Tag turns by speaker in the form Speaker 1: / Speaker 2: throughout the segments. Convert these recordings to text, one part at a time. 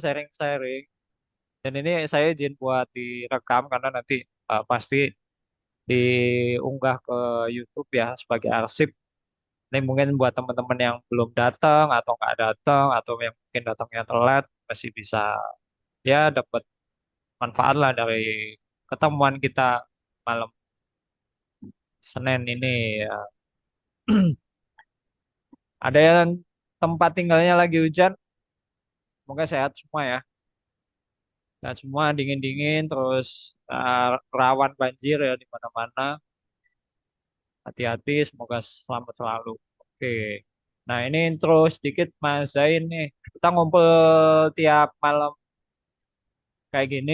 Speaker 1: sharing-sharing. Dan ini saya izin buat direkam karena nanti pasti diunggah ke YouTube ya sebagai arsip. Ini mungkin buat teman-teman yang belum datang atau nggak datang atau yang mungkin datangnya telat masih bisa ya dapat manfaat lah dari ketemuan kita malam Senin ini ya. Ada yang tempat tinggalnya lagi hujan, semoga sehat semua ya. Dan semua dingin-dingin terus rawan banjir ya di mana-mana. Hati-hati, semoga selamat selalu. Oke. Nah, ini intro sedikit Mas Zain nih. Kita ngumpul tiap malam kayak gini.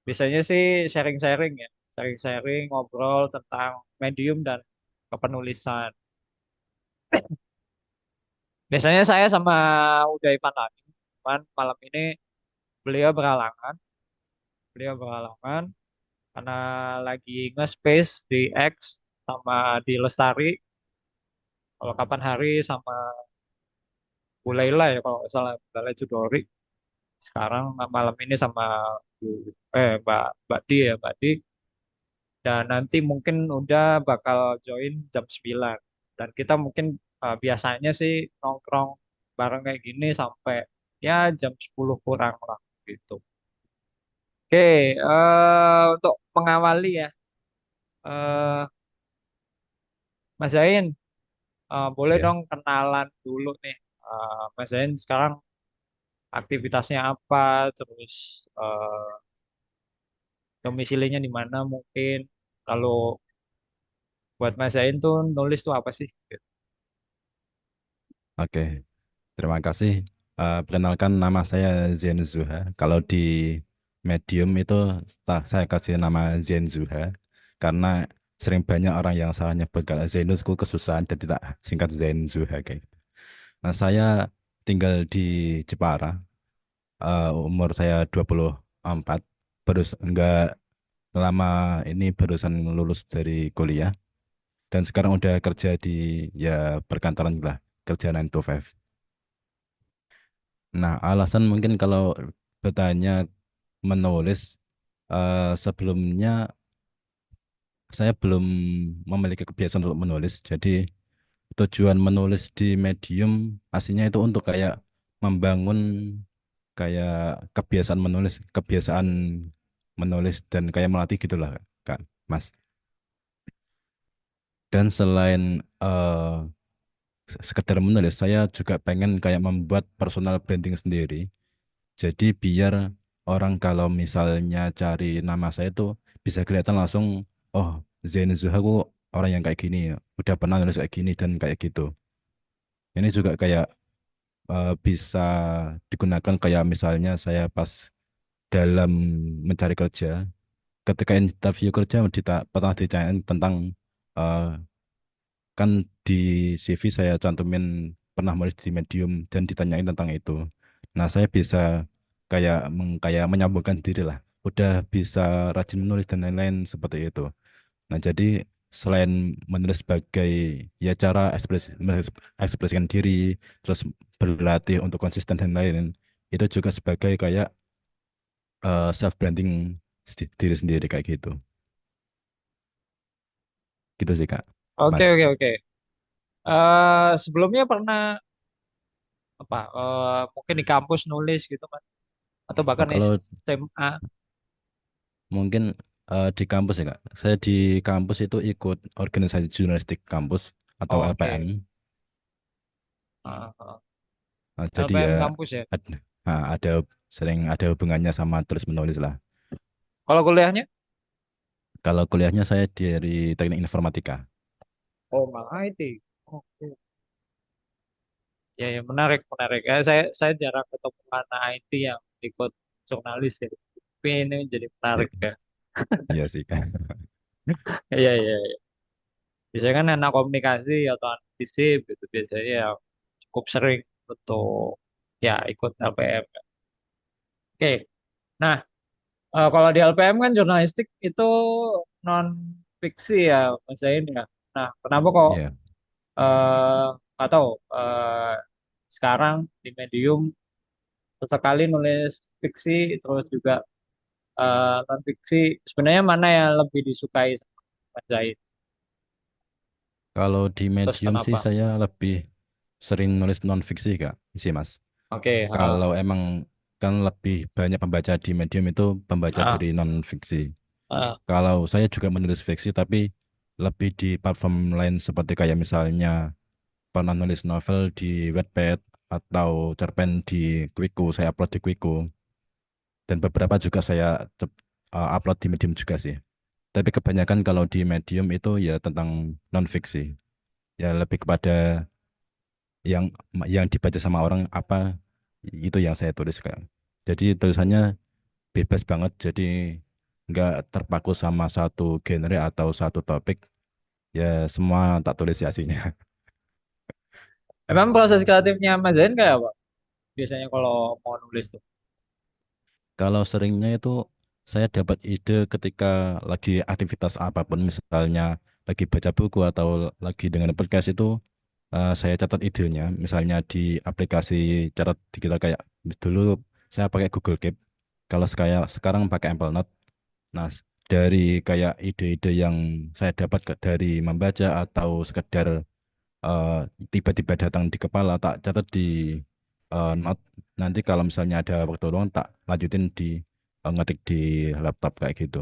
Speaker 1: Biasanya sih sharing-sharing ya. Sharing-sharing, ngobrol tentang medium dan kepenulisan. Biasanya saya sama Udaivan lagi. Cuman malam ini beliau berhalangan. Beliau berhalangan karena lagi nge-space di X sama di Lestari. Kalau kapan hari sama Bu Laila ya kalau nggak salah. Bu Laila Judori. Sekarang malam ini sama Mbak Mbak Di ya Mbak Di. Dan nanti mungkin udah bakal join jam 9. Dan kita mungkin biasanya sih nongkrong bareng kayak gini sampai ya jam 10 kurang lah gitu. Oke, untuk mengawali ya, eh, Mas Zain, boleh
Speaker 2: Ya,
Speaker 1: dong kenalan dulu nih. Mas Zain sekarang aktivitasnya apa, terus domisilinya di mana mungkin. Kalau buat Mas Zain tuh nulis tuh apa sih?
Speaker 2: oke. Terima kasih. Perkenalkan nama saya Zen Zuha. Kalau di Medium itu saya kasih nama Zen Zuha karena sering banyak orang yang salah nyebut kalau Zenusku kesusahan dan tidak singkat Zen Zuha kayak gitu. Nah, saya tinggal di Jepara. Umur saya 24. Enggak lama ini barusan lulus dari kuliah dan sekarang udah kerja di ya perkantoran lah, kerja 9 to 5. Nah, alasan mungkin kalau bertanya menulis, sebelumnya saya belum memiliki kebiasaan untuk menulis. Jadi tujuan menulis di Medium aslinya itu untuk kayak membangun kayak kebiasaan menulis dan kayak melatih gitulah, kan, Mas. Dan selain sekedar menulis, saya juga pengen kayak membuat personal branding sendiri. Jadi biar orang kalau misalnya cari nama saya tuh bisa kelihatan langsung, oh, Zain Zuhaku orang yang kayak gini, udah pernah nulis kayak gini dan kayak gitu. Ini juga kayak bisa digunakan kayak misalnya saya pas dalam mencari kerja, ketika interview kerja pernah ditanyain tentang eh, kan di CV saya cantumin pernah menulis di Medium dan ditanyain tentang itu. Nah, saya bisa kayak menyambungkan diri lah. Udah bisa rajin menulis dan lain-lain seperti itu. Nah, jadi selain menulis sebagai ya cara ekspresikan diri, terus berlatih untuk konsisten dan lain-lain, itu juga sebagai kayak self branding diri sendiri kayak gitu. Gitu sih, Kak.
Speaker 1: Oke,
Speaker 2: Mas.
Speaker 1: oke, oke. Sebelumnya pernah apa? Mungkin di kampus nulis gitu kan? Atau
Speaker 2: Oh,
Speaker 1: bahkan
Speaker 2: kalau
Speaker 1: SMA?
Speaker 2: mungkin di kampus ya Kak. Saya di kampus itu ikut organisasi jurnalistik kampus atau
Speaker 1: Oh,
Speaker 2: LPM.
Speaker 1: oke. Ah, ah.
Speaker 2: Jadi ya
Speaker 1: LPM kampus ya.
Speaker 2: ada, ada sering ada hubungannya sama tulis menulis lah.
Speaker 1: Kalau kuliahnya?
Speaker 2: Kalau kuliahnya saya dari teknik informatika.
Speaker 1: Oh, malah IT. Oke. Ya, ya menarik, menarik. Saya jarang ketemu anak IT yang ikut jurnalis ya. Tapi ini jadi
Speaker 2: Ya,
Speaker 1: menarik ya.
Speaker 2: iya sih Kak.
Speaker 1: Iya, iya, iya. Biasanya kan anak komunikasi atau anak fisip gitu biasanya ya cukup sering untuk ya ikut LPM. Oke. Nah, kalau di LPM kan jurnalistik itu non fiksi ya, Mas Zain ya. Nah, kenapa kok
Speaker 2: Iya.
Speaker 1: nggak tahu sekarang di Medium sesekali nulis fiksi terus juga non fiksi. Sebenarnya mana yang lebih disukai sama Mas Zaid?
Speaker 2: Kalau di
Speaker 1: Terus
Speaker 2: medium sih
Speaker 1: kenapa?
Speaker 2: saya lebih sering nulis non fiksi kak, sih mas.
Speaker 1: Oke,
Speaker 2: Kalau emang kan lebih banyak pembaca di medium itu pembaca
Speaker 1: ah,
Speaker 2: dari non fiksi.
Speaker 1: ah.
Speaker 2: Kalau saya juga menulis fiksi tapi lebih di platform lain seperti kayak misalnya pernah nulis novel di Wattpad atau cerpen di Quicko, saya upload di Quicko. Dan beberapa juga saya upload di medium juga sih. Tapi kebanyakan kalau di medium itu ya tentang non fiksi. Ya lebih kepada yang yang dibaca sama orang apa itu yang saya tulis kan. Jadi tulisannya bebas banget. Jadi nggak terpaku sama satu genre atau satu topik. Ya semua tak tulis ya aslinya.
Speaker 1: Emang proses kreatifnya Mas Zain kayak apa? Biasanya kalau mau nulis tuh.
Speaker 2: Kalau seringnya itu saya dapat ide ketika lagi aktivitas apapun, misalnya lagi baca buku atau lagi dengan podcast itu saya catat idenya, misalnya di aplikasi catat digital kayak dulu saya pakai Google Keep, kalau sekarang pakai Apple Note. Nah, dari kayak ide-ide yang saya dapat dari membaca atau sekedar eh, tiba-tiba datang di kepala, tak catat di note. Nanti kalau misalnya ada waktu luang, tak lanjutin di ngetik di laptop kayak gitu.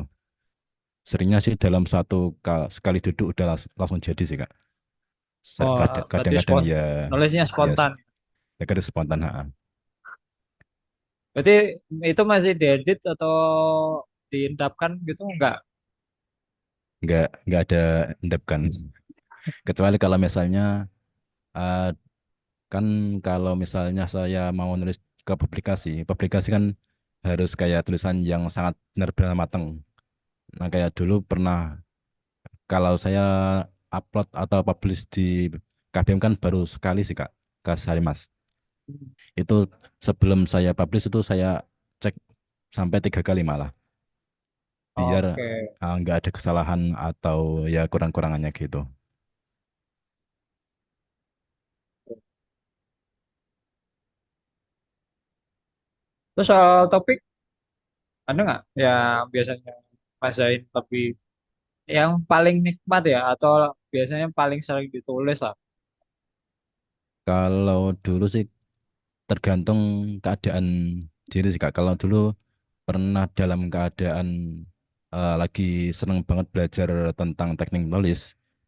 Speaker 2: Seringnya sih dalam sekali duduk udah langsung jadi sih Kak.
Speaker 1: Oh, berarti
Speaker 2: Kadang-kadang ya
Speaker 1: nulisnya
Speaker 2: ya
Speaker 1: spontan.
Speaker 2: ya kadang spontan. Ha.
Speaker 1: Berarti itu masih diedit atau diintapkan gitu enggak?
Speaker 2: Nggak ada endap kan. Kecuali kalau misalnya eh, kan kalau misalnya saya mau nulis ke publikasi kan harus kayak tulisan yang sangat benar-benar matang. Nah, kayak dulu pernah kalau saya upload atau publish di KBM kan baru sekali sih Kak, ke Sari Mas. Itu sebelum saya publish itu saya cek sampai 3 kali malah, biar
Speaker 1: Oke.
Speaker 2: nggak ada kesalahan atau ya kurang-kurangannya gitu.
Speaker 1: Terus soal topik ada nggak yang biasanya Mas Zain lebih yang paling nikmat ya atau biasanya paling sering ditulis lah?
Speaker 2: Kalau dulu sih tergantung keadaan diri sih Kak. Kalau dulu pernah dalam keadaan lagi seneng banget belajar tentang teknik nulis,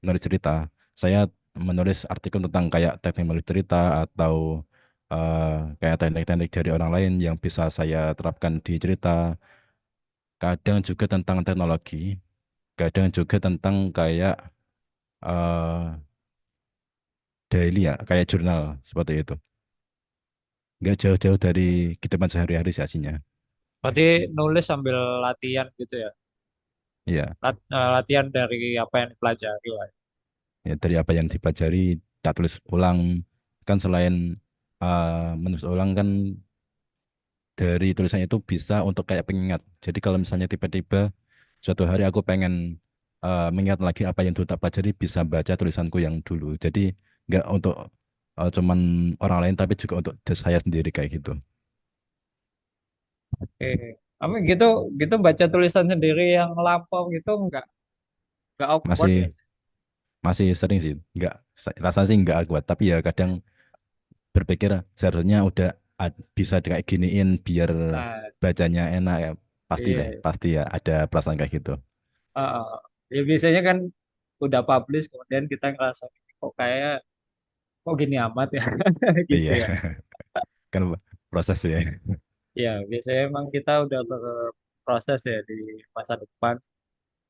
Speaker 2: nulis cerita. Saya menulis artikel tentang kayak teknik menulis cerita atau eh, kayak teknik-teknik dari orang lain yang bisa saya terapkan di cerita. Kadang juga tentang teknologi, kadang juga tentang kayak eh, daily ya, kayak jurnal seperti itu. Nggak jauh-jauh dari kehidupan sehari-hari sih aslinya.
Speaker 1: Berarti nulis sambil latihan gitu ya?
Speaker 2: Iya.
Speaker 1: Latihan dari apa yang dipelajari lah.
Speaker 2: Ya, dari apa yang dipelajari tak tulis ulang kan selain menulis ulang kan dari tulisan itu bisa untuk kayak pengingat jadi kalau misalnya tiba-tiba suatu hari aku pengen mengingat lagi apa yang dulu tak pelajari bisa baca tulisanku yang dulu jadi nggak untuk cuman orang lain tapi juga untuk diri saya sendiri kayak gitu.
Speaker 1: Oke. Tapi gitu gitu baca tulisan sendiri yang lampau gitu nggak awkward ya?
Speaker 2: Masih masih sering sih nggak rasanya sih nggak kuat tapi ya kadang berpikir seharusnya udah bisa kayak giniin biar
Speaker 1: Nah,
Speaker 2: bacanya enak ya pasti deh
Speaker 1: iya.
Speaker 2: pasti ya ada perasaan kayak gitu.
Speaker 1: Heeh. Ya biasanya kan udah publish kemudian kita ngerasa kok kayak kok gini amat ya gitu
Speaker 2: Iya
Speaker 1: ya.
Speaker 2: kan proses ya.
Speaker 1: Ya biasanya emang kita udah berproses ya di masa depan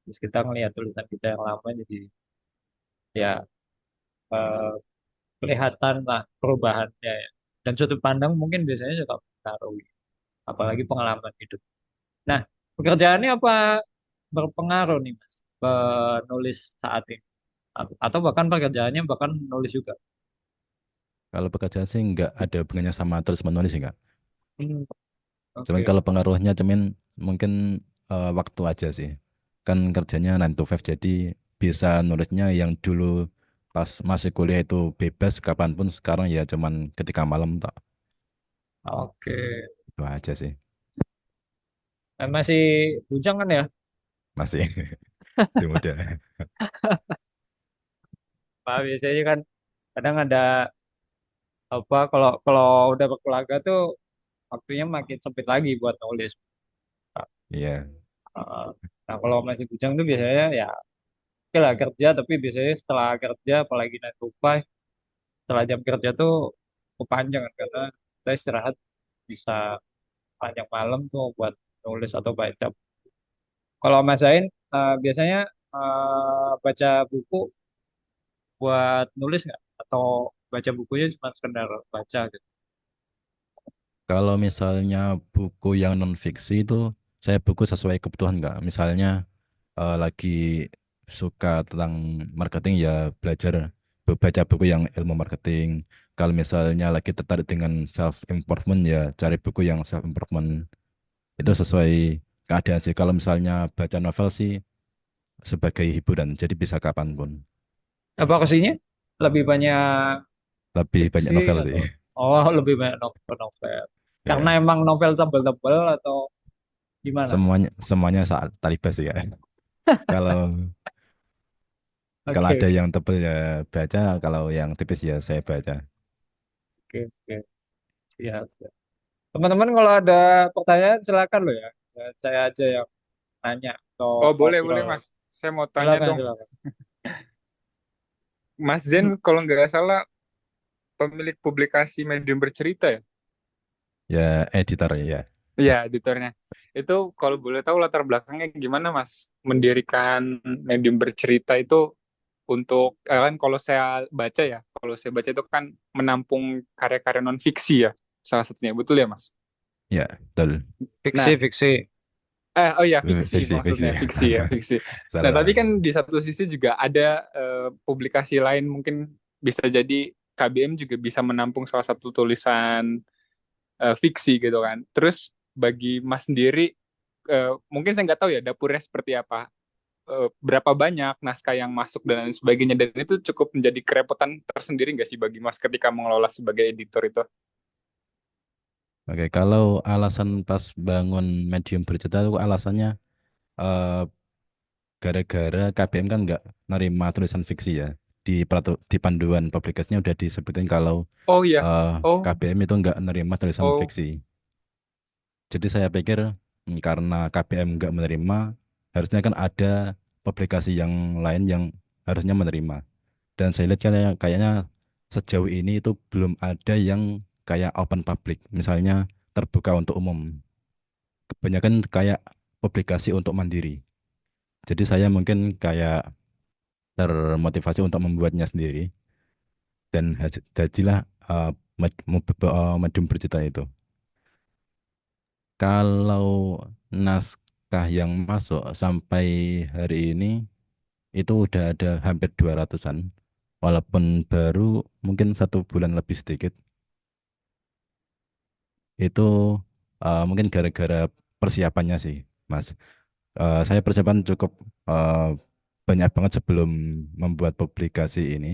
Speaker 1: terus kita ngelihat tulisan kita yang lama jadi ya eh, kelihatan lah perubahannya ya. Dan sudut pandang mungkin biasanya juga mempengaruhi apalagi pengalaman hidup. Nah, pekerjaannya apa berpengaruh nih Mas penulis saat ini atau bahkan pekerjaannya bahkan nulis juga.
Speaker 2: Kalau pekerjaan sih nggak ada hubungannya sama terus menulis sih nggak.
Speaker 1: Hmm,
Speaker 2: Cuman
Speaker 1: oke.
Speaker 2: kalau pengaruhnya cuman mungkin waktu aja sih. Kan kerjanya 9 to 5 jadi bisa nulisnya yang dulu pas masih kuliah itu bebas kapanpun sekarang ya cuman ketika malam tak.
Speaker 1: Oke.
Speaker 2: Itu aja sih.
Speaker 1: Masih bujang kan ya?
Speaker 2: Masih itu muda.
Speaker 1: Pak, biasanya kan kadang ada apa kalau kalau udah berkeluarga tuh waktunya makin sempit lagi buat nulis.
Speaker 2: Iya.
Speaker 1: Uh, Nah, kalau masih bujang tuh biasanya ya oke lah kerja, tapi biasanya setelah kerja apalagi 9 to 5, setelah jam kerja tuh kepanjang kan, karena kita istirahat bisa panjang malam tuh buat nulis atau baca. Kalau Mas Zain biasanya baca buku buat nulis nggak? Atau baca bukunya cuma sekedar baca gitu?
Speaker 2: Kalau misalnya buku yang non fiksi itu saya buku sesuai kebutuhan nggak? Misalnya lagi suka tentang marketing ya belajar baca buku yang ilmu marketing. Kalau misalnya lagi tertarik dengan self improvement ya cari buku yang self improvement. Itu
Speaker 1: Hmm.
Speaker 2: sesuai keadaan sih. Kalau misalnya baca novel sih sebagai hiburan, jadi bisa kapanpun.
Speaker 1: Apa kesini lebih banyak
Speaker 2: Lebih banyak
Speaker 1: fiksi
Speaker 2: novel sih.
Speaker 1: atau oh lebih banyak novel? Karena
Speaker 2: Ya,
Speaker 1: emang novel tebel-tebel atau gimana?
Speaker 2: semuanya semuanya saat talibas sih ya. Kalau kalau
Speaker 1: Oke,
Speaker 2: ada
Speaker 1: oke,
Speaker 2: yang tebel ya baca, kalau yang tipis ya saya baca.
Speaker 1: oke, oke. Siap, siap. Teman-teman kalau ada pertanyaan silakan loh ya. Saya aja yang nanya atau
Speaker 3: Oh, boleh, boleh,
Speaker 1: ngobrol.
Speaker 3: Mas. Saya mau tanya
Speaker 1: Silakan,
Speaker 3: dong.
Speaker 1: silakan.
Speaker 3: Mas Zen, kalau nggak salah, pemilik publikasi Medium Bercerita ya?
Speaker 2: Ya editor ya.
Speaker 3: Iya, editornya. Itu kalau boleh tahu latar belakangnya gimana, Mas? Mendirikan Medium Bercerita itu untuk, kan kalau saya baca ya, kalau saya baca itu kan menampung karya-karya non-fiksi ya, salah satunya. Betul ya, Mas?
Speaker 2: Ya, betul.
Speaker 1: Fiksi,
Speaker 3: Nah,
Speaker 1: fiksi.
Speaker 3: oh iya, fiksi
Speaker 2: Fiksi, fiksi.
Speaker 3: maksudnya, fiksi ya, fiksi. Nah,
Speaker 2: Salah,
Speaker 3: tapi
Speaker 2: salah.
Speaker 3: kan di satu sisi juga ada publikasi lain mungkin bisa jadi KBM juga bisa menampung salah satu tulisan fiksi gitu kan. Terus bagi Mas sendiri, mungkin saya nggak tahu ya dapurnya seperti apa, berapa banyak naskah yang masuk dan lain sebagainya, dan itu cukup menjadi kerepotan tersendiri nggak sih bagi Mas ketika mengelola sebagai editor itu?
Speaker 2: Oke, kalau alasan pas bangun medium bercerita itu alasannya eh, gara-gara KBM kan nggak nerima tulisan fiksi ya. Di panduan publikasinya udah disebutin kalau
Speaker 3: Oh iya,
Speaker 2: eh,
Speaker 3: oh,
Speaker 2: KBM itu nggak nerima tulisan
Speaker 3: oh,
Speaker 2: fiksi. Jadi saya pikir karena KBM nggak menerima, harusnya kan ada publikasi yang lain yang harusnya menerima. Dan saya lihat kayaknya sejauh ini itu belum ada yang kayak open public, misalnya terbuka untuk umum. Kebanyakan kayak publikasi untuk mandiri. Jadi saya mungkin kayak termotivasi untuk membuatnya sendiri dan jadilah medium bercerita itu. Kalau naskah yang masuk sampai hari ini itu udah ada hampir 200-an, walaupun baru mungkin 1 bulan lebih sedikit. Itu mungkin gara-gara persiapannya sih, Mas. Saya persiapan cukup eh, banyak banget sebelum membuat publikasi ini.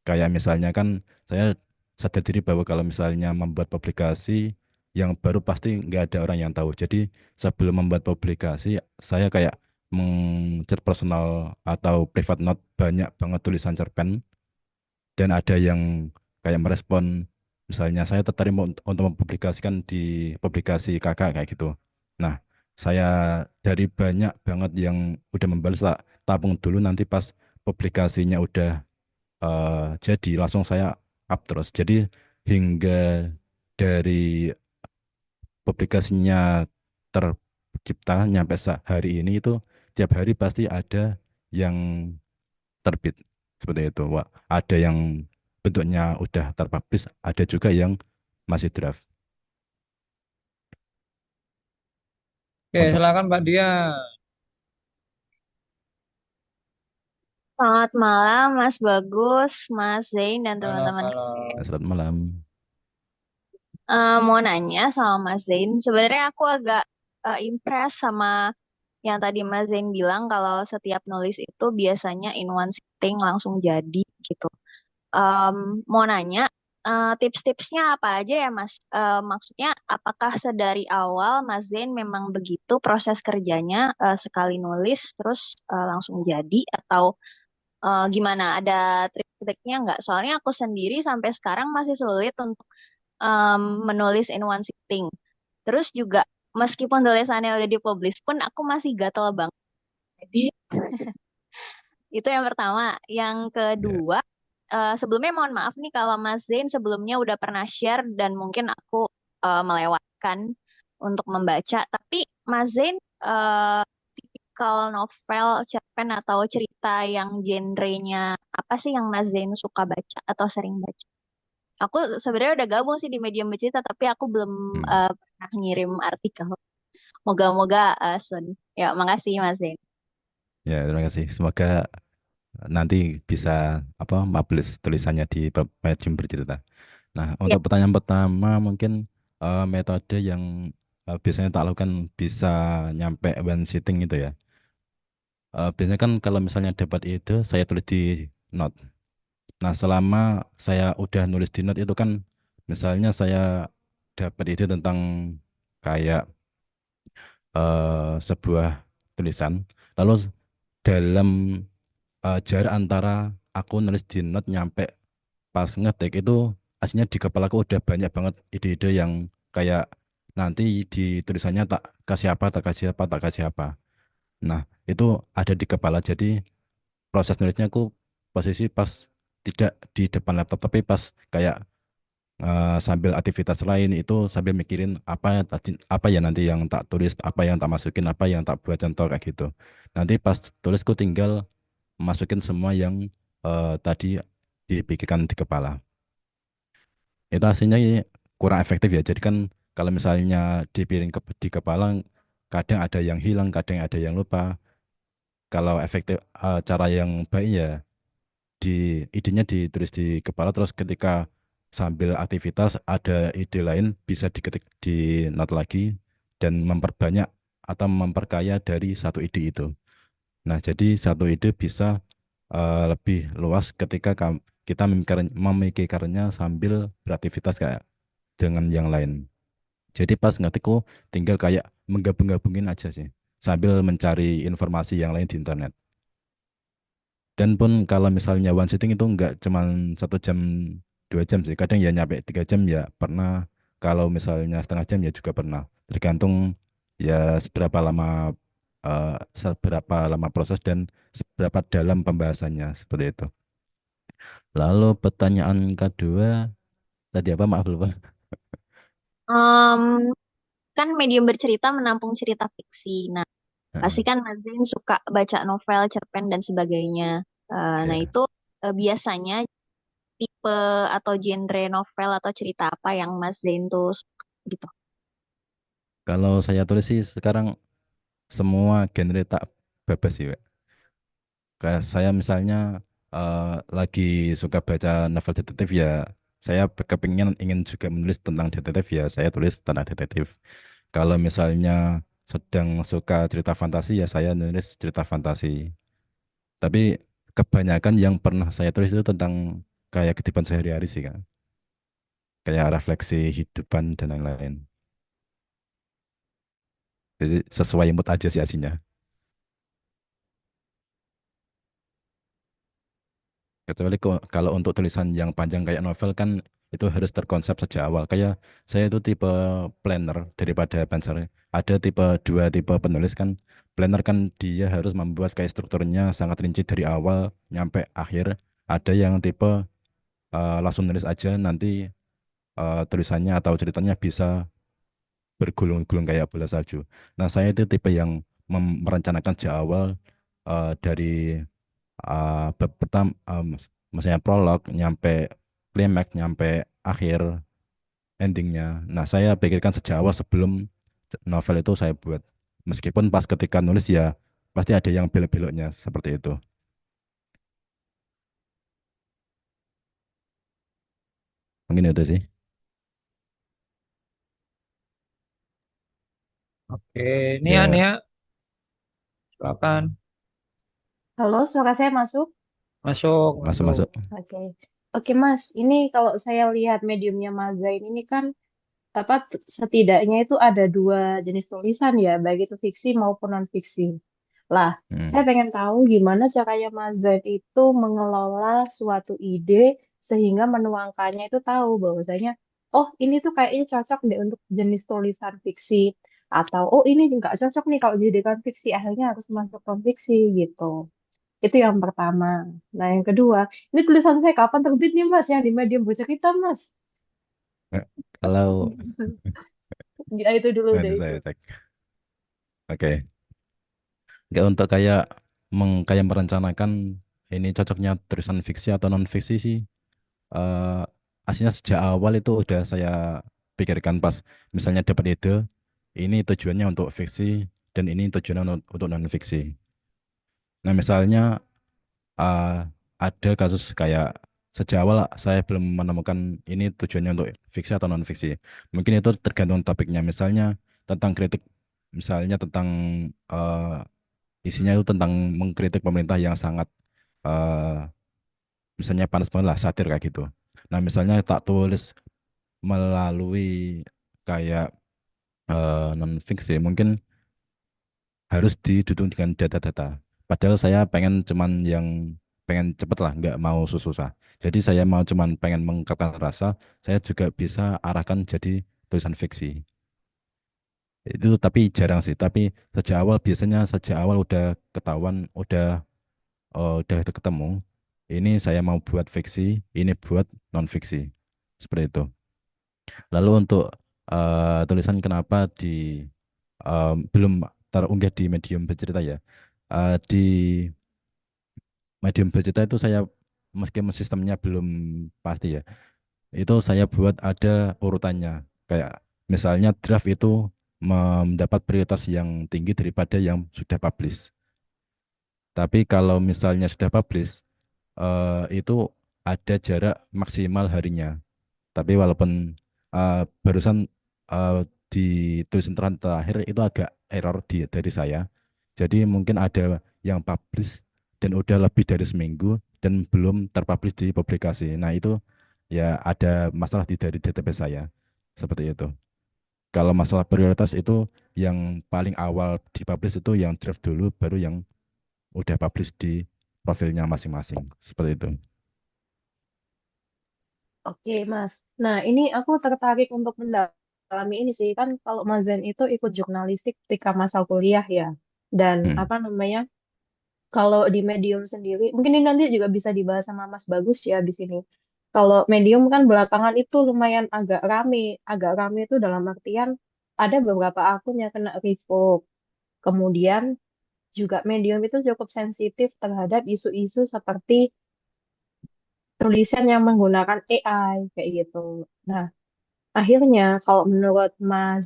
Speaker 2: Kayak misalnya kan saya sadar diri bahwa kalau misalnya membuat publikasi yang baru pasti nggak ada orang yang tahu. Jadi sebelum membuat publikasi, saya kayak mengchat personal atau private note banyak banget tulisan cerpen dan ada yang kayak merespon misalnya saya tertarik untuk mempublikasikan di publikasi kakak kayak gitu. Nah, saya dari banyak banget yang udah membalas tak tabung dulu nanti pas publikasinya udah jadi langsung saya up terus. Jadi hingga dari publikasinya tercipta nyampe hari ini itu tiap hari pasti ada yang terbit seperti itu. Wah, ada yang bentuknya udah terpublish, ada juga yang masih draft.
Speaker 1: Oke,
Speaker 2: Untuk
Speaker 1: silakan Mbak Dia.
Speaker 4: Selamat malam, Mas Bagus, Mas Zain, dan
Speaker 1: Malam,
Speaker 4: teman-teman.
Speaker 1: malam.
Speaker 2: selamat malam.
Speaker 4: Mau nanya sama Mas Zain, sebenarnya aku agak impress sama yang tadi Mas Zain bilang kalau setiap nulis itu biasanya in one sitting langsung jadi gitu. Mau nanya, tips-tipsnya apa aja ya Mas? Maksudnya apakah sedari awal Mas Zain memang begitu proses kerjanya, sekali nulis terus langsung jadi, atau gimana? Ada trik-triknya nggak? Soalnya aku sendiri sampai sekarang masih sulit untuk menulis in one sitting. Terus juga meskipun tulisannya udah dipublish pun aku masih gatel banget. Jadi itu yang pertama. Yang
Speaker 2: Ya.
Speaker 4: kedua, sebelumnya mohon maaf nih kalau Mas Zain sebelumnya udah pernah share dan mungkin aku melewatkan untuk membaca. Tapi Mas Zain tipikal novel, cerpen atau cerita yang genrenya apa sih yang Mas Zain suka baca atau sering baca? Aku sebenarnya udah gabung sih di Medium Bercerita, tapi aku belum
Speaker 2: Hmm.
Speaker 4: pernah ngirim artikel. Moga-moga soon. Ya, makasih Mas Zain.
Speaker 2: Ya, terima kasih. Semoga nanti bisa apa publish tulisannya di Medium Bercerita. Nah,
Speaker 4: Ya.
Speaker 2: untuk pertanyaan pertama mungkin metode yang biasanya tak lakukan bisa nyampe one sitting itu ya. Biasanya kan kalau misalnya dapat ide, saya tulis di note. Nah, selama saya udah nulis di note itu kan, misalnya saya dapat ide tentang kayak sebuah tulisan, lalu dalam jarak antara aku nulis di note nyampe pas ngetik itu, aslinya di kepalaku udah banyak banget ide-ide yang kayak nanti di tulisannya tak kasih apa, tak kasih apa, tak kasih apa. Nah, itu ada di kepala. Jadi proses nulisnya aku posisi pas tidak di depan laptop, tapi pas kayak sambil aktivitas lain itu sambil mikirin apa tadi, apa ya nanti yang tak tulis, apa yang tak masukin, apa yang tak buat contoh kayak gitu. Nanti pas tulisku tinggal masukin semua yang tadi dipikirkan di kepala. Itu hasilnya kurang efektif ya. Jadi kan kalau misalnya dipiring di kepala, kadang ada yang hilang, kadang ada yang lupa. Kalau efektif, cara yang baik ya di idenya ditulis di kepala, terus ketika sambil aktivitas ada ide lain bisa diketik di note lagi dan memperbanyak atau memperkaya dari satu ide itu. Nah, jadi satu ide bisa lebih luas ketika kita memikirkannya sambil beraktivitas kayak dengan yang lain. Jadi pas ngetikku tinggal kayak menggabung-gabungin aja sih sambil mencari informasi yang lain di internet. Dan pun kalau misalnya one sitting itu nggak cuman 1 jam 2 jam sih, kadang ya nyampe 3 jam ya pernah. Kalau misalnya setengah jam ya juga pernah. Tergantung ya eh, seberapa lama proses dan seberapa dalam pembahasannya seperti itu. Lalu pertanyaan kedua tadi apa? Maaf lupa.
Speaker 4: Em, Kan Medium Bercerita menampung cerita fiksi. Nah, pasti
Speaker 2: Heeh,
Speaker 4: kan Mas Zain suka baca novel, cerpen, dan sebagainya. Nah,
Speaker 2: ya.
Speaker 4: itu biasanya tipe atau genre novel atau cerita apa yang Mas Zain tuh suka gitu?
Speaker 2: Kalau saya tulis sih sekarang semua genre tak bebas sih, Pak. Kayak saya misalnya eh, lagi suka baca novel detektif ya, saya kepingin ingin juga menulis tentang detektif ya, saya tulis tentang detektif. Kalau misalnya sedang suka cerita fantasi ya, saya nulis cerita fantasi. Tapi kebanyakan yang pernah saya tulis itu tentang kayak kehidupan sehari-hari sih kan, kayak refleksi hidupan dan lain-lain. Jadi sesuai mood aja sih aslinya. Kecuali kalau untuk tulisan yang panjang kayak novel kan itu harus terkonsep sejak awal. Kayak saya itu tipe planner daripada penser. Ada dua tipe penulis kan. Planner kan dia harus membuat kayak strukturnya sangat rinci dari awal nyampe akhir. Ada yang tipe langsung nulis aja nanti tulisannya atau ceritanya bisa bergulung-gulung kayak bola salju. Nah, saya itu tipe yang merencanakan sejak awal dari bab pertama, maksudnya prolog nyampe klimaks nyampe akhir endingnya. Nah, saya pikirkan sejak awal sebelum novel itu saya buat. Meskipun pas ketika nulis ya pasti ada yang belok-beloknya seperti itu. Mungkin itu sih.
Speaker 1: Oke,
Speaker 2: Ya,
Speaker 1: Nia, silakan
Speaker 5: Halo, suara saya masuk?
Speaker 1: masuk,
Speaker 2: masuk-masuk.
Speaker 1: masuk.
Speaker 5: Oke. Oke Mas, ini kalau saya lihat mediumnya Mas Zain ini kan apa setidaknya itu ada dua jenis tulisan ya, baik itu fiksi maupun non fiksi. Lah, saya
Speaker 2: Hmm.
Speaker 5: pengen tahu gimana caranya Mas Zain itu mengelola suatu ide sehingga menuangkannya itu tahu bahwasanya oh ini tuh kayaknya cocok deh untuk jenis tulisan fiksi atau oh ini nggak cocok nih kalau dijadikan fiksi akhirnya harus masuk non fiksi gitu. Itu yang pertama. Nah, yang kedua, ini tulisan saya kapan terbit nih Mas yang di Medium Baca Kita Mas?
Speaker 2: Eh, Kalau
Speaker 5: Ya itu dulu
Speaker 2: nanti
Speaker 5: deh itu.
Speaker 2: saya cek. Oke. Nggak untuk kayak kayak merencanakan ini cocoknya tulisan fiksi atau non fiksi sih. eh Aslinya sejak awal itu udah saya pikirkan pas misalnya dapat ide, ini tujuannya untuk fiksi dan ini tujuannya untuk non fiksi. Nah misalnya eh, ada kasus kayak sejak awal saya belum menemukan ini tujuannya untuk fiksi atau non fiksi. Mungkin itu tergantung topiknya. Misalnya tentang kritik, misalnya tentang isinya itu tentang mengkritik pemerintah yang sangat eh, misalnya panas banget lah, satir kayak gitu. Nah misalnya tak tulis melalui kayak non fiksi mungkin harus didukung dengan data-data. Padahal saya pengen cuman yang pengen cepet lah, nggak mau susah. Jadi saya mau cuman pengen mengungkapkan rasa, saya juga bisa arahkan jadi tulisan fiksi. Itu tapi jarang sih. Tapi sejak awal biasanya sejak awal udah ketahuan, udah ketemu. Ini saya mau buat fiksi, ini buat non fiksi. Seperti itu. Lalu untuk tulisan kenapa belum terunggah di medium bercerita ya. Di medium bercerita itu saya meskipun sistemnya belum pasti ya. Itu saya buat ada urutannya. Kayak misalnya draft itu mendapat prioritas yang tinggi daripada yang sudah publish. Tapi kalau misalnya sudah publish, itu ada jarak maksimal harinya. Tapi walaupun barusan uh, di tulisan terakhir itu agak error dari saya. Jadi mungkin ada yang publish dan udah lebih dari seminggu dan belum terpublish di publikasi. Nah itu ya ada masalah dari database saya. Seperti itu. Kalau masalah prioritas itu yang paling awal dipublish itu yang draft dulu, baru yang udah publish di profilnya masing-masing. Seperti itu.
Speaker 5: Oke, Mas. Nah, ini aku tertarik untuk mendalami ini sih. Kan kalau Mas Zen itu ikut jurnalistik ketika masa kuliah ya. Dan
Speaker 2: Hmm.
Speaker 5: apa namanya, kalau di Medium sendiri, mungkin ini nanti juga bisa dibahas sama Mas Bagus ya di sini. Kalau Medium kan belakangan itu lumayan agak rame. Agak rame itu dalam artian ada beberapa akun yang kena revoke. Kemudian juga Medium itu cukup sensitif terhadap isu-isu seperti tulisan yang menggunakan AI kayak gitu. Nah, akhirnya, kalau menurut Mas,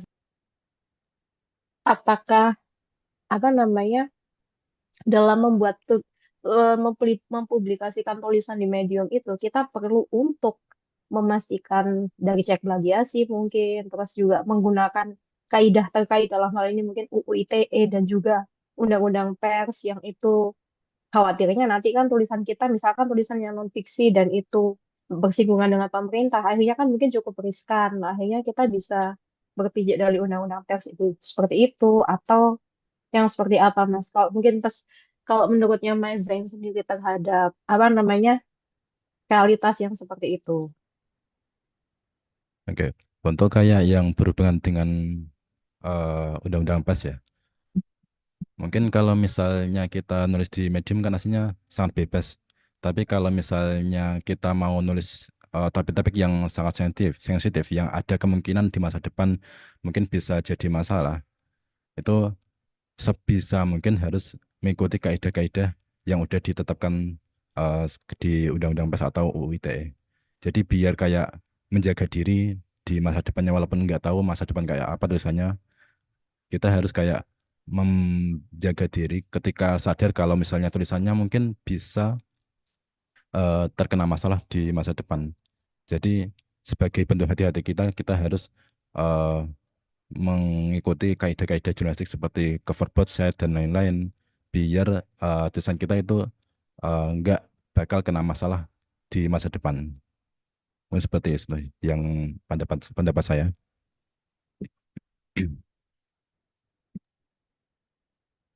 Speaker 5: apakah apa namanya dalam membuat mempublikasikan tulisan di medium itu kita perlu untuk memastikan dari cek plagiasi mungkin, terus juga menggunakan kaidah terkait dalam hal ini mungkin UU ITE dan juga Undang-Undang Pers yang itu khawatirnya nanti kan tulisan kita misalkan tulisan yang non fiksi dan itu bersinggungan dengan pemerintah akhirnya kan mungkin cukup riskan. Nah, akhirnya kita bisa berpijak dari undang-undang pers itu seperti itu atau yang seperti apa Mas kalau mungkin kalau menurutnya Mas Zain sendiri terhadap apa namanya realitas yang seperti itu.
Speaker 2: Oke. Untuk kayak yang berhubungan dengan undang-undang PES ya. Mungkin kalau misalnya kita nulis di Medium kan aslinya sangat bebas. Tapi kalau misalnya kita mau nulis topik-topik yang sangat sensitif, sensitif yang ada kemungkinan di masa depan mungkin bisa jadi masalah, itu sebisa mungkin harus mengikuti kaidah-kaidah yang udah ditetapkan eh, di Undang-Undang PES atau UU ITE. Jadi biar kayak menjaga diri di masa depannya walaupun nggak tahu masa depan kayak apa tulisannya, kita harus kayak menjaga diri ketika sadar kalau misalnya tulisannya mungkin bisa terkena masalah di masa depan. Jadi sebagai bentuk hati-hati kita, kita harus eh, mengikuti kaidah-kaidah jurnalistik seperti cover both side dan lain-lain, biar tulisan kita itu nggak bakal kena masalah di masa depan. Mungkin seperti itu yang pendapat pendapat saya.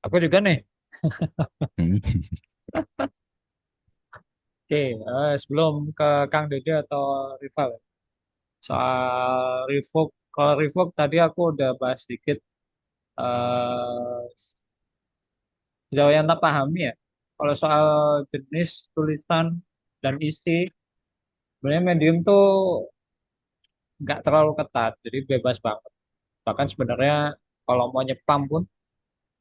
Speaker 1: Aku juga nih.
Speaker 2: Hmm.
Speaker 1: Oke, sebelum ke Kang Dede atau Rival, ya. Soal Revoke, kalau Revoke tadi aku udah bahas sedikit. eh Sejauh yang tak pahami ya, kalau soal jenis tulisan dan isi, sebenarnya medium tuh nggak terlalu ketat, jadi bebas banget. Bahkan sebenarnya kalau mau nyepam pun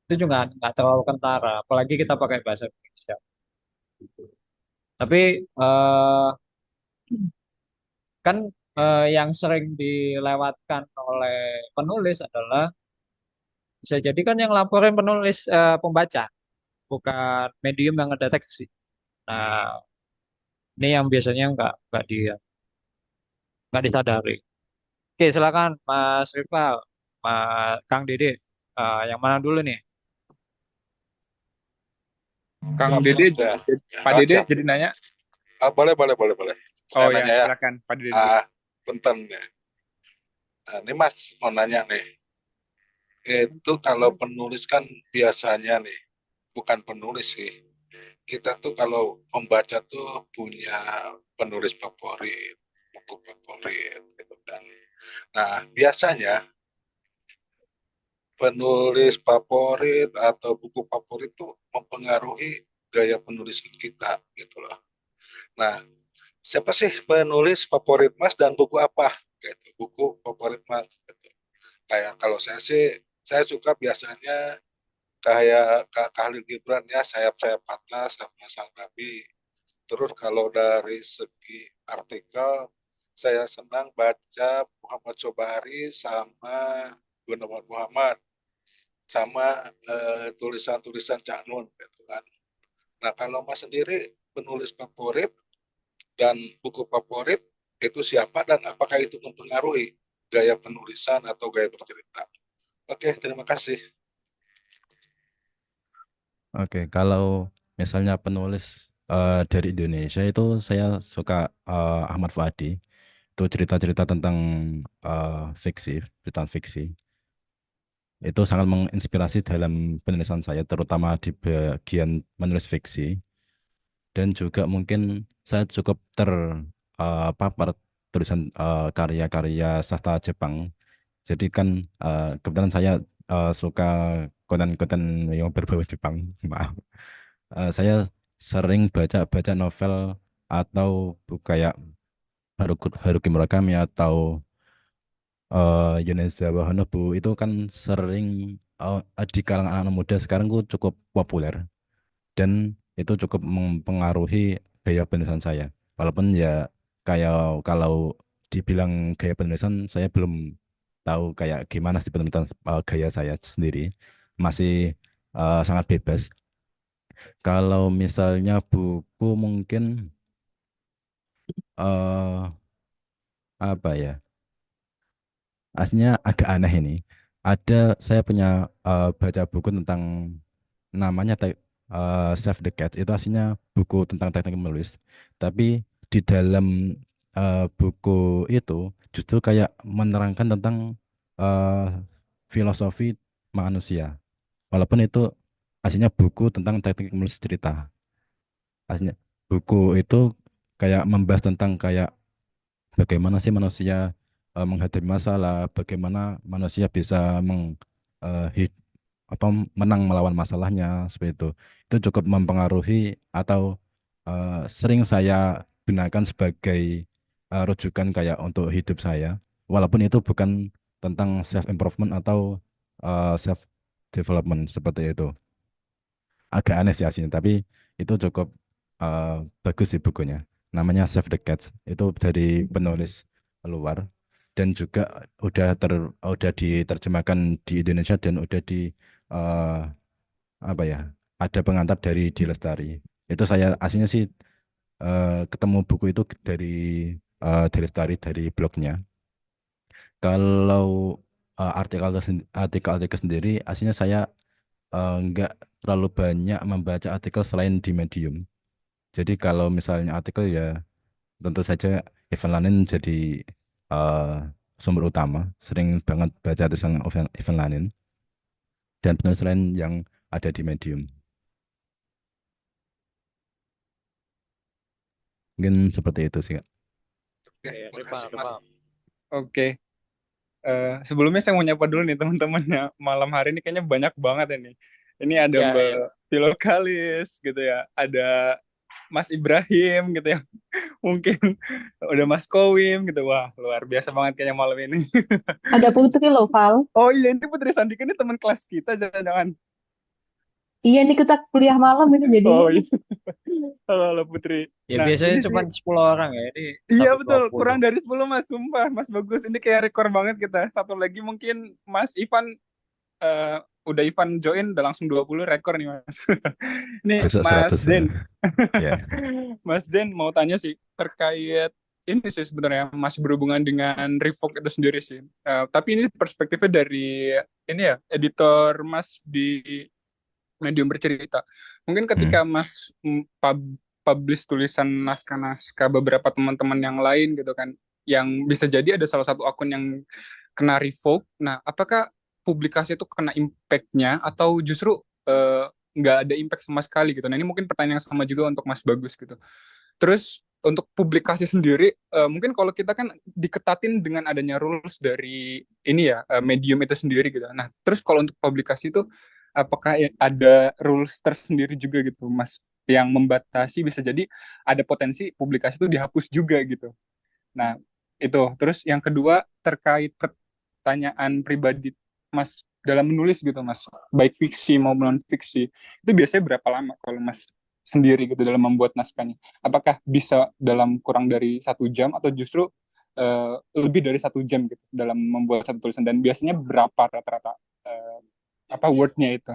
Speaker 1: itu juga nggak terlalu kentara, apalagi kita pakai bahasa Indonesia. Tapi kan yang sering dilewatkan oleh penulis adalah bisa jadi kan yang laporin penulis pembaca, bukan medium yang ngedeteksi. Nah, ini yang biasanya nggak disadari. Oke, silakan Mas Rival, Kang Dede. Yang mana dulu nih?
Speaker 3: Kang
Speaker 6: Oh,
Speaker 3: Dede,
Speaker 6: ya.
Speaker 3: Pak
Speaker 6: Oh,
Speaker 3: Dede
Speaker 6: siap.
Speaker 3: jadi nanya.
Speaker 6: Boleh, boleh, boleh, boleh. Saya
Speaker 3: Oh ya,
Speaker 6: nanya ya.
Speaker 3: silakan Pak Dede dulu.
Speaker 6: Punten ya. Ini Mas mau nanya nih. Itu kalau penulis kan biasanya nih, bukan penulis sih. Kita tuh kalau membaca tuh punya penulis favorit, buku favorit, gitu kan. Nah, biasanya penulis favorit atau buku favorit tuh mempengaruhi gaya penulisan kita, gitu loh. Nah, siapa sih penulis favorit Mas dan buku apa? Gitu, buku favorit Mas. Gitu. Kayak kalau saya sih, saya suka biasanya kayak Kak Khalil Gibran ya, sayap-sayap patah sama Sang Nabi. Terus kalau dari segi artikel, saya senang baca Muhammad Sobari sama Gunawan Muhammad sama tulisan-tulisan Cak Nun gitu kan. Nah kalau Mas sendiri penulis favorit dan buku favorit itu siapa dan apakah itu mempengaruhi gaya penulisan atau gaya bercerita? Oke, terima kasih.
Speaker 2: Oke, kalau misalnya penulis dari Indonesia itu saya suka Ahmad Fuadi. Itu cerita-cerita tentang fiksi, cerita fiksi. Itu sangat menginspirasi dalam penulisan saya, terutama di bagian menulis fiksi. Dan juga mungkin saya cukup terpapar tulisan karya-karya sastra Jepang. Jadi kan kebetulan saya suka konten-konten yang berbau Jepang. Maaf. Saya sering baca-baca novel atau buku kayak Haruki Murakami atau Yonezawa Hanabu itu kan sering di kalangan anak muda sekarang tuh cukup populer dan itu cukup mempengaruhi gaya penulisan saya. Walaupun ya kayak kalau dibilang gaya penulisan saya belum tahu kayak gimana sih penulisan gaya saya sendiri. Masih sangat bebas. Kalau misalnya buku mungkin eh apa ya? Aslinya agak aneh ini. Saya punya baca buku tentang namanya Save the Cat. Itu aslinya buku tentang teknik menulis. Tapi di dalam buku itu justru kayak menerangkan tentang eh, filosofi manusia. Walaupun itu aslinya buku tentang teknik menulis cerita. Aslinya buku itu kayak membahas tentang kayak bagaimana sih manusia menghadapi masalah, bagaimana manusia bisa eh, hid- menang melawan masalahnya seperti itu. Itu cukup mempengaruhi atau sering saya gunakan sebagai rujukan kayak untuk hidup saya. Walaupun itu bukan tentang self improvement atau self development seperti itu. Agak aneh sih aslinya, tapi itu cukup eh, bagus sih bukunya. Namanya Save the Cats. Itu dari penulis luar dan juga udah diterjemahkan di Indonesia dan udah di eh, apa ya? Ada pengantar dari Di Lestari. Itu saya aslinya sih ketemu buku itu dari Di Lestari dari blognya. Kalau artikel-artikel sendiri, aslinya saya nggak terlalu banyak membaca artikel selain di Medium. Jadi kalau misalnya artikel ya tentu saja Ivan Lanin jadi eh, sumber utama. Sering banget baca tulisan Ivan Lanin dan penulis lain yang ada di Medium. Mungkin seperti itu sih, Kak.
Speaker 6: Oke,
Speaker 1: Iya, ini
Speaker 6: makasih
Speaker 1: paham,
Speaker 6: Mas.
Speaker 1: paham.
Speaker 3: Oke. Sebelumnya saya mau nyapa dulu nih teman-temannya malam hari ini kayaknya banyak banget ini. Ini ada
Speaker 1: Ya,
Speaker 3: Mbak
Speaker 1: ya.
Speaker 3: Filokalis gitu ya, ada Mas Ibrahim gitu ya, mungkin udah Mas Kowim gitu. Wah, luar biasa banget kayaknya malam ini.
Speaker 5: Ada Putri loh, Val.
Speaker 3: Oh iya, ini Putri Sandika ini teman kelas kita jangan-jangan.
Speaker 5: Iya, ini kita kuliah malam ini jadinya.
Speaker 3: Oh iya, halo, halo Putri.
Speaker 1: Ya
Speaker 3: Nah,
Speaker 1: biasanya
Speaker 3: ini sih,
Speaker 1: cuma 10 orang ya, ini
Speaker 3: iya
Speaker 1: sampai
Speaker 3: betul,
Speaker 1: 20.
Speaker 3: kurang dari 10 Mas, sumpah. Mas bagus, ini kayak rekor banget kita. Satu lagi mungkin Mas Ivan, eh, udah Ivan join udah langsung 20 rekor nih Mas. Ini
Speaker 2: Besok
Speaker 3: Mas
Speaker 2: 100
Speaker 3: Zen.
Speaker 2: ya.
Speaker 3: Mas Zen mau tanya sih terkait ini sih sebenarnya masih berhubungan dengan Revoke itu sendiri sih. Tapi ini perspektifnya dari ini ya, editor Mas di Medium Bercerita. Mungkin
Speaker 2: Hmm.
Speaker 3: ketika Mas publish tulisan naskah-naskah beberapa teman-teman yang lain gitu kan, yang bisa jadi ada salah satu akun yang kena revoke. Nah, apakah publikasi itu kena impact-nya atau justru nggak ada impact sama sekali gitu? Nah, ini mungkin pertanyaan yang sama juga untuk Mas Bagus gitu. Terus untuk publikasi sendiri, mungkin kalau kita kan diketatin dengan adanya rules dari ini ya, medium itu sendiri gitu. Nah, terus kalau untuk publikasi itu, apakah ada rules tersendiri juga gitu, Mas, yang membatasi bisa jadi ada potensi publikasi itu dihapus juga gitu. Nah, itu. Terus yang kedua terkait pertanyaan pribadi Mas dalam menulis gitu, Mas, baik fiksi maupun non fiksi, itu biasanya berapa lama kalau Mas sendiri gitu dalam membuat naskahnya? Apakah bisa dalam kurang dari 1 jam atau justru lebih dari 1 jam gitu dalam membuat satu tulisan, dan biasanya berapa rata-rata apa wordnya itu?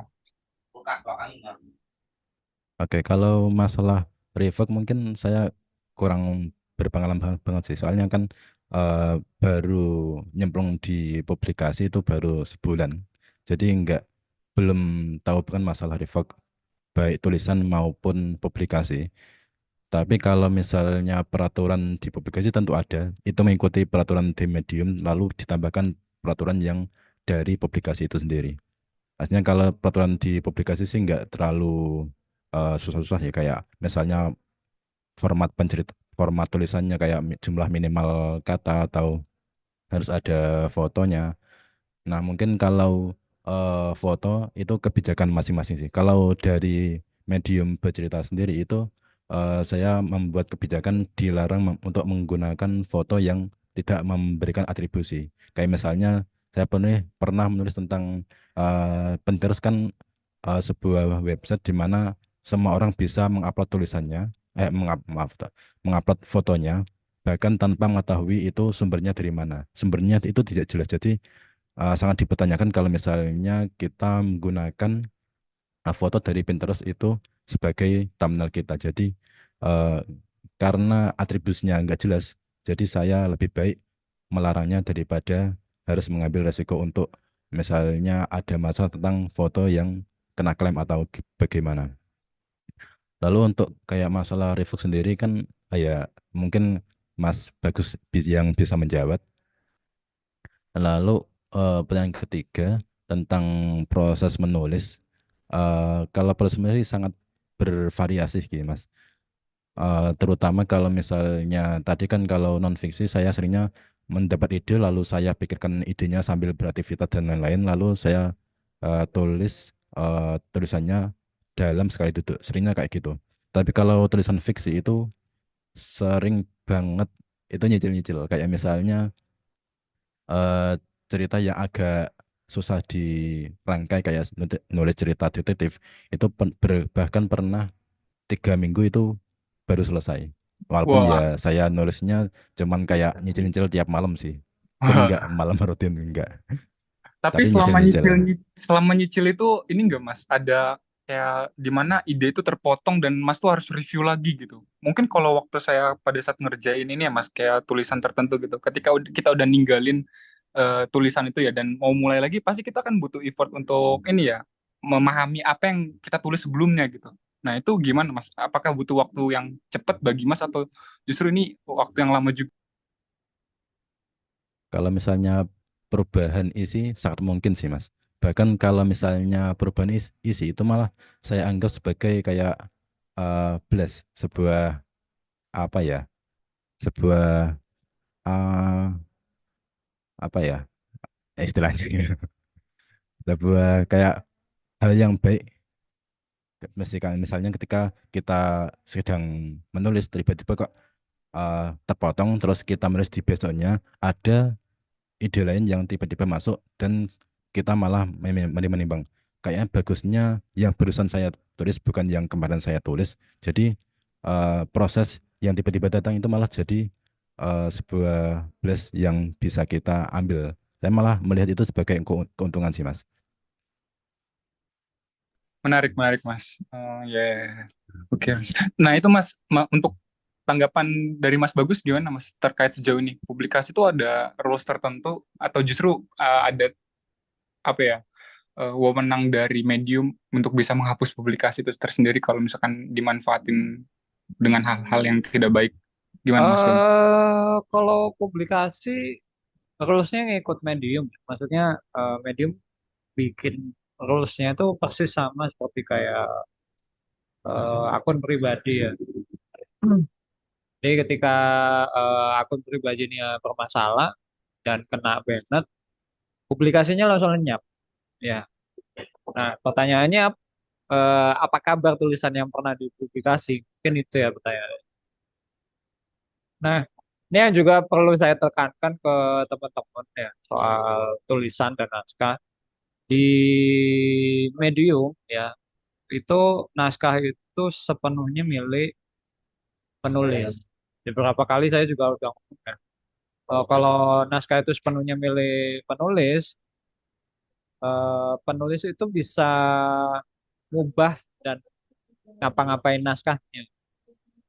Speaker 2: Oke, kalau masalah revoke mungkin saya kurang berpengalaman banget sih. Soalnya kan eh, baru nyemplung di publikasi itu baru sebulan. Jadi belum tahu kan masalah revoke baik tulisan maupun publikasi. Tapi kalau misalnya peraturan di publikasi tentu ada, itu mengikuti peraturan di medium lalu ditambahkan peraturan yang dari publikasi itu sendiri. Artinya kalau peraturan di publikasi sih nggak terlalu susah-susah ya, kayak misalnya format tulisannya kayak jumlah minimal kata atau harus ada fotonya. Nah, mungkin kalau foto itu kebijakan masing-masing sih. Kalau dari medium bercerita sendiri itu saya membuat kebijakan dilarang untuk menggunakan foto yang tidak memberikan atribusi. Kayak misalnya saya pernah menulis tentang Pinterest kan sebuah website di mana semua orang bisa mengupload tulisannya, maaf, mengupload fotonya, bahkan tanpa mengetahui itu sumbernya dari mana. Sumbernya itu tidak jelas. Jadi sangat dipertanyakan kalau misalnya kita menggunakan foto dari Pinterest itu sebagai thumbnail kita. Jadi eh, karena atribusinya nggak jelas, jadi saya lebih baik melarangnya daripada harus mengambil resiko untuk misalnya ada masalah tentang foto yang kena klaim atau bagaimana. Lalu untuk kayak masalah revoke sendiri kan ya mungkin Mas Bagus yang bisa menjawab. Lalu pertanyaan ketiga tentang proses menulis. Kalau proses menulis sih sangat bervariasi gitu, Mas. Terutama kalau misalnya tadi kan kalau non fiksi saya seringnya mendapat ide lalu saya pikirkan idenya sambil beraktivitas dan lain-lain lalu saya tulis tulisannya dalam sekali duduk. Seringnya kayak gitu. Tapi kalau tulisan fiksi itu sering banget itu nyicil-nyicil. Kayak misalnya eh, cerita yang agak susah dirangkai kayak nulis cerita detektif itu bahkan pernah 3 minggu itu baru selesai. Walaupun ya
Speaker 3: Wah,
Speaker 2: saya nulisnya cuman kayak nyicil-nyicil tiap malam sih. Pun enggak malam rutin enggak.
Speaker 3: tapi
Speaker 2: Tapi nyicil-nyicil.
Speaker 3: selama nyicil itu ini enggak Mas, ada kayak di mana ide itu terpotong dan Mas tuh harus review lagi gitu. Mungkin kalau waktu saya pada saat ngerjain ini ya Mas, kayak tulisan tertentu gitu. Ketika kita udah ninggalin tulisan itu ya dan mau mulai lagi, pasti kita kan butuh effort untuk ini ya, memahami apa yang kita tulis sebelumnya gitu. Nah, itu gimana Mas? Apakah butuh waktu yang cepat bagi Mas atau justru ini waktu yang lama juga?
Speaker 2: Kalau misalnya perubahan isi sangat mungkin sih Mas. Bahkan kalau misalnya perubahan isi itu malah saya anggap sebagai kayak blast, sebuah apa ya, sebuah eh, apa ya istilahnya, sebuah kayak hal yang baik. Misalnya ketika kita sedang menulis tiba-tiba kok terpotong terus kita menulis di besoknya ada ide lain yang tiba-tiba masuk dan kita malah menimbang kayaknya bagusnya yang barusan saya tulis bukan yang kemarin saya tulis. Jadi proses yang tiba-tiba datang itu malah jadi sebuah blast yang bisa kita ambil. Saya malah melihat itu sebagai keuntungan sih Mas.
Speaker 3: Menarik, menarik Mas. Oh ya, oke Mas. Nah itu Mas, untuk tanggapan dari Mas Bagus gimana Mas terkait sejauh ini? Publikasi itu ada rules tertentu atau justru ada apa ya, wewenang dari medium untuk bisa menghapus publikasi itu tersendiri kalau misalkan dimanfaatin dengan hal-hal yang tidak baik? Gimana Mas Bagus?
Speaker 1: Kalau publikasi rulesnya ngikut Medium. Maksudnya Medium bikin rulesnya itu persis sama seperti kayak akun pribadi ya. Jadi ketika akun pribadinya bermasalah dan kena banned, publikasinya langsung lenyap. Ya. Nah, pertanyaannya apa kabar tulisan yang pernah dipublikasi? Mungkin itu ya pertanyaan. Nah, ini yang juga perlu saya tekankan ke teman-teman ya soal tulisan dan naskah di Medium ya. Itu naskah itu sepenuhnya milik penulis. Beberapa kali saya juga udah ngomong ya. Kalau naskah itu sepenuhnya milik penulis, penulis itu bisa ngubah dan ngapa-ngapain naskahnya.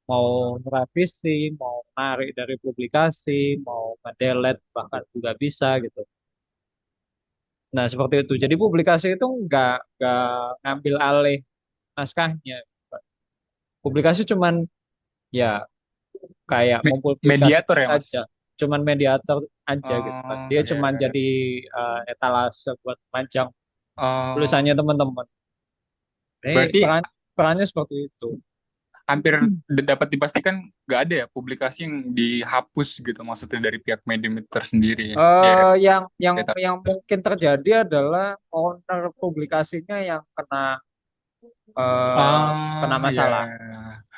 Speaker 1: Mau ngerevisi, mau narik dari publikasi, mau ngedelete bahkan juga bisa gitu. Nah seperti itu. Jadi publikasi itu nggak ngambil alih naskahnya. Publikasi cuman ya kayak
Speaker 3: Mediator
Speaker 1: mempublikasikan
Speaker 3: ya Mas?
Speaker 1: aja, cuman mediator aja gitu kan.
Speaker 3: Oh
Speaker 1: Dia cuman
Speaker 3: ya.
Speaker 1: jadi etalase buat panjang
Speaker 3: Oh,
Speaker 1: tulisannya teman-teman. Ini
Speaker 3: berarti
Speaker 1: perannya seperti itu.
Speaker 3: hampir dapat dipastikan nggak ada ya publikasi yang dihapus gitu maksudnya dari pihak medium itu tersendiri ya. Ya, ya.
Speaker 1: Yang mungkin terjadi adalah owner publikasinya yang kena
Speaker 3: Oh ya,
Speaker 1: masalah.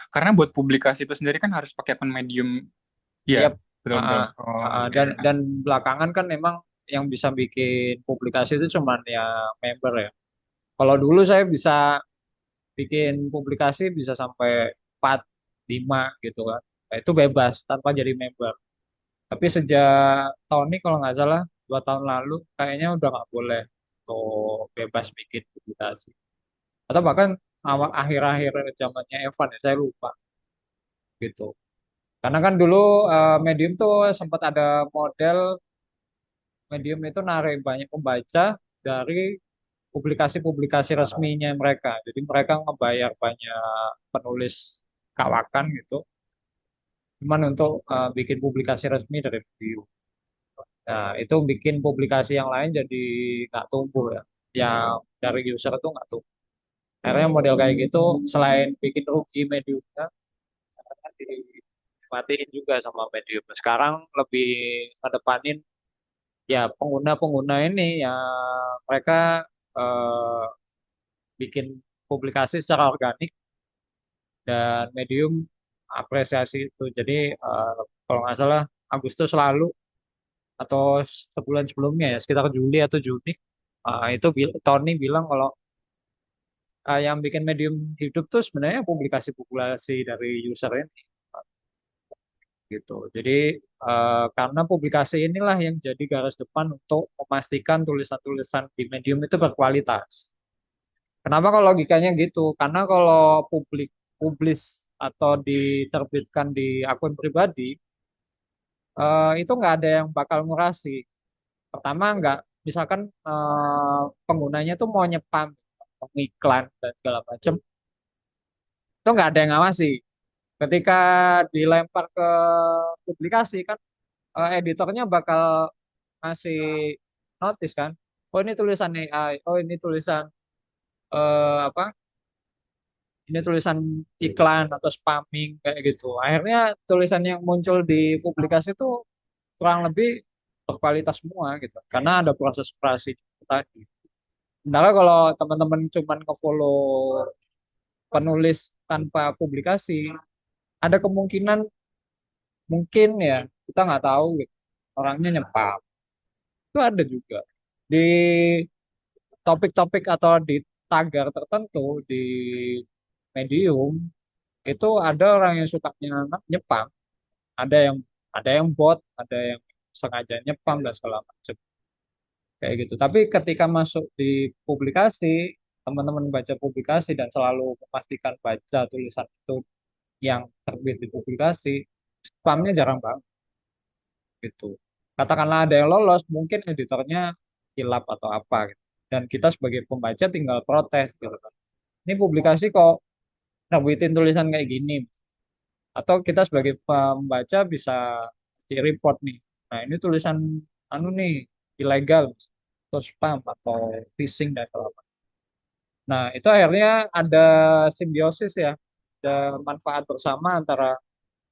Speaker 3: karena buat publikasi itu sendiri kan harus pakai akun medium. Iya,
Speaker 1: Yap.
Speaker 3: betul-betul. Oh oke.
Speaker 1: Dan belakangan kan memang yang bisa bikin publikasi itu cuman ya member ya. Kalau dulu saya bisa bikin publikasi bisa sampai 4 5 gitu kan. Nah, itu bebas tanpa jadi member. Tapi sejak tahun ini kalau nggak salah 2 tahun lalu kayaknya udah nggak boleh untuk bebas bikin publikasi. Atau bahkan awal akhir-akhir zamannya Evan ya saya lupa gitu. Karena kan dulu Medium tuh sempat ada model Medium itu narik banyak pembaca dari publikasi-publikasi resminya mereka. Jadi mereka ngebayar banyak penulis kawakan gitu, cuman untuk bikin publikasi resmi dari Medium. Nah, itu bikin publikasi yang lain jadi nggak tumbuh ya. Yang dari user itu nggak tumbuh. Akhirnya model kayak gitu selain bikin rugi Mediumnya, dimatiin juga sama Medium. Sekarang lebih ngedepanin ya pengguna-pengguna ini ya mereka eh, bikin publikasi secara organik dan Medium apresiasi itu. Jadi kalau nggak salah Agustus lalu atau sebulan sebelumnya ya sekitar Juli atau Juni itu Tony bilang kalau yang bikin Medium hidup tuh sebenarnya publikasi-publikasi dari user ini gitu. Jadi karena publikasi inilah yang jadi garis depan untuk memastikan tulisan-tulisan di Medium itu berkualitas. Kenapa kalau logikanya gitu? Karena kalau publis atau diterbitkan di akun pribadi, itu nggak ada yang bakal ngurasi. Pertama nggak, misalkan penggunanya tuh mau nyepam, mau iklan dan segala macam, itu nggak ada yang ngawasi. Ketika dilempar ke publikasi kan, editornya bakal ngasih notice kan, oh ini tulisan AI, oh ini tulisan apa, ini tulisan iklan atau spamming kayak gitu. Akhirnya tulisan yang muncul di publikasi itu kurang lebih berkualitas semua gitu, karena ada proses kurasi tadi. Sementara kalau teman-teman cuman nge-follow penulis tanpa publikasi, ada kemungkinan mungkin ya, kita nggak tahu gitu, orangnya nyepam. Itu ada juga di topik-topik atau di tagar tertentu di Medium, itu ada orang yang suka nyepam, ada yang bot, ada yang sengaja nyepam dan segala macam kayak gitu. Tapi ketika masuk di publikasi, teman-teman baca publikasi dan selalu memastikan baca tulisan itu yang terbit di publikasi, spamnya jarang banget gitu. Katakanlah ada yang lolos, mungkin editornya hilap atau apa gitu. Dan kita sebagai pembaca tinggal protes gitu kan. Ini publikasi kok nerbitin tulisan kayak gini. Atau kita sebagai pembaca bisa di report nih. Nah, ini tulisan anu nih ilegal atau spam atau phishing dan segala macam. Nah, itu akhirnya ada simbiosis ya, ada manfaat bersama antara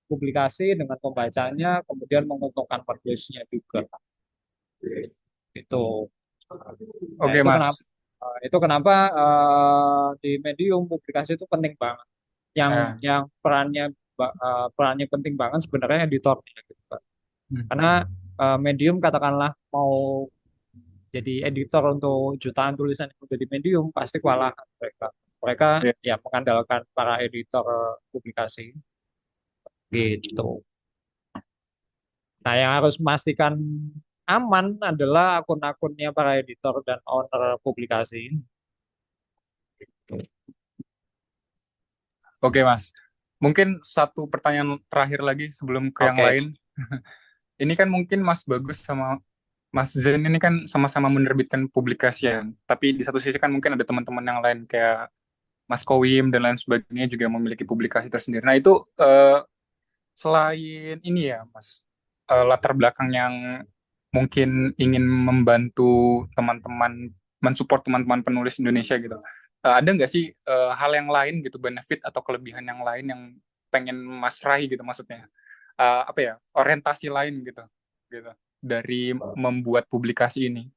Speaker 1: publikasi dengan pembacanya, kemudian menguntungkan penulisnya juga. Itu. Nah,
Speaker 3: Oke, Mas.
Speaker 1: itu kenapa di medium publikasi itu penting banget. Yang
Speaker 3: Eh,
Speaker 1: perannya penting banget sebenarnya editornya gitu, Pak.
Speaker 3: hmm.
Speaker 1: Karena medium katakanlah mau jadi editor untuk jutaan tulisan yang udah di medium pasti kewalahan mereka. Mereka
Speaker 3: Ya.
Speaker 1: ya mengandalkan para editor publikasi gitu. Nah, yang harus memastikan aman adalah akun-akunnya para editor dan owner publikasi.
Speaker 3: Oke, Mas. Mungkin satu pertanyaan terakhir lagi sebelum ke yang
Speaker 1: Oke.
Speaker 3: lain. Ini kan mungkin Mas Bagus sama Mas Zain ini kan sama-sama menerbitkan publikasi ya. Tapi di satu sisi kan mungkin ada teman-teman yang lain kayak Mas Kowim dan lain sebagainya juga memiliki publikasi tersendiri. Nah, itu selain ini ya, Mas, latar belakang yang mungkin ingin membantu teman-teman, mensupport teman-teman penulis Indonesia gitu. Ada nggak sih hal yang lain gitu, benefit atau kelebihan yang lain yang pengen Mas raih gitu maksudnya? Apa ya, orientasi lain gitu, gitu dari membuat publikasi ini.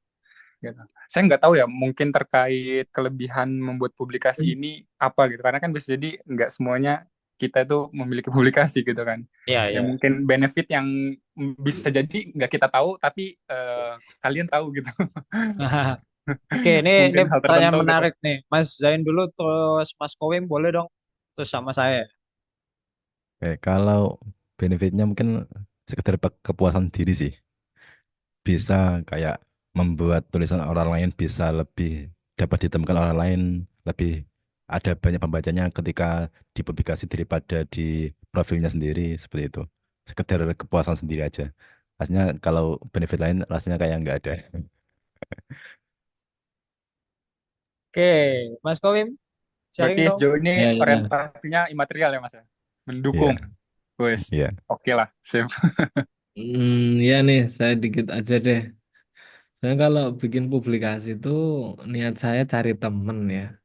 Speaker 3: Gitu. Saya nggak tahu ya, mungkin terkait kelebihan membuat publikasi ini apa gitu, karena kan bisa jadi nggak semuanya kita itu memiliki publikasi gitu kan.
Speaker 1: Iya,
Speaker 3: Ya
Speaker 1: iya.
Speaker 3: mungkin benefit yang bisa jadi nggak kita tahu, tapi kalian tahu gitu.
Speaker 1: Oke, ini
Speaker 3: Mungkin hal
Speaker 1: pertanyaan
Speaker 3: tertentu gitu.
Speaker 1: menarik nih. Mas Zain dulu, terus Mas Kowim boleh dong. Terus sama saya.
Speaker 2: Kalau benefitnya mungkin sekedar kepuasan diri sih. Bisa kayak membuat tulisan orang lain bisa lebih dapat ditemukan orang lain, lebih ada banyak pembacanya ketika dipublikasi daripada di profilnya sendiri seperti itu. Sekedar kepuasan sendiri aja. Rasanya kalau benefit lain rasanya kayak nggak ada.
Speaker 1: Oke, Mas Kowim, sharing
Speaker 3: Berarti
Speaker 1: dong.
Speaker 3: sejauh ini
Speaker 7: Ya, ya.
Speaker 3: orientasinya imaterial ya Mas ya? Mendukung.
Speaker 2: Iya,
Speaker 3: Wes,
Speaker 2: iya.
Speaker 3: oke lah, sip.
Speaker 7: Ya nih, saya dikit aja deh. Saya kalau bikin publikasi itu niat saya cari temen ya.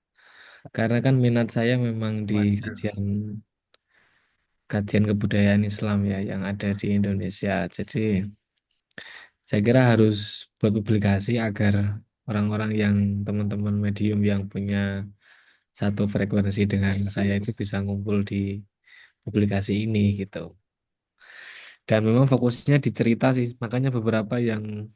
Speaker 7: Karena kan minat saya memang di
Speaker 3: Waduh.
Speaker 7: kajian kajian kebudayaan Islam ya yang ada di Indonesia. Jadi saya kira harus buat publikasi agar orang-orang yang teman-teman medium yang punya satu frekuensi dengan saya itu bisa ngumpul di publikasi ini gitu. Dan memang fokusnya di cerita sih, makanya beberapa yang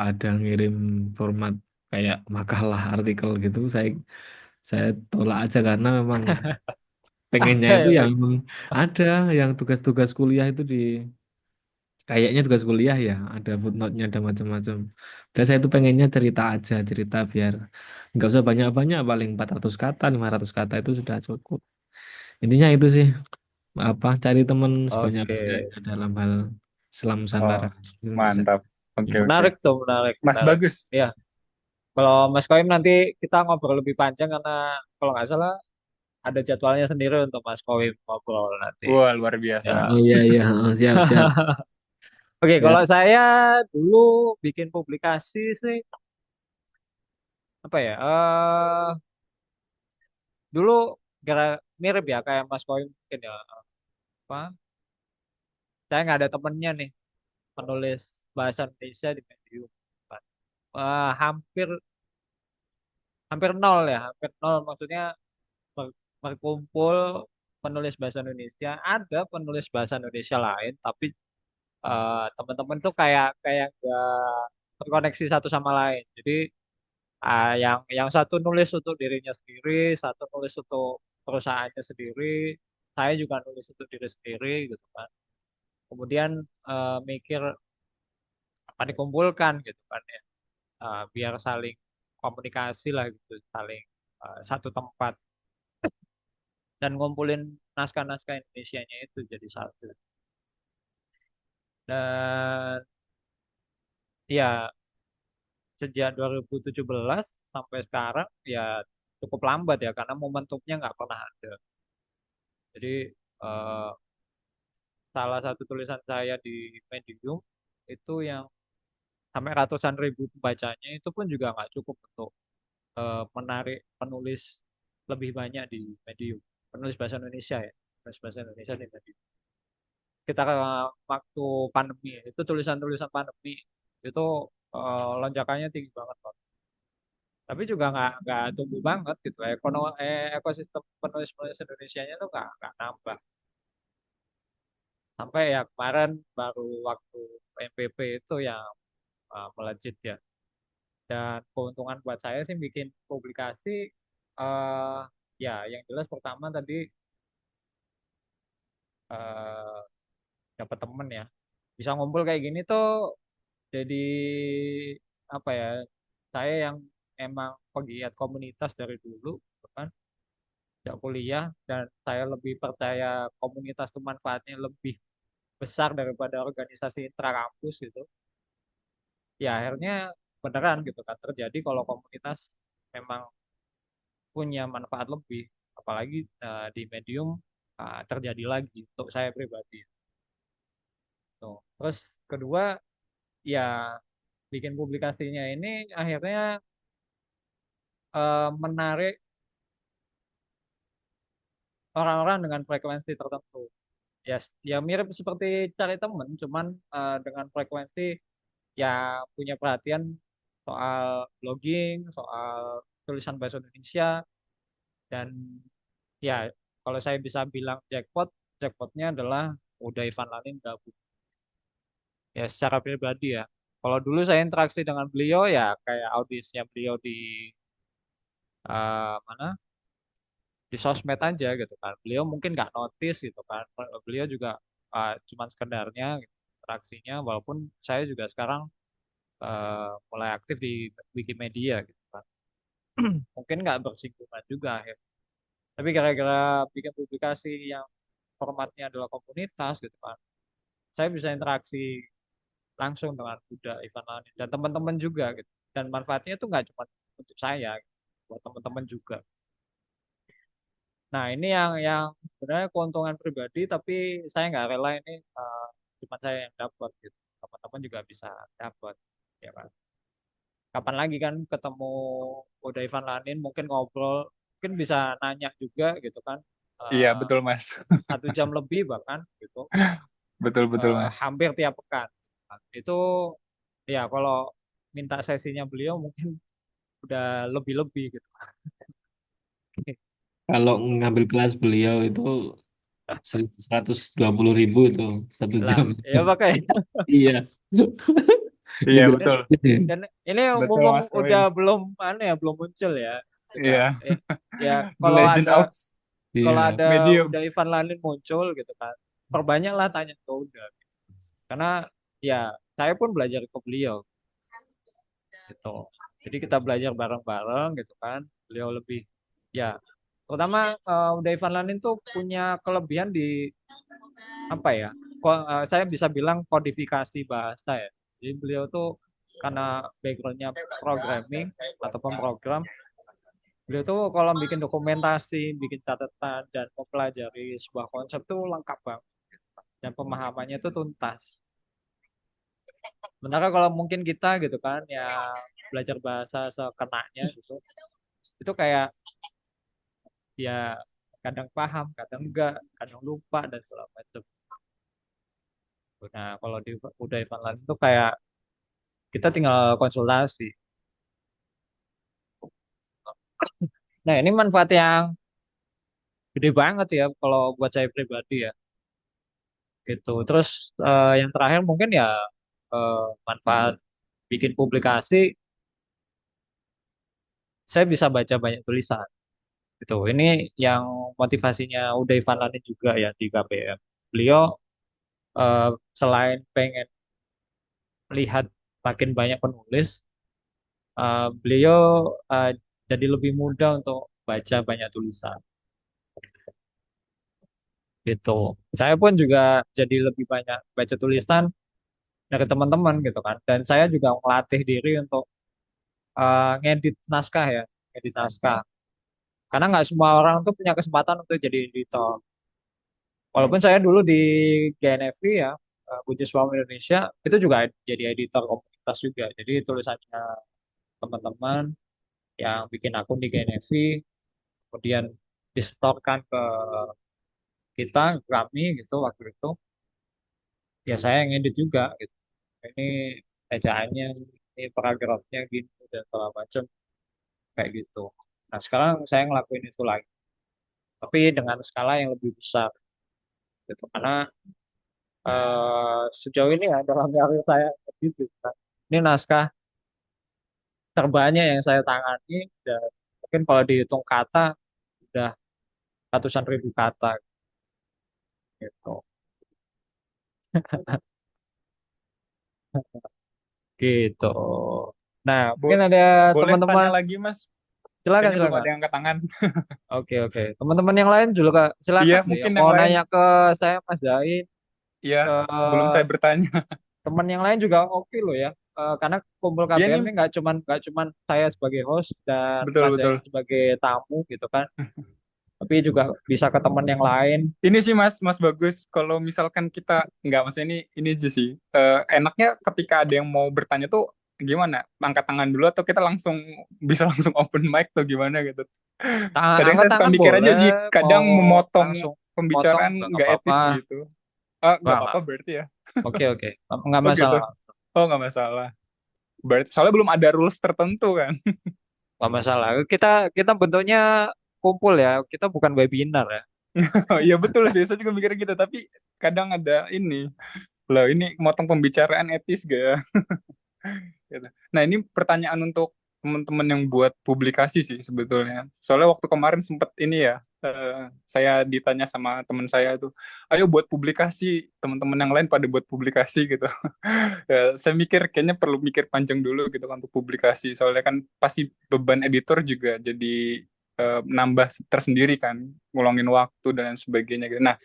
Speaker 7: ada ngirim format kayak makalah artikel gitu, saya tolak aja karena memang pengennya
Speaker 1: Ada
Speaker 7: itu
Speaker 1: ya,
Speaker 7: yang
Speaker 1: Mas?
Speaker 7: memang ada yang tugas-tugas kuliah itu di kayaknya tugas kuliah ya, ada footnote-nya, ada macam-macam. Dan saya itu pengennya cerita aja, cerita biar nggak usah banyak-banyak, paling 400 kata, 500 kata itu sudah cukup. Intinya itu sih, apa cari teman
Speaker 1: Oke.
Speaker 7: sebanyak-banyaknya dalam hal Islam
Speaker 3: Oh,
Speaker 7: Nusantara Indonesia.
Speaker 3: mantap. Oke, oke.
Speaker 1: Menarik tuh, menarik,
Speaker 3: Mas
Speaker 1: menarik.
Speaker 3: Bagus.
Speaker 1: Ya, kalau Mas Kowim nanti kita ngobrol lebih panjang karena kalau nggak salah ada jadwalnya sendiri untuk Mas Kowi ngobrol nanti.
Speaker 3: Wah, luar biasa.
Speaker 1: Ya.
Speaker 7: Oh iya iya, siap siap.
Speaker 1: Oke,
Speaker 7: Ya.
Speaker 1: kalau saya dulu bikin publikasi sih apa ya? Dulu mirip ya kayak Mas Kowi mungkin ya. Apa? Saya nggak ada temennya nih penulis bahasa Indonesia di Medium. Hampir hampir nol ya, hampir nol maksudnya berkumpul penulis bahasa Indonesia. Ada penulis bahasa Indonesia lain, tapi teman-teman tuh kayak kayak nggak terkoneksi satu sama lain. Jadi yang satu nulis untuk dirinya sendiri, satu nulis untuk perusahaannya sendiri, saya juga nulis untuk diri sendiri gitu kan. Kemudian mikir apa dikumpulkan gitu kan ya. Biar saling komunikasi lah gitu, saling satu tempat dan ngumpulin naskah-naskah Indonesianya itu jadi satu. Dan ya sejak 2017 sampai sekarang ya cukup lambat ya karena momentumnya nggak pernah ada. Jadi eh, salah satu tulisan saya di Medium itu yang sampai ratusan ribu pembacanya itu pun juga nggak cukup untuk menarik penulis lebih banyak di Medium. Penulis bahasa Indonesia ya, penulis bahasa Indonesia di Medium. Kita waktu pandemi itu tulisan-tulisan pandemi itu lonjakannya tinggi banget Pak. Tapi juga nggak tumbuh banget gitu. Ekosistem penulis-penulis Indonesianya tuh nggak nambah. Sampai ya kemarin baru waktu PNBP itu yang melejit ya. Dan keuntungan buat saya sih bikin publikasi eh ya yang jelas pertama tadi eh dapat temen ya. Bisa ngumpul kayak gini tuh jadi apa ya? Saya yang emang pegiat komunitas dari dulu, gitu kan, sejak kuliah dan saya lebih percaya komunitas itu manfaatnya lebih besar daripada organisasi intrakampus gitu. Ya akhirnya beneran gitu kan terjadi kalau komunitas memang punya manfaat lebih, apalagi di Medium terjadi lagi untuk saya pribadi. Tuh. Terus kedua ya bikin publikasinya ini akhirnya menarik orang-orang dengan frekuensi tertentu. Ya, ya mirip seperti cari temen, cuman dengan frekuensi ya punya perhatian soal blogging, soal tulisan bahasa Indonesia, dan ya kalau saya bisa bilang jackpotnya adalah Uda Ivan Lanin gabung. Ya secara pribadi ya. Kalau dulu saya interaksi dengan beliau ya kayak audisinya beliau di mana di sosmed aja gitu kan. Beliau mungkin nggak notice gitu kan. Beliau juga cuman sekedarnya gitu, interaksinya. Walaupun saya juga sekarang mulai aktif di Wikimedia gitu kan. Mungkin nggak bersinggungan juga akhirnya. Tapi gara-gara bikin publikasi yang formatnya adalah komunitas gitu kan. Saya bisa interaksi langsung dengan Buddha Ivan Lanin dan teman-teman juga gitu. Dan manfaatnya itu nggak cuma untuk saya, gitu, buat teman-teman juga. Nah, ini yang sebenarnya keuntungan pribadi, tapi saya nggak rela ini cuma saya yang dapat gitu. Teman-teman juga bisa dapat, ya kan. Kapan lagi kan ketemu Uda Ivan Lanin, mungkin ngobrol, mungkin bisa nanya juga gitu kan.
Speaker 3: Iya,
Speaker 1: Eh,
Speaker 3: betul Mas.
Speaker 1: 1 jam lebih bahkan gitu,
Speaker 3: Betul-betul Mas.
Speaker 1: hampir tiap pekan. Nah, itu ya kalau minta sesinya beliau mungkin udah lebih-lebih gitu.
Speaker 7: Kalau ngambil kelas beliau itu 120.000 itu 1 jam.
Speaker 1: Lah, ya makanya.
Speaker 7: Iya.
Speaker 3: Iya,
Speaker 7: Gitu kan?
Speaker 3: betul.
Speaker 1: Dan ini
Speaker 3: Betul
Speaker 1: ngomong
Speaker 3: Mas
Speaker 1: udah
Speaker 3: Kawin.
Speaker 1: belum belum muncul ya. Gitu.
Speaker 3: Iya,
Speaker 1: Ya
Speaker 3: The Legend of
Speaker 1: kalau
Speaker 7: Iya.
Speaker 1: ada
Speaker 3: Medium.
Speaker 1: udah Ivan Lanin muncul gitu kan. Perbanyaklah tanya ke Uda. Karena ya saya pun belajar ke beliau gitu. Jadi kita belajar bareng-bareng gitu kan. Beliau lebih ya terutama Uda Ivan Lanin tuh punya kelebihan di apa ya? Saya bisa bilang kodifikasi bahasa ya. Jadi beliau tuh karena backgroundnya programming atau pemrogram, Beliau tuh kalau bikin dokumentasi, bikin catatan dan mempelajari sebuah konsep tuh lengkap banget dan pemahamannya tuh tuntas. Sementara kalau mungkin kita gitu kan yang belajar bahasa sekenanya gitu, itu kayak ya kadang paham, kadang enggak, kadang lupa dan segala macam. Nah, kalau di udah Ivan Lan itu kayak kita tinggal konsultasi. Nah, ini manfaat yang gede banget ya kalau buat saya pribadi ya. Gitu. Terus yang terakhir mungkin ya eh, manfaat bikin publikasi, saya bisa baca banyak tulisan. Gitu. Ini yang motivasinya Uday Vanlani juga ya di KPM. Beliau eh, selain pengen lihat makin banyak penulis, beliau eh, jadi lebih mudah untuk baca banyak tulisan. Gitu. Saya pun juga jadi lebih banyak baca tulisan dari teman-teman gitu kan. Dan saya juga melatih diri untuk ngedit naskah ya, ngedit naskah. Karena nggak semua orang tuh punya kesempatan untuk jadi editor. Walaupun saya dulu di GNFI ya, Business Forum Indonesia, itu juga jadi editor komunitas juga. Jadi tulisannya teman-teman yang bikin akun di GNFI, kemudian disetorkan ke kita, ke kami gitu waktu itu. Ya saya yang edit juga gitu. Ini ejaannya, ini paragrafnya gini dan segala macam kayak gitu. Nah sekarang saya ngelakuin itu lagi, tapi dengan skala yang lebih besar gitu. Karena sejauh ini ya dalam karir saya gitu. Kan. Ini naskah terbanyak yang saya tangani dan mungkin kalau dihitung kata udah ratusan ribu kata gitu. Gitu. Nah, mungkin
Speaker 3: Bo-
Speaker 1: ada
Speaker 3: Boleh
Speaker 1: teman-teman,
Speaker 3: tanya lagi, Mas?
Speaker 1: silakan
Speaker 3: Kayaknya belum
Speaker 1: silakan.
Speaker 3: ada yang angkat tangan.
Speaker 1: Oke oke. Teman-teman yang lain juga
Speaker 3: Iya,
Speaker 1: silakan deh yang
Speaker 3: mungkin yang
Speaker 1: mau
Speaker 3: lain.
Speaker 1: nanya ke saya Mas Zain,
Speaker 3: Iya,
Speaker 1: ke
Speaker 3: sebelum saya bertanya.
Speaker 1: teman yang lain juga oke loh ya. Karena kumpul
Speaker 3: Iya
Speaker 1: KBM
Speaker 3: nih,
Speaker 1: ini nggak cuman saya sebagai host dan
Speaker 3: betul
Speaker 1: Mas Zain
Speaker 3: betul.
Speaker 1: sebagai tamu gitu kan, tapi juga bisa ke teman yang lain.
Speaker 3: Ini sih Mas, Mas Bagus. Kalau misalkan kita nggak, maksudnya ini aja sih. Enaknya ketika ada yang mau bertanya tuh gimana? Angkat tangan dulu atau kita langsung bisa langsung open mic atau gimana gitu? Kadang
Speaker 1: Angkat
Speaker 3: saya suka
Speaker 1: tangan
Speaker 3: mikir aja
Speaker 1: boleh,
Speaker 3: sih.
Speaker 1: mau
Speaker 3: Kadang memotong
Speaker 1: langsung potong
Speaker 3: pembicaraan
Speaker 1: juga nggak
Speaker 3: nggak
Speaker 1: apa-apa.
Speaker 3: etis gitu. Ah, nggak
Speaker 1: Nggak.
Speaker 3: apa-apa berarti ya?
Speaker 1: Oke oke, nggak
Speaker 3: Oh gitu.
Speaker 1: masalah,
Speaker 3: Oh nggak masalah. Berarti soalnya belum ada rules tertentu kan?
Speaker 1: nggak masalah. Kita kita bentuknya kumpul ya, kita bukan webinar ya.
Speaker 3: Oh iya betul sih. Saya juga mikir gitu. Tapi kadang ada ini. Loh ini motong pembicaraan etis gak ya? Gitu. Nah, ini pertanyaan untuk teman-teman yang buat publikasi sih sebetulnya. Soalnya waktu kemarin sempat ini ya, saya ditanya sama teman saya itu, ayo buat publikasi, teman-teman yang lain pada buat publikasi gitu. Ya, saya mikir kayaknya perlu mikir panjang dulu gitu kan untuk publikasi. Soalnya kan pasti beban editor juga jadi nambah tersendiri kan, ngulangin waktu dan lain sebagainya gitu. Nah,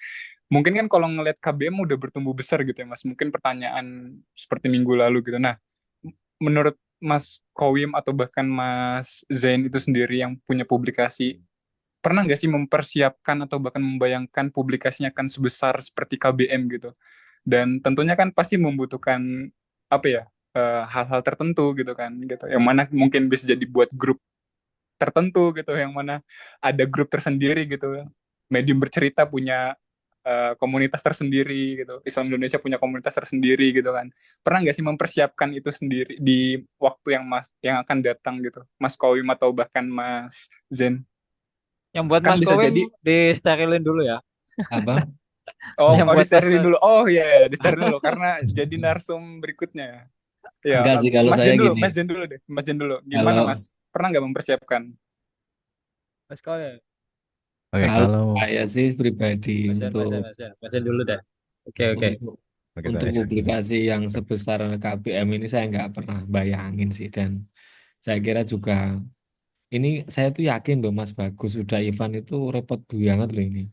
Speaker 3: mungkin kan kalau ngelihat KBM udah bertumbuh besar gitu ya Mas, mungkin pertanyaan seperti minggu lalu gitu. Nah, menurut Mas Kowim atau bahkan Mas Zain itu sendiri yang punya publikasi, pernah nggak sih mempersiapkan atau bahkan membayangkan publikasinya akan sebesar seperti KBM gitu? Dan tentunya kan pasti membutuhkan apa ya, hal-hal tertentu gitu kan, gitu. Yang mana mungkin bisa jadi buat grup tertentu gitu, yang mana ada grup tersendiri gitu. Medium bercerita punya komunitas tersendiri gitu. Islam Indonesia punya komunitas tersendiri gitu kan. Pernah nggak sih mempersiapkan itu sendiri di waktu yang akan datang gitu, Mas Kowim atau bahkan Mas Zen?
Speaker 1: Yang buat
Speaker 3: Kan
Speaker 1: Mas
Speaker 3: bisa
Speaker 1: Kowim
Speaker 3: jadi
Speaker 1: di sterilin dulu ya.
Speaker 7: Apa?
Speaker 3: oh
Speaker 1: Yang
Speaker 3: oh
Speaker 1: buat Mas
Speaker 3: disterilin
Speaker 1: Kowim.
Speaker 3: dulu. Oh iya yeah, disterilin dulu karena jadi narsum berikutnya. Ya,
Speaker 7: Enggak sih kalau
Speaker 3: Mas
Speaker 7: saya
Speaker 3: Zen dulu,
Speaker 7: gini.
Speaker 3: Mas Zen dulu deh. Mas Zen dulu. Gimana
Speaker 7: Kalau
Speaker 3: Mas? Pernah nggak mempersiapkan?
Speaker 1: Mas Kowim.
Speaker 2: Oke,
Speaker 7: kalau
Speaker 2: kalau
Speaker 7: saya sih pribadi
Speaker 1: Mas Zen, Mas Zen,
Speaker 7: untuk
Speaker 1: Mas Zen. Mas Zen dulu deh. Oke oke.
Speaker 7: untuk
Speaker 2: oke
Speaker 7: untuk
Speaker 2: saya.
Speaker 7: publikasi yang sebesar KBM ini saya nggak pernah bayangin sih, dan saya kira juga ini saya tuh yakin loh Mas Bagus udah Ivan itu repot banget loh ini.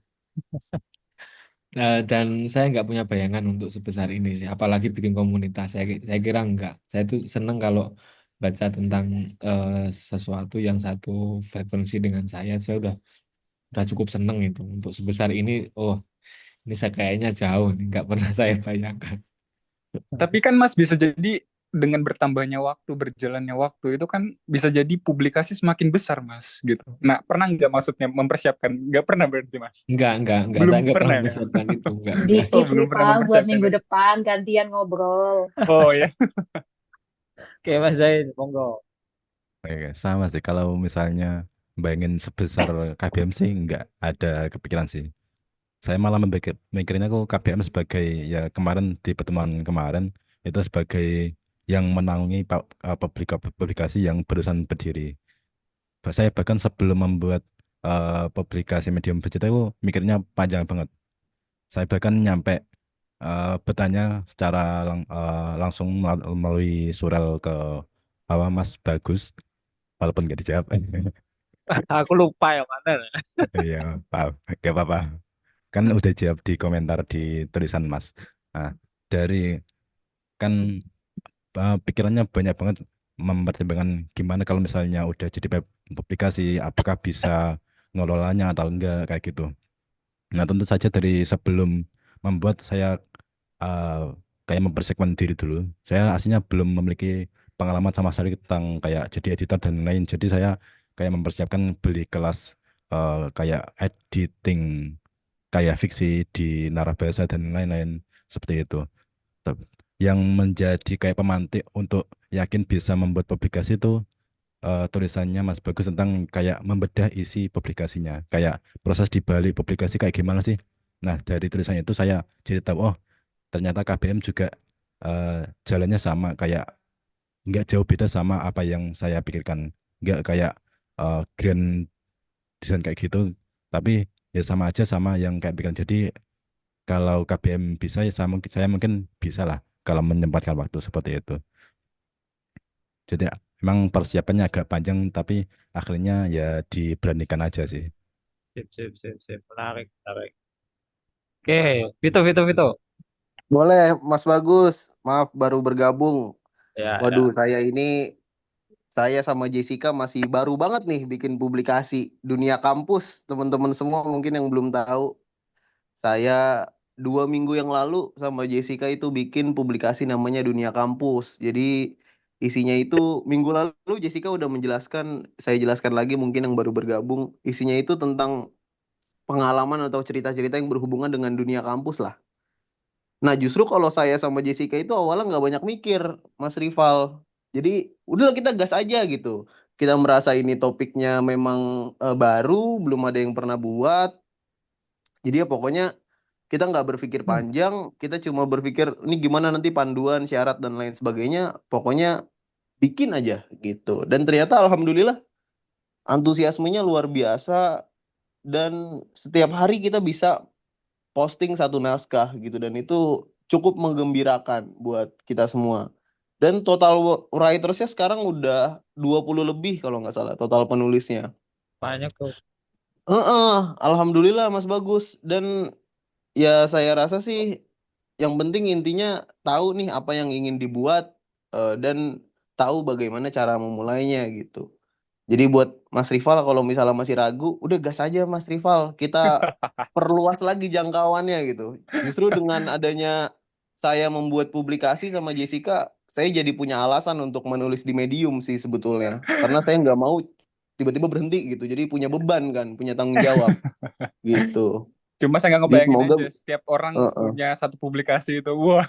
Speaker 7: Dan saya nggak punya bayangan untuk sebesar ini sih, apalagi bikin komunitas. Saya kira enggak. Saya tuh seneng kalau baca tentang sesuatu yang satu frekuensi dengan saya udah cukup seneng itu untuk sebesar ini. Oh, ini saya kayaknya jauh nih, nggak pernah saya bayangkan.
Speaker 3: Tapi kan Mas bisa jadi dengan bertambahnya waktu, berjalannya waktu itu kan bisa jadi publikasi semakin besar Mas gitu. Nah, pernah nggak maksudnya mempersiapkan? Nggak pernah berarti Mas?
Speaker 7: Enggak, saya
Speaker 3: Belum
Speaker 7: nggak pernah
Speaker 3: pernah ya?
Speaker 7: mempersiapkan itu, enggak.
Speaker 3: Oh,
Speaker 5: Dikit nih
Speaker 3: belum pernah
Speaker 5: Pak, buat
Speaker 3: mempersiapkan
Speaker 5: minggu
Speaker 3: ya?
Speaker 5: depan gantian ngobrol.
Speaker 3: Oh ya.
Speaker 1: Oke, Mas Zain, monggo.
Speaker 2: Oke, sama sih. Kalau misalnya bayangin sebesar KBM sih nggak ada kepikiran sih. Saya malah mikirin aku KBM sebagai ya kemarin di pertemuan kemarin itu sebagai yang menangani publikasi yang barusan berdiri. Saya bahkan sebelum membuat publikasi medium digital itu mikirnya panjang banget. Saya bahkan nyampe bertanya secara langsung melalui surel ke Mas Bagus, walaupun nggak dijawab.
Speaker 1: Aku lupa yang mana.
Speaker 2: Iya, paham. Gak apa-apa. Kan udah jawab di komentar di tulisan Mas. Nah, dari kan pikirannya banyak banget mempertimbangkan gimana kalau misalnya udah jadi publikasi, apakah bisa ngelolanya atau enggak kayak gitu. Nah, tentu saja dari sebelum membuat saya uh, kayak mempersiapkan diri dulu. Saya aslinya belum memiliki pengalaman sama sekali tentang kayak jadi editor dan lain. Jadi saya kayak mempersiapkan beli kelas kayak editing kayak fiksi di narabasa dan lain-lain seperti itu. Tep- Yang menjadi kayak pemantik untuk yakin bisa membuat publikasi itu tulisannya Mas Bagus tentang kayak membedah isi publikasinya, kayak proses di balik publikasi kayak gimana sih. Nah, dari tulisannya itu saya jadi tahu, oh ternyata KBM juga eh, jalannya sama, kayak nggak jauh beda sama apa yang saya pikirkan. Nggak kayak grand design kayak gitu, tapi ya sama aja sama yang kayak pikiran. Jadi kalau KBM bisa ya saya mungkin bisa lah kalau menyempatkan waktu seperti itu. Jadi emang persiapannya agak panjang tapi akhirnya ya diberanikan aja sih.
Speaker 1: Sip, sip, sip, sip. Menarik, menarik. Oke, Vito, Vito, Vito.
Speaker 8: Boleh, Mas Bagus. Maaf, baru bergabung.
Speaker 1: Ya,
Speaker 8: Waduh,
Speaker 1: ya.
Speaker 8: saya sama Jessica masih baru banget nih bikin publikasi Dunia Kampus. Teman-teman semua mungkin yang belum tahu, saya 2 minggu yang lalu sama Jessica itu bikin publikasi namanya Dunia Kampus. Jadi isinya itu minggu lalu Jessica udah menjelaskan, saya jelaskan lagi mungkin yang baru bergabung. Isinya itu tentang pengalaman atau cerita-cerita yang berhubungan dengan dunia kampus lah. Nah, justru kalau saya sama Jessica itu awalnya nggak banyak mikir, Mas Rival. Jadi, udahlah kita gas aja gitu. Kita merasa ini topiknya memang baru, belum ada yang pernah buat. Jadi ya pokoknya kita nggak berpikir panjang, kita cuma berpikir ini gimana nanti panduan, syarat dan lain sebagainya. Pokoknya bikin aja gitu. Dan ternyata alhamdulillah antusiasmenya luar biasa dan setiap hari kita bisa posting satu naskah gitu dan itu cukup menggembirakan buat kita semua. Dan total writersnya sekarang udah 20 lebih kalau nggak salah total penulisnya.
Speaker 1: Banyak tuh.
Speaker 8: Alhamdulillah Mas Bagus. Dan ya saya rasa sih yang penting intinya tahu nih apa yang ingin dibuat dan tahu bagaimana cara memulainya gitu. Jadi buat Mas Rival kalau misalnya masih ragu, udah gas aja Mas Rival. Kita perluas lagi jangkauannya gitu. Justru dengan adanya saya membuat publikasi sama Jessica, saya jadi punya alasan untuk menulis di Medium sih sebetulnya. Karena saya nggak mau tiba-tiba berhenti gitu. Jadi punya beban kan, punya tanggung jawab gitu.
Speaker 3: Cuma saya nggak
Speaker 8: Jadi
Speaker 3: ngebayangin
Speaker 8: semoga
Speaker 3: aja setiap orang
Speaker 8: uh-uh.
Speaker 3: punya satu publikasi itu. Wah.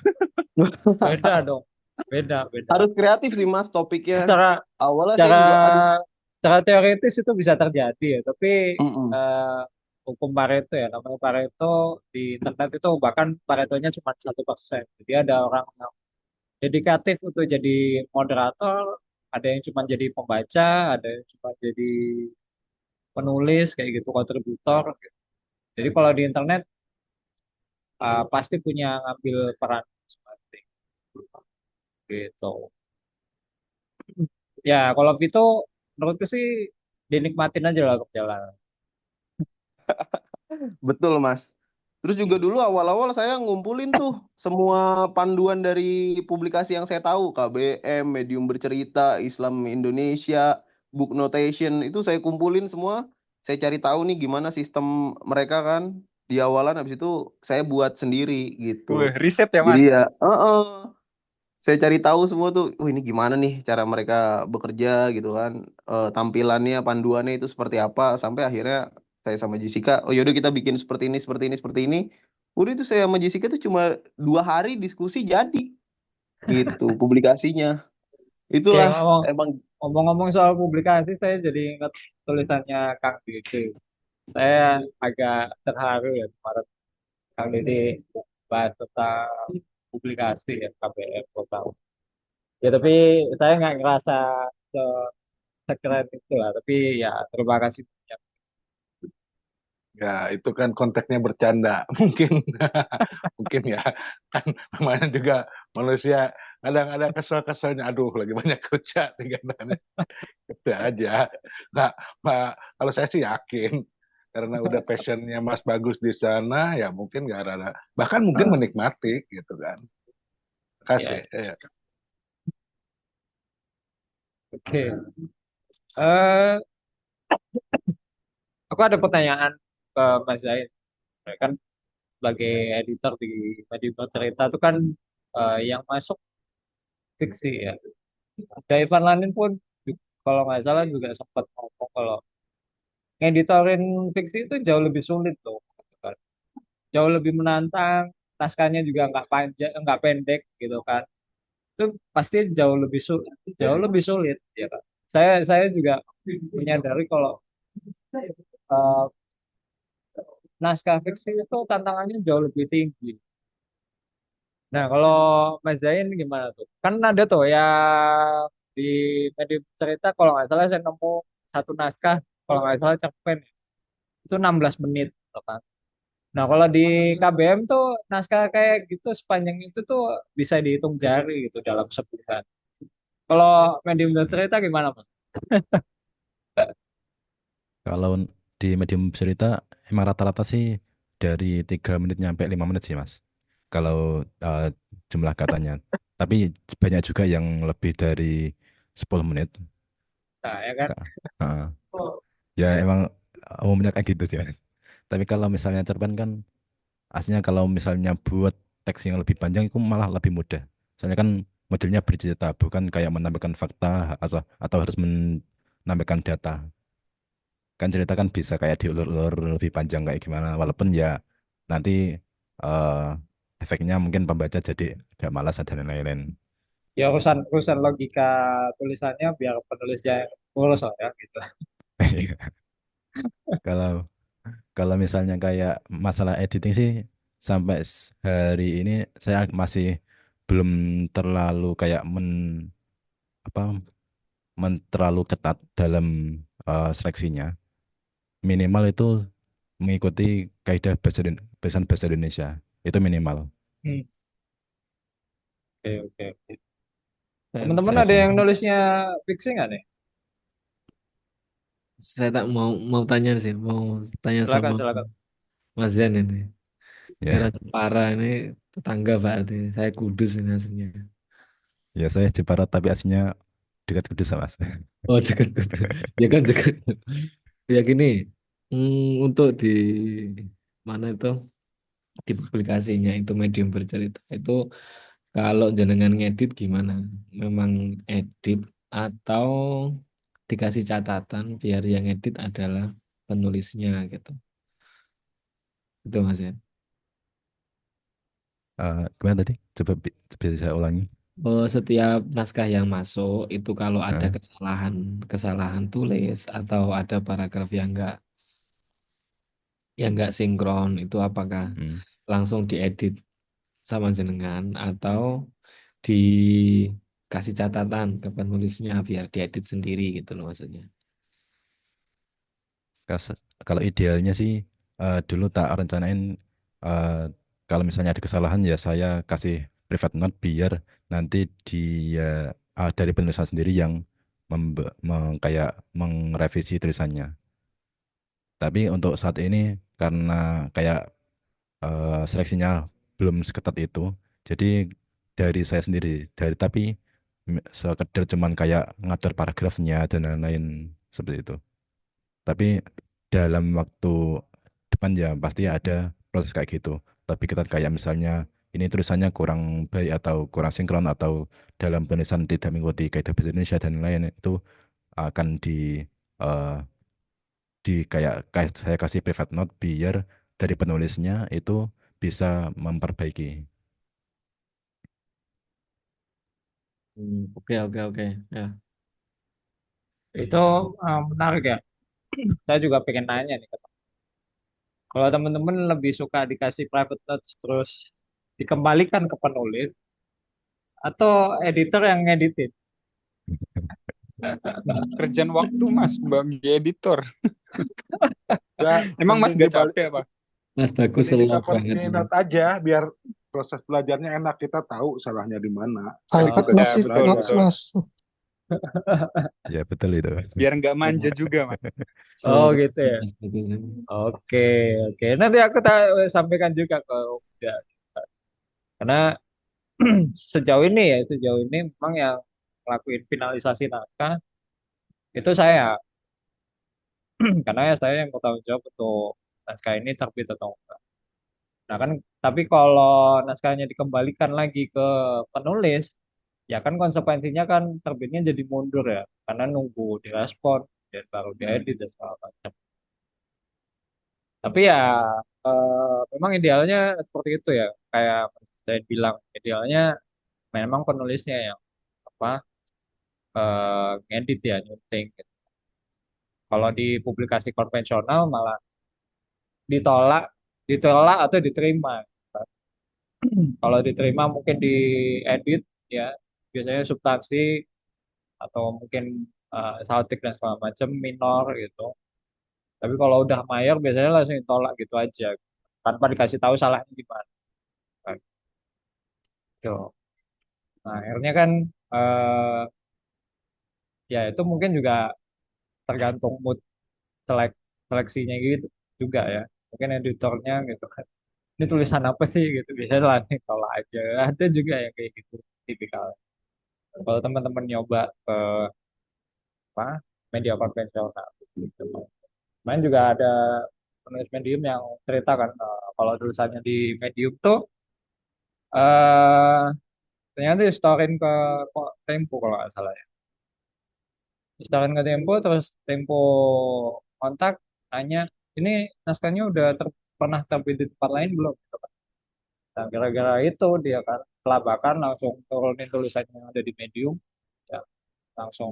Speaker 1: Beda dong. Beda, beda.
Speaker 8: Harus kreatif sih Mas topiknya.
Speaker 1: Secara,
Speaker 8: Awalnya saya
Speaker 1: secara,
Speaker 8: juga aduh.
Speaker 1: secara teoritis itu bisa terjadi ya. Tapi
Speaker 8: Mm-mm.
Speaker 1: eh, hukum Pareto ya, namanya Pareto di internet itu bahkan Paretonya cuma 1%. Jadi ada orang yang dedikatif untuk jadi moderator, ada yang cuma jadi pembaca, ada yang cuma jadi penulis kayak gitu, kontributor. Jadi kalau di internet pasti punya ngambil peran penting gitu. Ya kalau Vito menurutku sih dinikmatin aja lah berjalan.
Speaker 8: Betul Mas. Terus juga dulu awal-awal saya ngumpulin tuh semua panduan dari publikasi yang saya tahu, KBM, Medium Bercerita, Islam Indonesia, Book Notation, itu saya kumpulin semua. Saya cari tahu nih gimana sistem mereka kan di awalan, habis itu saya buat sendiri
Speaker 3: Wih,
Speaker 8: gitu.
Speaker 3: riset ya
Speaker 8: Jadi
Speaker 3: Mas.
Speaker 8: ya, saya cari tahu semua tuh, ini gimana nih cara mereka bekerja gitu kan. Tampilannya, panduannya itu seperti apa, sampai akhirnya saya sama Jessica, oh yaudah kita bikin seperti ini, seperti ini, seperti ini. Udah itu saya sama Jessica tuh cuma 2 hari diskusi jadi gitu publikasinya.
Speaker 1: Oke,
Speaker 8: Itulah emang
Speaker 1: ngomong-ngomong soal publikasi, saya jadi ingat tulisannya Kang Dede. Saya agak terharu ya kemarin Kang Dede bahas tentang publikasi ya KBM total. Ya tapi saya nggak ngerasa se- sekeren itu lah. Tapi ya terima kasih banyak.
Speaker 6: Ya, itu kan konteksnya bercanda. Mungkin mungkin ya kan namanya juga manusia kadang ada kesel-keselnya. Aduh, lagi banyak kerja nih katanya. Itu aja. Nah, kalau saya sih yakin karena udah passionnya Mas bagus di sana, ya mungkin nggak ada, bahkan mungkin menikmati gitu kan. Kasih.
Speaker 1: Ya,
Speaker 6: Ya.
Speaker 1: oke. Eh, aku ada pertanyaan ke Mas Zain. Kan sebagai editor di Media Cerita itu kan yang masuk fiksi ya. Dan Ivan Lanin pun kalau nggak salah juga sempat ngomong kalau ngeditorin fiksi itu jauh lebih sulit tuh, gitu kan. Jauh lebih menantang, naskahnya juga nggak panjang, nggak pendek gitu kan. Itu pasti jauh lebih sulit ya kan. Saya juga menyadari kalau eh, naskah fiksi itu tantangannya jauh lebih tinggi. Nah, kalau Mas Zain gimana tuh? Kan ada tuh ya di media cerita kalau nggak salah saya nemu satu naskah kalau nggak salah cerpen itu 16 menit gitu kan. Nah, kalau di KBM tuh naskah kayak gitu sepanjang itu tuh bisa dihitung jari gitu dalam sebulan. Kalau medium cerita gimana, Mas?
Speaker 2: Kalau di medium cerita emang rata-rata sih dari 3 menit nyampe 5 menit sih Mas. Kalau eh, jumlah katanya. Tapi banyak juga yang lebih dari 10 menit.
Speaker 1: Nah, ya kan?
Speaker 2: Kak. Heeh. Ya emang umumnya kayak gitu sih Mas. Tapi kalau misalnya cerpen kan aslinya kalau misalnya buat teks yang lebih panjang itu malah lebih mudah. Soalnya kan modelnya bercerita bukan kayak menampilkan fakta atau harus menampilkan data. Kan cerita kan bisa kayak diulur-ulur lebih panjang kayak gimana walaupun ya nanti eh, efeknya mungkin pembaca jadi agak malas dan lain-lain.
Speaker 1: Ya urusan logika tulisannya biar penulis yang ngurus lah ya gitu.
Speaker 2: Kalau kalau misalnya kayak masalah editing sih sampai hari ini saya masih belum terlalu kayak apa terlalu ketat dalam seleksinya. Minimal itu mengikuti kaidah bahasa Indonesia. Itu minimal.
Speaker 1: Hmm, oke, oke, oke.
Speaker 7: Dan
Speaker 1: Teman-teman
Speaker 2: Itu
Speaker 1: ada
Speaker 2: sih.
Speaker 1: yang nulisnya fiksi nggak nih?
Speaker 7: saya tak mau mau tanya sih, mau tanya sama
Speaker 1: Silakan, silakan.
Speaker 7: Mas Zen ini.
Speaker 2: Ya,
Speaker 7: Daerah Jepara ini tetangga berarti. Saya Kudus ini aslinya.
Speaker 2: ya saya Jepara tapi aslinya dekat Kudus Mas.
Speaker 7: Oh dekat. Ya kan dekat. Ya gini, untuk di mana itu di publikasinya itu medium bercerita itu kalau jenengan ngedit gimana? Memang edit atau dikasih catatan biar yang edit adalah penulisnya gitu. Itu Mas ya.
Speaker 2: Gimana tadi? Coba bisa saya ulangi.
Speaker 7: Setiap naskah yang masuk itu kalau ada
Speaker 2: Eh,
Speaker 7: kesalahan tulis atau ada paragraf yang nggak sinkron itu apakah
Speaker 2: hmm.
Speaker 7: langsung diedit sama jenengan atau dikasih catatan ke penulisnya biar diedit sendiri gitu loh maksudnya.
Speaker 2: Kalau idealnya sih dulu tak rencanain eh, kalau misalnya ada kesalahan ya saya kasih private note biar nanti dia dari penulisan sendiri yang kayak mengrevisi tulisannya. Tapi untuk saat ini karena kayak seleksinya belum seketat itu. Jadi dari saya sendiri, tapi sekedar cuman kayak ngatur paragrafnya dan lain-lain seperti itu. Tapi dalam waktu depan ya pasti ada proses kayak gitu. Lebih ketat kayak misalnya ini tulisannya kurang baik atau kurang sinkron atau dalam penulisan tidak mengikuti kaidah bahasa Indonesia dan lain itu akan eh, kayak saya kasih private note biar dari penulisnya itu bisa memperbaiki.
Speaker 7: Oke, oke, oke. Ya.
Speaker 1: Itu menarik ya. Saya juga pengen nanya nih. Kalau teman-teman lebih suka dikasih private notes terus dikembalikan ke penulis atau editor yang ngeditin?
Speaker 3: Kerjaan waktu Mas bagi editor.
Speaker 6: Ya,
Speaker 3: Emang Mas
Speaker 6: mending
Speaker 3: gak
Speaker 6: dibalik,
Speaker 3: capek apa?
Speaker 7: Mas bagus
Speaker 6: mending
Speaker 7: selop
Speaker 6: di-cover
Speaker 7: banget
Speaker 6: di
Speaker 7: ini.
Speaker 6: note aja biar proses belajarnya enak, kita tahu salahnya di mana. Kan
Speaker 1: Oh,
Speaker 9: iPad
Speaker 6: kita
Speaker 3: Ya
Speaker 9: masih
Speaker 3: betul
Speaker 9: notes
Speaker 3: betul.
Speaker 9: mas.
Speaker 2: Ya betul itu.
Speaker 3: Biar nggak manja juga Mas.
Speaker 1: oh
Speaker 7: Selop
Speaker 1: gitu ya.
Speaker 7: Mas bagus ini.
Speaker 1: Oke, oke. Nanti aku sampaikan juga ke Uda. Karena sejauh ini memang yang ngelakuin finalisasi naskah itu saya. Karena ya saya yang bertanggung jawab untuk naskah ini terbit atau enggak. Nah kan, tapi kalau naskahnya dikembalikan lagi ke penulis, ya kan konsekuensinya kan terbitnya jadi mundur ya, karena nunggu direspon dan baru diedit dan segala macam. Tapi ya memang idealnya seperti itu ya, kayak saya bilang idealnya memang penulisnya yang apa ngedit ya, nyunting gitu. Kalau di publikasi konvensional malah ditolak, ditolak atau diterima. Kalau diterima mungkin diedit ya, biasanya substansi atau mungkin saltik dan segala macam minor gitu. Tapi kalau udah mayor biasanya langsung ditolak gitu aja, tanpa dikasih tahu salahnya gimana. Gitu. Nah akhirnya kan eh, ya itu mungkin juga tergantung mood seleksinya gitu juga ya. Mungkin editornya gitu kan. Ini tulisan apa sih gitu, biasanya langsung tolak aja. Ada juga yang kayak gitu tipikal. Kalau teman-teman nyoba ke apa media konvensional gitu. Main juga ada penulis Medium yang cerita kan kalau tulisannya di Medium tuh eh ternyata di storein ke kok Tempo kalau nggak salah ya. Di storein ke Tempo terus Tempo kontak tanya ini naskahnya udah pernah terbit di tempat lain belum? Gitu kan. Nah, gara-gara itu dia kan kelabakan langsung turunin tulisannya yang ada di Medium ya langsung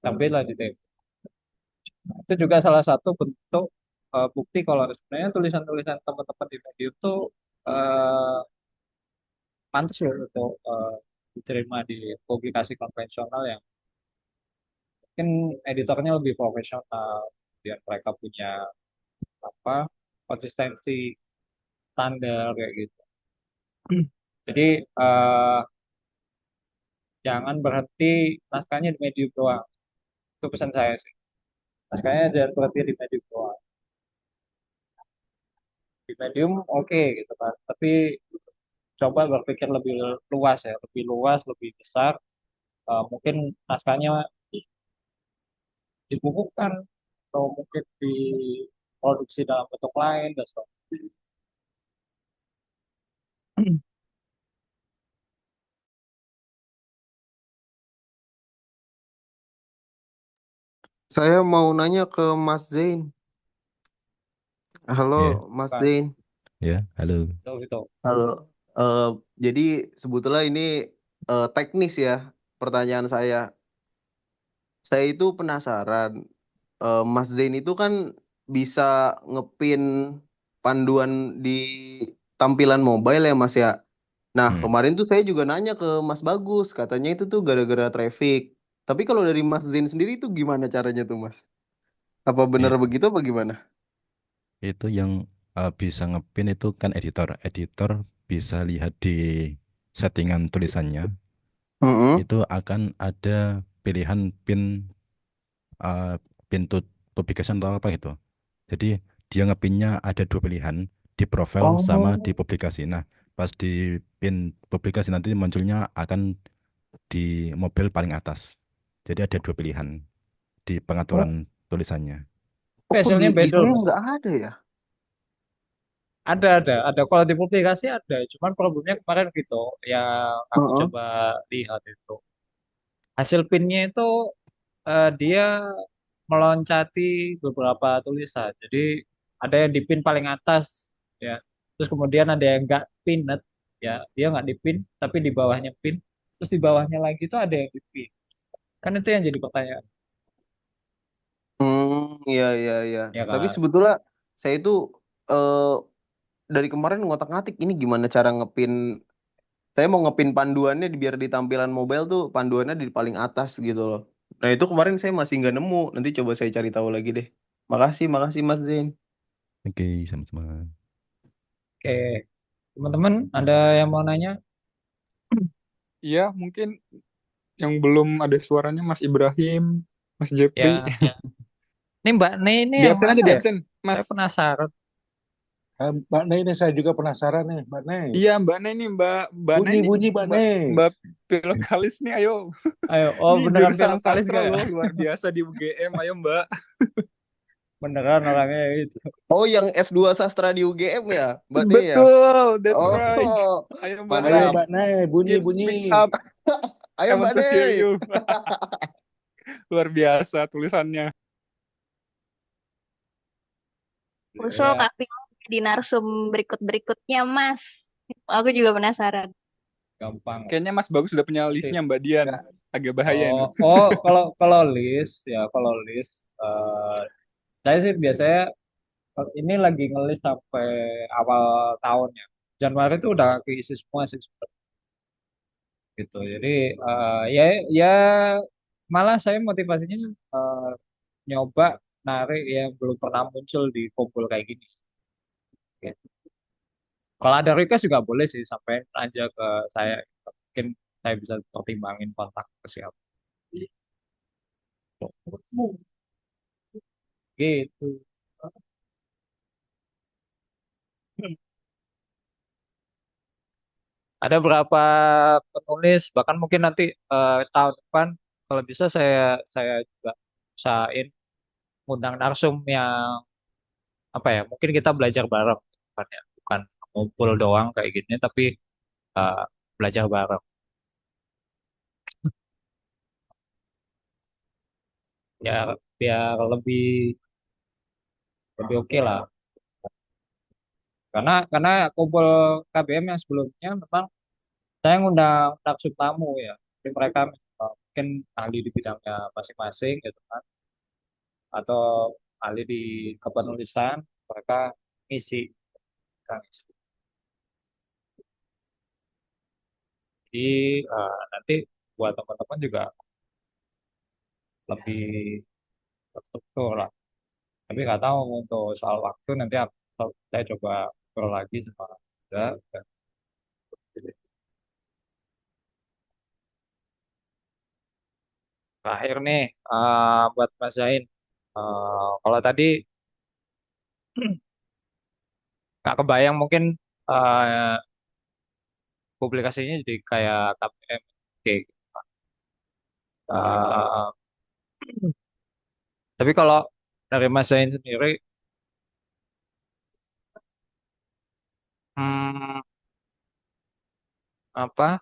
Speaker 1: terbit lah di Tempo. Itu juga salah satu bentuk bukti kalau sebenarnya tulisan-tulisan teman-teman di Medium tuh eh, pantas loh untuk diterima di publikasi konvensional yang mungkin editornya lebih profesional, biar mereka punya apa konsistensi standar kayak gitu. Jadi jangan berhenti naskahnya di Medium doang. Itu pesan saya sih. Naskahnya jangan berhenti di Medium doang. Di Medium oke gitu kan, tapi coba berpikir lebih luas ya, lebih luas, lebih besar. Mungkin naskahnya dibukukan atau mungkin diproduksi dalam bentuk lain dan sebagainya.
Speaker 8: Saya mau nanya ke Mas Zain. Halo,
Speaker 2: Ya,
Speaker 8: Mas
Speaker 1: Kan,
Speaker 8: Zain.
Speaker 2: ya, halo.
Speaker 1: itu.
Speaker 8: Halo. Eh, jadi sebetulnya ini teknis ya pertanyaan saya. Saya itu penasaran. Mas Zain itu kan bisa ngepin panduan di tampilan mobile ya Mas ya. Nah,
Speaker 2: Hmm.
Speaker 8: kemarin tuh saya juga nanya ke Mas Bagus, katanya itu tuh gara-gara traffic. Tapi kalau dari Mas Zain sendiri itu gimana caranya tuh Mas? Apa benar
Speaker 2: It-
Speaker 8: begitu apa gimana?
Speaker 2: itu yang bisa ngepin itu kan editor. Editor bisa lihat di settingan tulisannya,
Speaker 8: Mm-mm.
Speaker 2: itu akan ada pilihan pin pin to publication atau apa gitu. Jadi dia ngepinnya ada dua pilihan di profil sama di
Speaker 8: Oh,
Speaker 2: publikasi. Nah, pas di pin publikasi nanti munculnya akan di mobile paling atas. Jadi ada dua pilihan di pengaturan
Speaker 8: oh,
Speaker 2: tulisannya.
Speaker 8: kok di
Speaker 1: Hasilnya bedol,
Speaker 8: saya
Speaker 1: Mas.
Speaker 8: nggak ada ya?
Speaker 1: Ada. Kalau di publikasi ada. Cuman problemnya kemarin gitu, yang aku
Speaker 8: Heeh.
Speaker 1: coba lihat itu. Hasil pinnya itu dia meloncati beberapa tulisan. Jadi ada yang di pin paling atas, ya. Terus kemudian ada yang nggak pinned, ya. Dia nggak di pin, tapi di bawahnya pin. Terus di bawahnya lagi itu ada yang di pin. Kan itu yang jadi pertanyaan,
Speaker 8: Iya, iya, iya.
Speaker 1: ya
Speaker 8: Tapi
Speaker 1: kan?
Speaker 8: sebetulnya saya itu eh, dari kemarin ngotak-ngatik ini gimana cara ngepin. Saya mau ngepin panduannya biar di tampilan mobile tuh panduannya di paling atas gitu loh. Nah itu kemarin saya masih nggak nemu. Nanti coba saya cari tahu lagi deh. Makasih, makasih Mas Zain.
Speaker 2: Oke, sama-sama.
Speaker 1: Oke, teman-teman, ada yang mau nanya?
Speaker 3: Iya, mungkin yang belum ada suaranya Mas Ibrahim, Mas Jepri.
Speaker 1: Ya, ini Mbak Nei ini
Speaker 3: Di
Speaker 1: yang
Speaker 3: absen aja,
Speaker 1: mana
Speaker 3: di
Speaker 1: ya?
Speaker 3: absen,
Speaker 1: Saya
Speaker 3: Mas.
Speaker 1: penasaran.
Speaker 6: Mbak Nei ini saya juga penasaran nih, Mbak Nei.
Speaker 3: Iya, Mbak Nay nih, Mbak Nay nih,
Speaker 6: Bunyi-bunyi Mbak
Speaker 3: Mbak
Speaker 6: Nei.
Speaker 3: Mbak Pilokalis nih, ayo.
Speaker 1: Ayo, oh
Speaker 3: Ini
Speaker 1: beneran
Speaker 3: jurusan
Speaker 1: belok kalis
Speaker 3: sastra
Speaker 1: nggak?
Speaker 3: loh, luar biasa di UGM, ayo Mbak.
Speaker 1: Beneran orangnya itu.
Speaker 8: Oh yang S2 Sastra di UGM ya, Mbak De ya?
Speaker 3: Betul, that's
Speaker 8: Oh,
Speaker 3: right. Ayo Mbak
Speaker 6: Ayo
Speaker 3: Nay,
Speaker 8: mantap.
Speaker 6: Mbak Nei,
Speaker 3: keep
Speaker 6: bunyi-bunyi.
Speaker 3: speak up,
Speaker 8: Ayo
Speaker 3: I
Speaker 8: Mbak
Speaker 3: want to
Speaker 8: De.
Speaker 3: hear you. Luar biasa tulisannya.
Speaker 4: Usul
Speaker 1: Ya,
Speaker 4: Kak Vino di narsum berikut-berikutnya, Mas. Aku juga penasaran.
Speaker 1: gampang.
Speaker 3: Kayaknya Mas Bagus sudah punya
Speaker 1: Nanti.
Speaker 3: listnya Mbak Dian.
Speaker 6: Ya,
Speaker 3: Agak bahaya
Speaker 1: Oh,
Speaker 3: ini.
Speaker 1: kalau list ya, kalau list, saya sih biasanya ini lagi ngelis sampai awal tahun ya. Januari itu udah keisi semua sih sebenarnya, gitu. Jadi ya ya malah saya motivasinya eh, nyoba narik yang belum pernah muncul di kumpul kayak gini, gitu. Kalau ada request juga boleh sih, sampai aja ke saya. Mungkin saya bisa pertimbangin kontak ke siapa. Gitu. Ada berapa penulis, bahkan mungkin nanti tahun depan kalau bisa saya juga usahain undang narsum yang apa ya, mungkin kita belajar bareng, bukan ya, bukan ngumpul doang kayak gini, tapi eh, belajar bareng, ya, biar lebih lebih oke lah. Karena kumpul KBM yang sebelumnya memang saya ngundang narsum tamu ya, jadi mereka mungkin ahli di bidangnya masing-masing gitu kan, atau ahli di kepenulisan, mereka ngisi kan. Jadi nanti buat teman-teman juga lebih terstruktur lah. Tapi nggak tahu untuk soal waktu, nanti saya coba ngobrol lagi sama Anda. Dan terakhir nih, buat Mas Zain, kalau tadi nggak kebayang mungkin eh, publikasinya jadi kayak KPM. Oke. Eh, tapi kalau dari Mas Zain sendiri, hmm, apa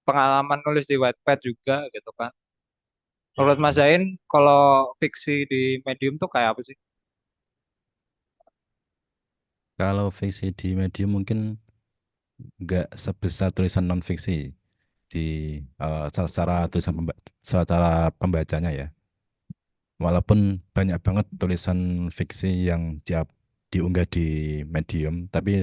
Speaker 1: pengalaman nulis di Wattpad juga gitu kan? Menurut Mas Zain, kalau fiksi di Medium tuh kayak apa sih?
Speaker 2: Kalau fiksi di medium mungkin nggak sebesar tulisan non fiksi di secara tulisan secara pembacanya ya. Walaupun banyak banget tulisan fiksi yang diunggah di medium, tapi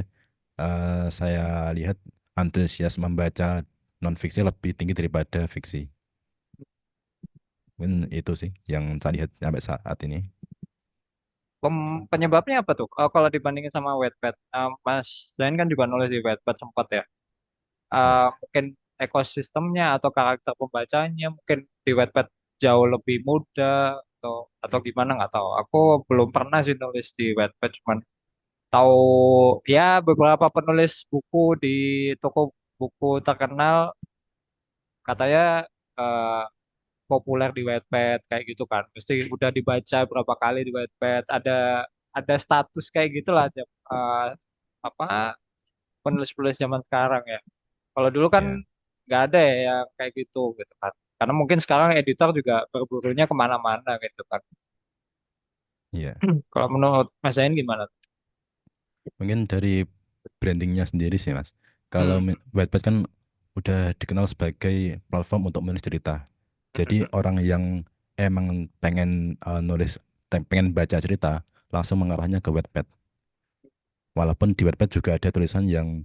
Speaker 2: saya lihat antusias membaca non fiksi lebih tinggi daripada fiksi. Mungkin itu sih yang saya lihat sampai saat ini.
Speaker 1: Penyebabnya apa tuh? Kalau dibandingin sama Wattpad, Mas Zain kan juga nulis di Wattpad sempat ya.
Speaker 2: Ya.
Speaker 1: Mungkin ekosistemnya atau karakter pembacanya mungkin di Wattpad jauh lebih mudah, atau gimana nggak tahu. Aku belum pernah sih nulis di Wattpad, cuman tahu ya beberapa penulis buku di toko buku terkenal katanya eh, populer di Wattpad kayak gitu kan. Mesti udah dibaca berapa kali di Wattpad. Ada status kayak gitulah apa penulis-penulis zaman sekarang ya. Kalau dulu kan
Speaker 2: Ya,
Speaker 1: nggak ada ya yang kayak gitu kan. Karena mungkin sekarang editor juga berburunya kemana-mana gitu kan.
Speaker 2: iya.
Speaker 1: Kalau menurut Mas Zain gimana?
Speaker 2: Mungkin dari brandingnya sendiri sih, Mas. Kalau
Speaker 1: Hmm.
Speaker 2: Wattpad kan udah dikenal sebagai platform untuk menulis cerita. Jadi orang yang emang pengen nulis, pengen baca cerita, langsung mengarahnya ke Wattpad. Walaupun di Wattpad juga ada tulisan yang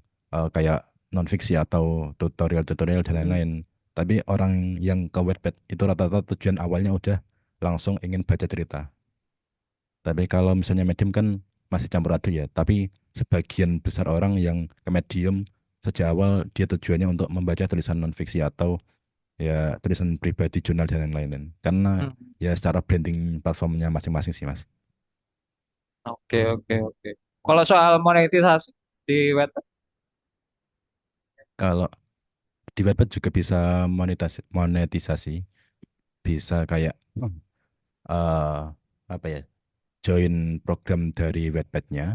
Speaker 2: kayak non-fiksi atau tutorial-tutorial dan
Speaker 1: Hmm.
Speaker 2: lain-lain. Tapi orang yang ke Wattpad itu rata-rata tujuan awalnya udah langsung ingin baca cerita. Tapi kalau misalnya Medium kan masih campur aduk ya. Tapi sebagian besar orang yang ke Medium sejak awal dia tujuannya untuk membaca tulisan non-fiksi atau ya tulisan pribadi, jurnal dan lain-lain. Karena
Speaker 1: Hmm.
Speaker 2: ya secara branding platformnya masing-masing sih, Mas.
Speaker 1: Oke. Kalau soal monetisasi di Wattpad,
Speaker 2: Kalau di Wattpad juga bisa monetisasi, bisa kayak eh apa ya, join program dari Wattpad-nya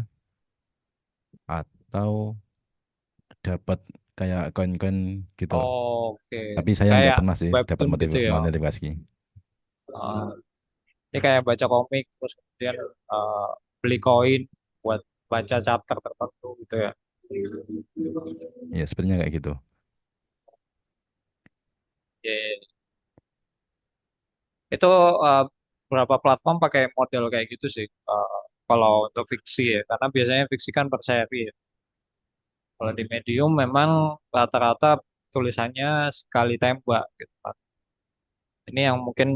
Speaker 2: atau dapat kayak koin-koin gitu.
Speaker 1: oke,
Speaker 2: Tapi saya nggak
Speaker 1: kayak
Speaker 2: pernah sih dapat
Speaker 1: webtoon gitu ya.
Speaker 2: monetisasi.
Speaker 1: Eh, Ini kayak baca komik terus kemudian beli koin buat baca chapter tertentu gitu ya.
Speaker 2: Ya, sebenarnya kayak gitu.
Speaker 1: Oke. Itu eh, berapa platform pakai model kayak gitu sih. Kalau untuk fiksi ya, karena biasanya fiksi kan per seri ya. Kalau di Medium memang rata-rata tulisannya sekali tembak gitu kan. Ini yang mungkin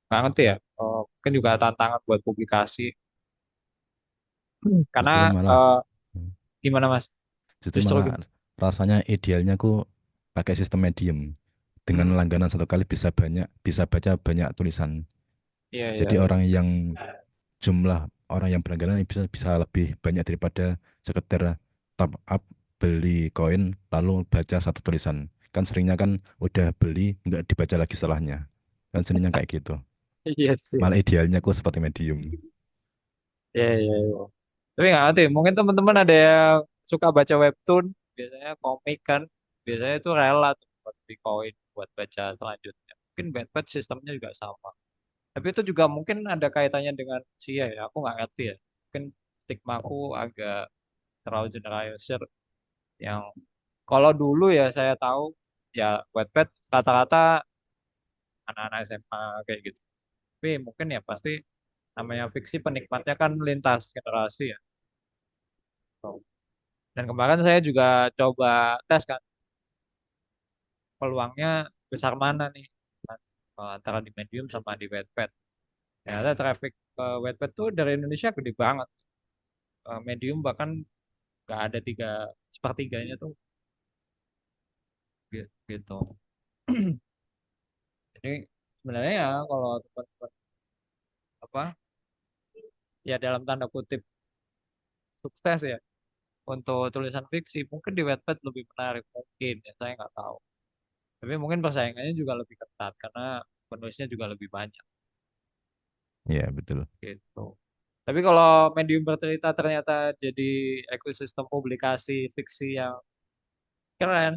Speaker 1: nggak ngerti ya. Mungkin juga tantangan buat publikasi. Karena
Speaker 2: Justru malah
Speaker 1: eh,
Speaker 2: hmm,
Speaker 1: gimana Mas?
Speaker 2: justru
Speaker 1: Justru
Speaker 2: malah
Speaker 1: gimana?
Speaker 2: rasanya idealnya aku pakai sistem Medium. Dengan
Speaker 1: Hmm,
Speaker 2: langganan satu kali bisa baca banyak tulisan.
Speaker 1: iya.
Speaker 2: Jadi orang yang jumlah orang yang berlangganan bisa bisa lebih banyak daripada sekedar top up beli koin lalu baca satu tulisan. Kan seringnya kan udah beli nggak dibaca lagi setelahnya. Kan seringnya kayak gitu.
Speaker 1: Iya sih.
Speaker 2: Malah idealnya aku seperti Medium.
Speaker 1: Iya. Tapi nggak ngerti, mungkin teman-teman ada yang suka baca webtoon, biasanya komik kan, biasanya itu rela tuh buat beli koin buat baca selanjutnya. Mungkin Wattpad sistemnya juga sama. Tapi itu juga mungkin ada kaitannya dengan usia ya, aku nggak ngerti ya. Mungkin stigma aku agak terlalu generalisir yang kalau dulu ya saya tahu ya Wattpad rata-rata anak-anak SMA kayak gitu. Tapi mungkin ya pasti namanya fiksi penikmatnya kan lintas generasi ya. Dan kemarin saya juga coba tes kan peluangnya besar mana nih kan, antara di Medium sama di Wattpad. Ternyata traffic ke Wattpad tuh dari Indonesia gede banget. Medium bahkan nggak ada sepertiganya tuh gitu. Jadi sebenarnya ya kalau teman-teman apa ya dalam tanda kutip sukses ya untuk tulisan fiksi mungkin di Wattpad lebih menarik mungkin ya saya nggak tahu. Tapi mungkin persaingannya juga lebih ketat karena penulisnya juga lebih banyak
Speaker 2: Iya, betul.
Speaker 1: gitu. Tapi kalau medium bercerita ternyata jadi ekosistem publikasi fiksi yang keren,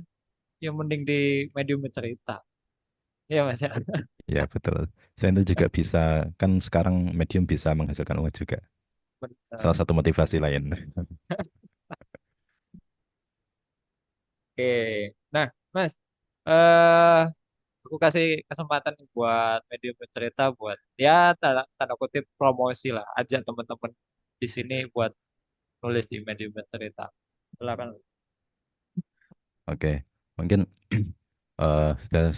Speaker 1: ya mending di medium bercerita. Iya Mas ya.
Speaker 2: Ya, betul. Selain itu juga bisa, kan sekarang Medium bisa menghasilkan uang juga. Salah
Speaker 1: Benar.
Speaker 2: satu motivasi lain.
Speaker 1: Oke. Nah, Mas, eh aku kasih kesempatan nih buat medium bercerita buat ya tanda kutip promosi lah, ajak teman-teman di sini buat nulis di medium bercerita. Silakan.
Speaker 2: Oke, mungkin sudah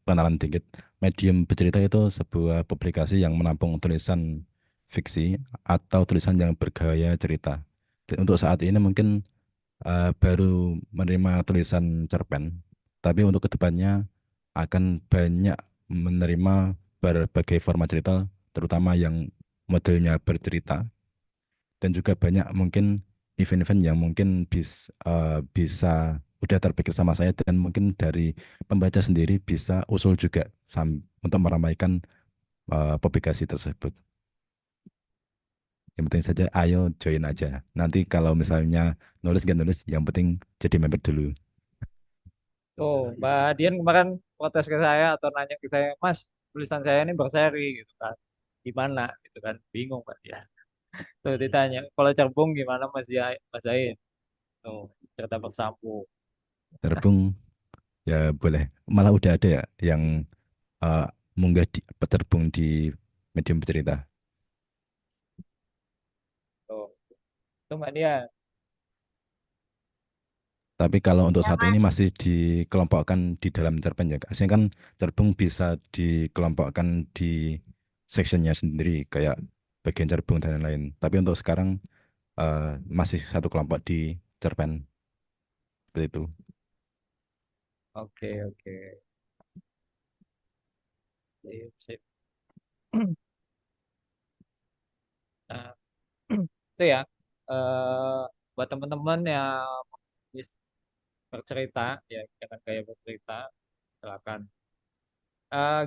Speaker 2: pengenalan dikit. Medium bercerita itu sebuah publikasi yang menampung tulisan fiksi atau tulisan yang bergaya cerita. Dan untuk saat ini mungkin baru menerima tulisan cerpen, tapi untuk kedepannya akan banyak menerima berbagai format cerita terutama yang modelnya bercerita, dan juga banyak mungkin event-event yang mungkin bisa udah terpikir sama saya, dan mungkin dari pembaca sendiri bisa usul juga untuk meramaikan publikasi tersebut. Yang penting saja ayo join aja. Nanti kalau misalnya nulis nggak nulis, yang penting jadi member dulu.
Speaker 1: Tuh, Mbak Dian kemarin protes ke saya atau nanya ke saya, Mas, tulisan saya ini berseri gitu kan. Gimana gitu kan. Bingung Mbak Dian. Tuh ditanya, kalau cerbung gimana Mas Zain? Tuh, cerita bersambung.
Speaker 2: Terbung ya boleh. Malah udah ada ya yang eh, munggah terbung di medium bercerita.
Speaker 1: Tuh, itu Mbak Dian.
Speaker 2: Tapi kalau untuk
Speaker 4: Ya,
Speaker 2: saat ini
Speaker 4: Mas.
Speaker 2: masih dikelompokkan di dalam cerpen ya. Aslinya kan cerbung bisa dikelompokkan di sectionnya sendiri kayak bagian cerbung dan lain-lain. Tapi untuk sekarang eh, masih satu kelompok di cerpen seperti itu.
Speaker 1: Oke, oke. Sip, sip. Nah, itu ya. eh Buat teman-teman yang bis- bercerita, ya jangan gaya bercerita, silakan.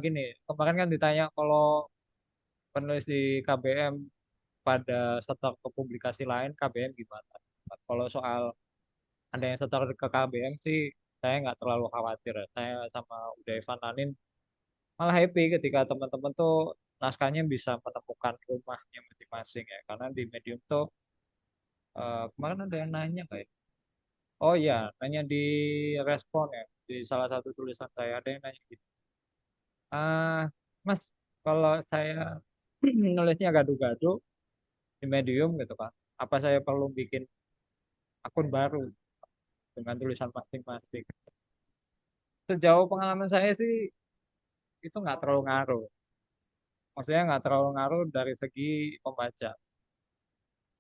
Speaker 1: Gini, kemarin kan ditanya kalau penulis di KBM pada setor ke publikasi lain, KBM gimana? Kalau soal ada yang setor ke KBM sih, saya nggak terlalu khawatir ya. Saya sama Uda Evan Lanin malah happy ketika teman-teman tuh naskahnya bisa menemukan rumahnya masing-masing ya. Karena di Medium tuh kemarin ada yang nanya kayak, oh iya, nanya di respon ya, di salah satu tulisan saya ada yang nanya gitu. Mas, kalau saya nulisnya gaduh-gaduh di Medium gitu kan, apa saya perlu bikin akun baru dengan tulisan masing-masing? Sejauh pengalaman saya sih itu nggak terlalu ngaruh. Maksudnya nggak terlalu ngaruh dari segi pembaca.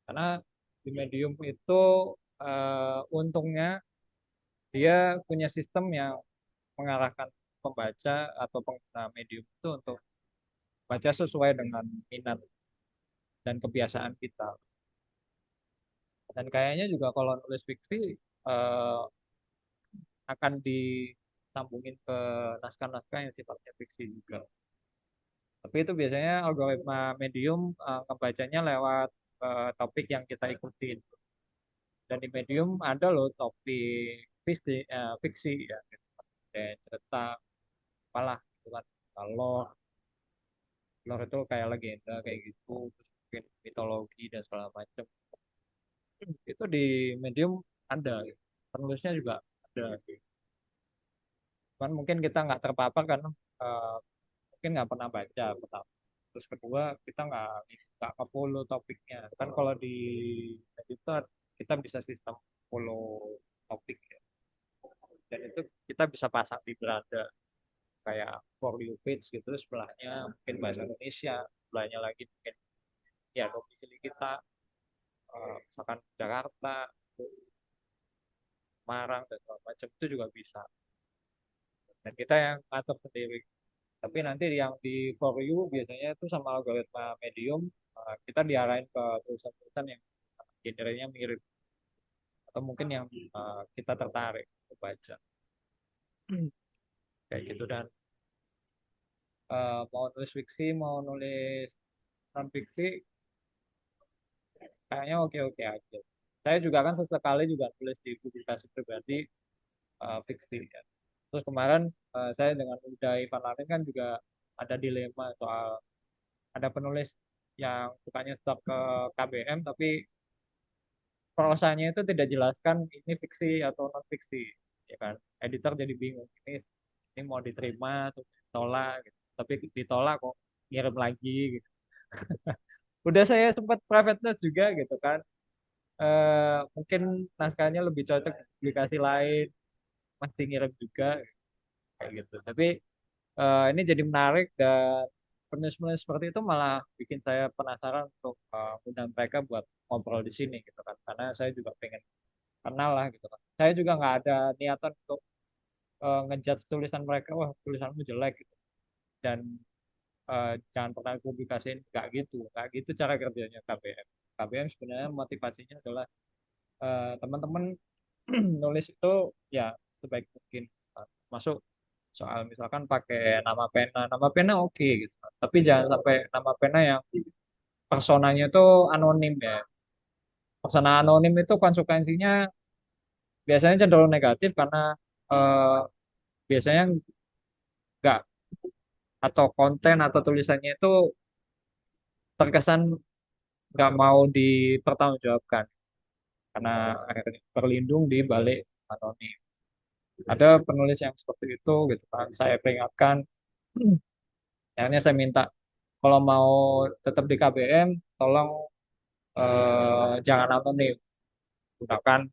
Speaker 1: Karena di Medium itu untungnya dia punya sistem yang mengarahkan pembaca atau pengguna Medium itu untuk baca sesuai dengan minat dan kebiasaan kita. Dan kayaknya juga kalau nulis fiksi eh, akan disambungin ke naskah-naskah yang sifatnya fiksi juga. Tapi itu biasanya algoritma Medium ngebacanya lewat topik yang kita ikutin. Dan di Medium ada loh topik fiksi ya, gitu. Dan cerita apalah gitu kan. Kalau lore itu kayak legenda kayak gitu, terus mungkin mitologi dan segala macam. Itu di Medium ada, gitu. Penulisnya juga ada, gitu. Cuman mungkin kita nggak terpapar karena eh, mungkin nggak pernah baca pertama. Terus kedua kita nggak ke follow topiknya. Kan kalau di editor kita bisa sistem follow topik ya. Dan itu kita bisa pasang di beranda kayak for you page gitu, sebelahnya mungkin bahasa Indonesia, sebelahnya lagi mungkin ya domisili kita, misalkan Jakarta, Semarang dan segala macam itu juga bisa. Dan kita yang ngatur sendiri. Tapi nanti yang di for you biasanya itu sama algoritma Medium, kita diarahin ke tulisan-tulisan yang genrenya mirip atau mungkin yang kita tertarik untuk baca kayak gitu. Dan mau nulis fiksi mau nulis non fiksi kayaknya oke-oke aja. Saya juga kan sesekali juga tulis di publikasi pribadi fiksi ya. Terus kemarin saya dengan Uday Ivan Larin kan juga ada dilema soal ada penulis yang sukanya stok ke KBM tapi prosanya itu tidak jelaskan ini fiksi atau non fiksi, ya kan? Editor jadi bingung ini mau diterima atau ditolak gitu. Tapi ditolak kok ngirim lagi gitu. Udah saya sempat private note juga gitu kan. Mungkin naskahnya lebih cocok di publikasi lain, masih ngirim juga kayak gitu. Tapi ini jadi menarik dan penulis-penulis seperti itu malah bikin saya penasaran untuk undang mereka buat ngobrol di sini gitu kan. Karena saya juga pengen kenal lah gitu kan. Saya juga nggak ada niatan untuk ngejudge tulisan mereka, wah tulisanmu jelek gitu. Dan jangan pernah publikasiin, nggak gitu cara kerjanya KBM. KBM sebenarnya motivasinya adalah teman-teman nulis itu ya sebaik mungkin. Masuk soal misalkan pakai nama pena oke gitu, tapi jangan sampai nama pena yang personanya itu anonim ya. Persona anonim itu konsekuensinya biasanya cenderung negatif karena eh, biasanya nggak, atau konten atau tulisannya itu terkesan nggak mau dipertanggungjawabkan karena akhirnya berlindung di balik anonim. Ada penulis yang seperti itu gitu kan. Saya peringatkan, akhirnya saya minta kalau mau tetap di KBM, tolong jangan anonim, gunakan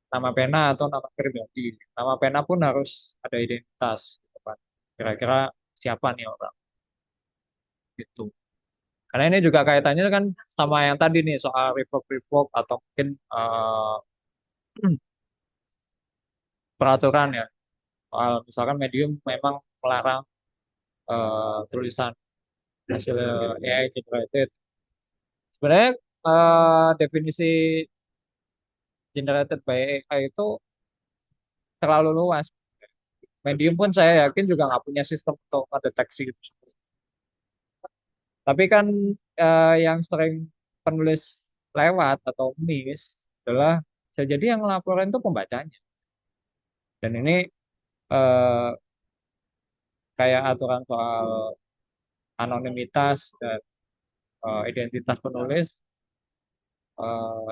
Speaker 1: nama pena atau nama pribadi. Nama pena pun harus ada identitas, gitu kan. Kira-kira siapa nih orang gitu. Karena ini juga kaitannya kan sama yang tadi nih soal revoke atau mungkin peraturan ya. Soal misalkan medium memang melarang tulisan hasil AI generated. Sebenarnya definisi generated by AI itu terlalu luas. Medium pun saya yakin juga nggak punya sistem untuk mendeteksi itu. Tapi kan yang sering penulis lewat atau miss adalah bisa jadi yang laporan itu pembacanya. Dan ini eh, kayak aturan soal anonimitas dan identitas penulis,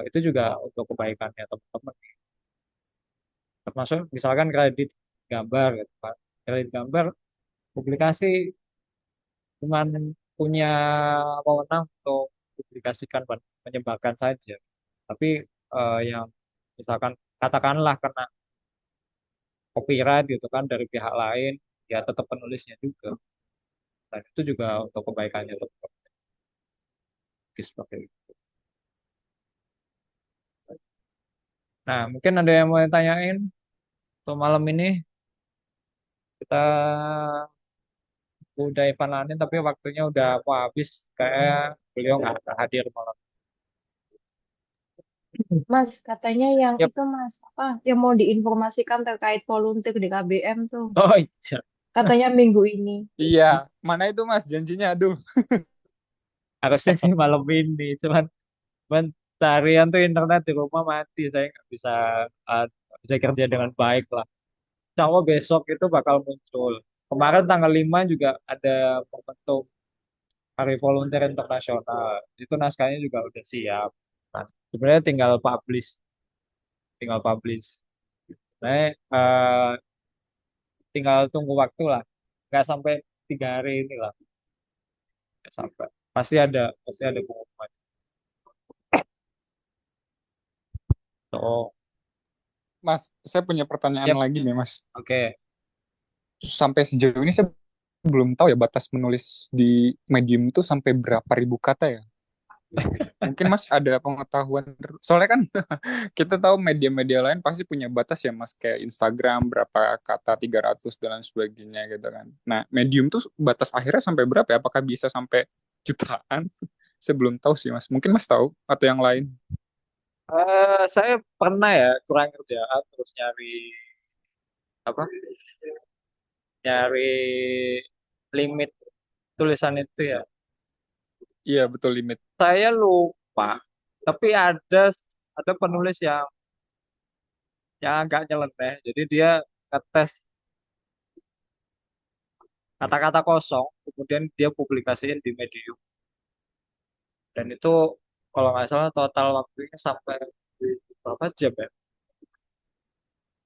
Speaker 1: itu juga untuk kebaikannya teman-teman. Termasuk misalkan kredit gambar gitu kan. Kredit gambar publikasi cuman punya wewenang untuk publikasikan dan menyebarkan saja. Tapi yang misalkan katakanlah kena copyright gitu kan dari pihak lain, ya tetap penulisnya juga. Dan itu juga untuk kebaikannya tetap seperti itu. Nah, mungkin ada yang mau tanyain untuk malam ini. Kita udah Ivan Lanin tapi waktunya udah mau habis. Kayak beliau nggak hadir malam.
Speaker 5: Mas, katanya yang
Speaker 1: Yap.
Speaker 5: itu Mas, apa yang mau diinformasikan terkait volunteer di KBM tuh.
Speaker 1: Oh iya.
Speaker 5: Katanya minggu ini.
Speaker 3: Iya, mana itu Mas janjinya? Aduh.
Speaker 1: Harusnya sih malam ini. Cuman seharian tuh internet di rumah mati. Saya nggak uh, bisa kerja dengan baik lah. Insya Allah besok itu bakal muncul. Kemarin tanggal 5 juga ada momentum Hari Volunteer Internasional. Itu naskahnya juga udah siap. Nah, sebenarnya tinggal publish. Nah, tinggal tunggu waktu lah. Nggak sampai 3 hari ini lah. Nggak sampai. Pasti ada pengumuman. So,
Speaker 3: Mas, saya punya pertanyaan
Speaker 1: yep.
Speaker 3: lagi nih Mas.
Speaker 1: Oke.
Speaker 3: Sampai sejauh ini saya belum tahu ya batas menulis di Medium itu sampai berapa ribu kata ya. Mungkin Mas ada pengetahuan. Soalnya kan kita tahu media-media lain pasti punya batas ya Mas. Kayak Instagram berapa kata 300 dan lain sebagainya gitu kan. Nah Medium tuh batas akhirnya sampai berapa ya? Apakah bisa sampai jutaan? Saya belum tahu sih Mas. Mungkin Mas tahu atau yang lain.
Speaker 1: Saya pernah ya kurang kerjaan terus apa? Nyari limit tulisan itu ya.
Speaker 3: Iya betul limit.
Speaker 1: Saya lupa. Tapi ada penulis yang agak nyeleneh. Jadi dia ngetes kata-kata kosong, kemudian dia publikasiin di Medium. Dan itu kalau nggak salah total waktunya sampai berapa jam ya?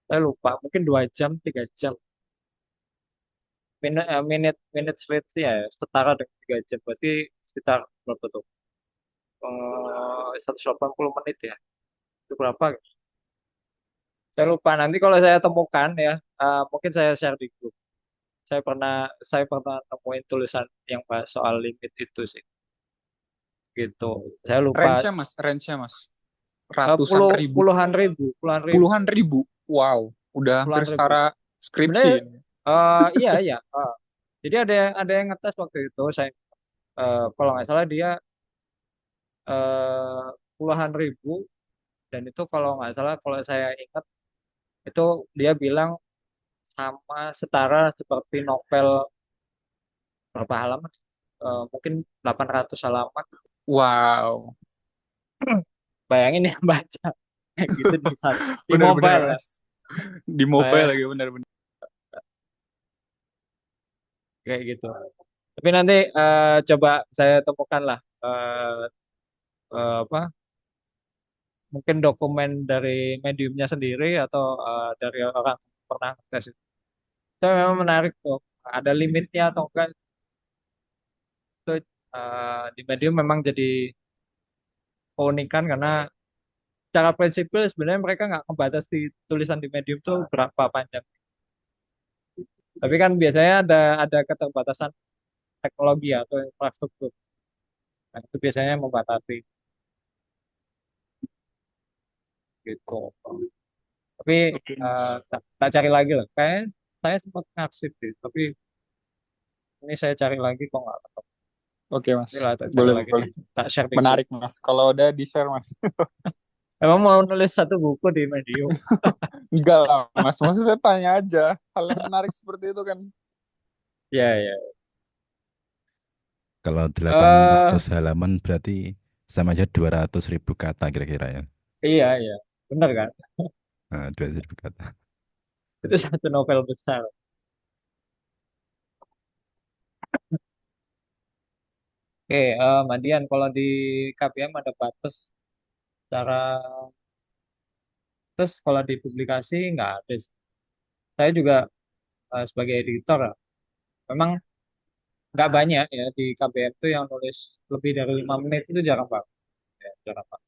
Speaker 1: Saya lupa, mungkin 2 jam, 3 jam. Minute rate ya setara dengan 3 jam. Berarti sekitar berapa tuh? 180 menit ya. Itu berapa? Saya lupa. Nanti kalau saya temukan ya, mungkin saya share di grup. Saya pernah temuin tulisan yang bahas soal limit itu sih. Gitu. Saya lupa.
Speaker 3: Range-nya Mas. Ratusan ribu.
Speaker 1: Puluhan ribu.
Speaker 3: Puluhan ribu. Wow, udah hampir setara skripsi.
Speaker 1: Iya. Jadi ada yang ngetes waktu itu, saya kalau nggak salah dia eh, puluhan ribu, dan itu kalau nggak salah, kalau saya ingat itu dia bilang sama setara seperti novel berapa halaman? Mungkin 800 halaman.
Speaker 3: Wow,
Speaker 1: Bayangin ya baca kayak gitu di
Speaker 3: benar-benar
Speaker 1: mobile ya.
Speaker 3: mas. Di mobile
Speaker 1: Saya
Speaker 3: lagi benar-benar.
Speaker 1: kayak gitu. Tapi nanti coba saya temukan lah apa mungkin dokumen dari mediumnya sendiri atau dari orang yang pernah tes itu. Itu memang menarik tuh. Ada limitnya atau enggak itu di medium memang jadi keunikan karena secara prinsipil sebenarnya mereka nggak membatasi di tulisan di medium tuh berapa panjang. Tapi kan biasanya ada keterbatasan teknologi atau infrastruktur. Nah, itu biasanya membatasi gitu. Tapi
Speaker 3: Oke mas.
Speaker 1: tak cari lagi lah. Kayaknya saya sempat ngaksip sih, tapi ini saya cari lagi kok nggak ketemu.
Speaker 3: Oke mas,
Speaker 1: Ini lah tak cari
Speaker 3: boleh
Speaker 1: lagi
Speaker 3: boleh.
Speaker 1: deh. Tak share di grup.
Speaker 3: Menarik mas. Kalau udah di share mas.
Speaker 1: Emang mau nulis satu buku di Medium?
Speaker 3: Enggak lah mas. Maksudnya tanya aja. Hal yang menarik seperti itu kan.
Speaker 1: Ya, ya.
Speaker 2: Kalau
Speaker 1: Eh,
Speaker 2: 800 halaman berarti sama aja 200.000 kata kira-kira ya.
Speaker 1: iya, iya. Bener kan?
Speaker 2: Nah, 200.000 kata.
Speaker 1: Itu satu novel besar. Oke, Mbak Dian, kalau di KPM ada batas cara terus kalau di publikasi nggak ada sih. Saya juga sebagai editor ya, memang nggak banyak ya di KBM tuh yang nulis lebih dari 5 menit itu jarang banget. Ya, jarang banget.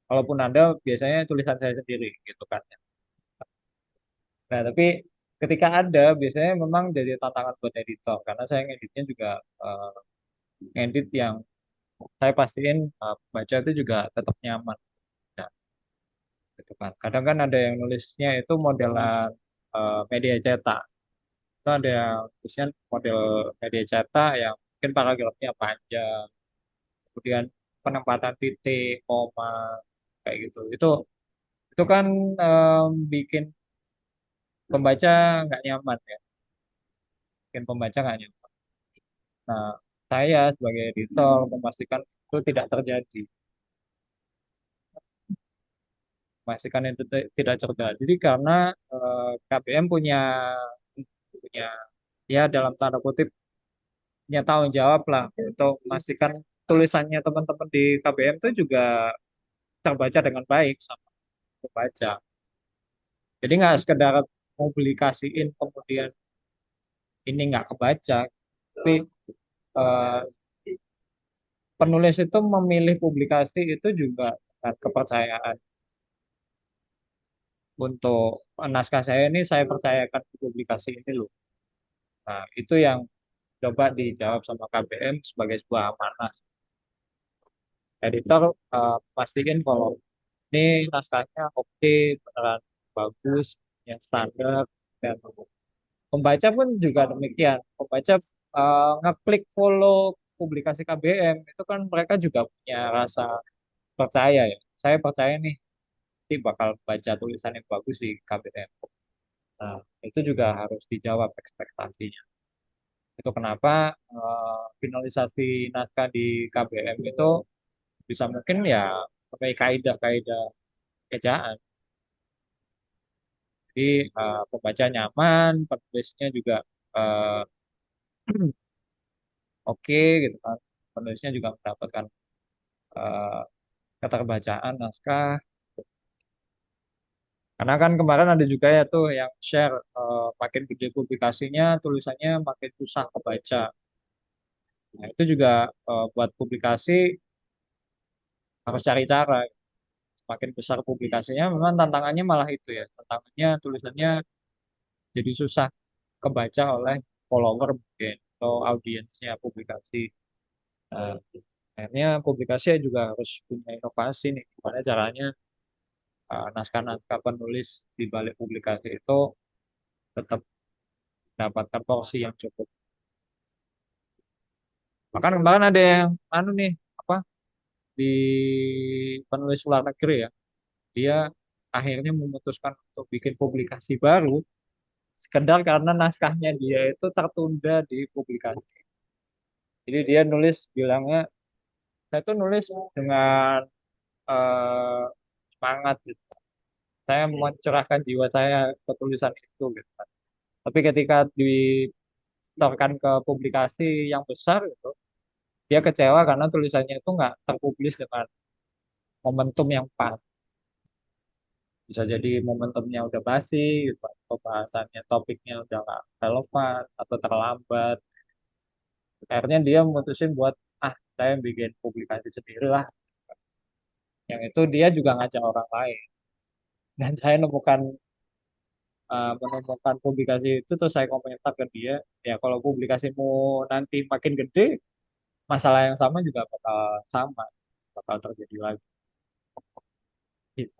Speaker 1: Kalaupun ada, biasanya tulisan saya sendiri gitu kan. Nah, tapi ketika ada, biasanya memang jadi tantangan buat editor karena saya ngeditnya juga eh, ngedit yang saya pastiin baca itu juga tetap nyaman. Nah, gitu kan. Kadang kan ada yang nulisnya itu modelan media cetak. Itu ada yang tulisnya model media cetak yang mungkin paragrafnya panjang, kemudian penempatan titik, koma, kayak gitu. Itu kan bikin pembaca nggak nyaman ya, bikin pembaca nggak nyaman. Nah, saya sebagai editor memastikan itu tidak terjadi, memastikan itu tidak terjadi karena KPM punya punya ya dalam tanda kutip punya tanggung jawab lah untuk memastikan tulisannya teman-teman di KBM itu juga terbaca dengan baik sama pembaca. Jadi nggak sekedar publikasiin kemudian ini nggak kebaca, tapi eh, penulis itu memilih publikasi itu juga dengan kepercayaan untuk naskah saya ini saya percayakan ke publikasi ini loh. Nah, itu yang coba dijawab sama KBM sebagai sebuah amanah. Editor pastiin kalau ini naskahnya oke, beneran bagus, yang standar, dan pembaca pun juga demikian. Pembaca ngeklik follow publikasi KBM, itu kan mereka juga punya rasa percaya ya. Saya percaya nih, nanti bakal baca tulisan yang bagus di KBM. Nah, itu juga harus dijawab ekspektasinya. Itu kenapa finalisasi naskah di KBM itu bisa mungkin ya pakai kaidah-kaidah ejaan. Jadi pembaca nyaman, penulisnya juga eh, oke gitu kan. Penulisnya juga mendapatkan eh, keterbacaan naskah. Karena kan kemarin ada juga ya tuh yang share makin gede publikasinya, tulisannya makin susah kebaca. Nah, itu juga buat publikasi harus cari cara. Makin besar publikasinya, memang tantangannya malah itu ya. Tantangannya tulisannya jadi susah kebaca oleh follower mungkin atau audiensnya publikasi. Nah, akhirnya publikasi juga harus punya inovasi nih. Gimana caranya naskah-naskah penulis di balik publikasi itu tetap mendapatkan porsi yang cukup. Bahkan kemarin ada yang anu nih apa di penulis luar negeri ya, dia akhirnya memutuskan untuk bikin publikasi baru sekedar karena naskahnya dia itu tertunda di publikasi. Jadi dia nulis bilangnya saya tuh nulis dengan eh, semangat gitu. Saya mencurahkan jiwa saya ke tulisan itu gitu kan. Tapi ketika disetorkan ke publikasi yang besar gitu, dia kecewa karena tulisannya itu nggak terpublis dengan momentum yang pas. Bisa jadi momentumnya udah basi, gitu, atau bahasannya topiknya udah nggak relevan atau terlambat. Akhirnya dia memutusin buat saya bikin publikasi sendiri lah. Yang itu dia juga ngajak orang lain. Dan saya menemukan publikasi itu terus saya komentar ke dia, ya kalau publikasimu nanti makin gede, masalah yang sama juga bakal sama, bakal terjadi lagi. Gitu.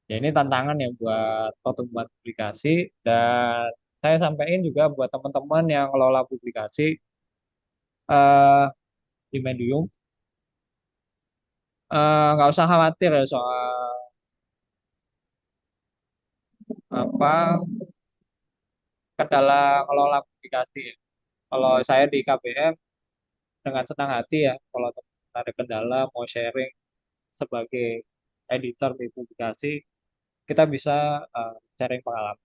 Speaker 1: Ya ini tantangan ya buat pertumbuhan publikasi dan saya sampaikan juga buat teman-teman yang ngelola publikasi eh, di Medium, nggak usah khawatir ya soal apa kendala ngelola publikasi. Ya. Kalau saya di KBM dengan senang hati ya, kalau teman ada kendala mau sharing sebagai editor di publikasi, kita bisa sharing pengalaman,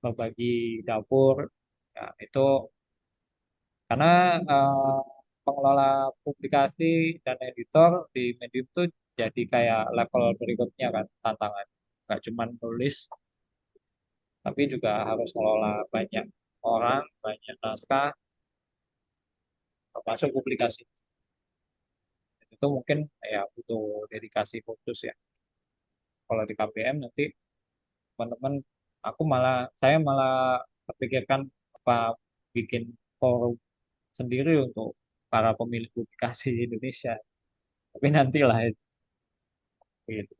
Speaker 1: berbagi dapur, ya, itu karena eh, pengelola publikasi dan editor di Medium itu jadi kayak level berikutnya kan tantangan. Nggak cuma nulis, tapi juga harus mengelola banyak orang, banyak naskah, termasuk publikasi. Itu mungkin ya butuh dedikasi khusus ya. Kalau di KBM nanti teman-teman, saya malah terpikirkan apa bikin forum sendiri untuk para pemilik publikasi di Indonesia. Tapi nantilah itu. Gitu.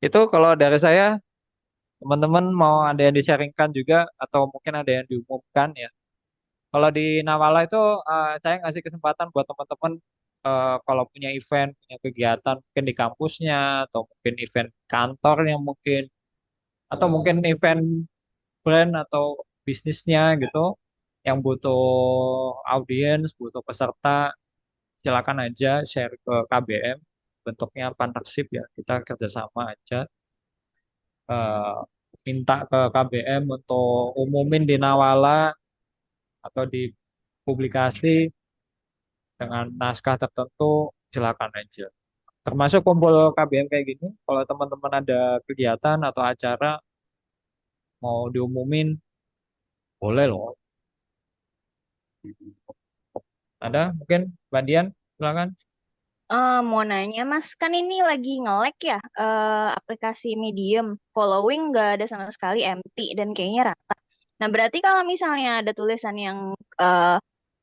Speaker 1: Itu kalau dari saya, teman-teman mau ada yang di-sharingkan juga atau mungkin ada yang diumumkan ya. Kalau di Nawala itu saya ngasih kesempatan buat teman-teman kalau punya event, punya kegiatan mungkin di kampusnya atau mungkin event kantor yang mungkin atau mungkin event brand atau bisnisnya gitu yang butuh audiens, butuh peserta, silakan aja share ke KBM. Bentuknya partnership ya, kita kerjasama aja. eh, Minta ke KBM untuk umumin di Nawala atau di publikasi dengan naskah tertentu, silakan aja. Termasuk kumpul KBM kayak gini, kalau teman-teman ada kegiatan atau acara mau diumumin, boleh loh. Ada mungkin Mbak Dian, silakan.
Speaker 4: Mau nanya Mas, kan ini lagi nge-lag ya aplikasi Medium. Following nggak ada sama sekali, empty dan kayaknya rata. Nah berarti kalau misalnya ada eh,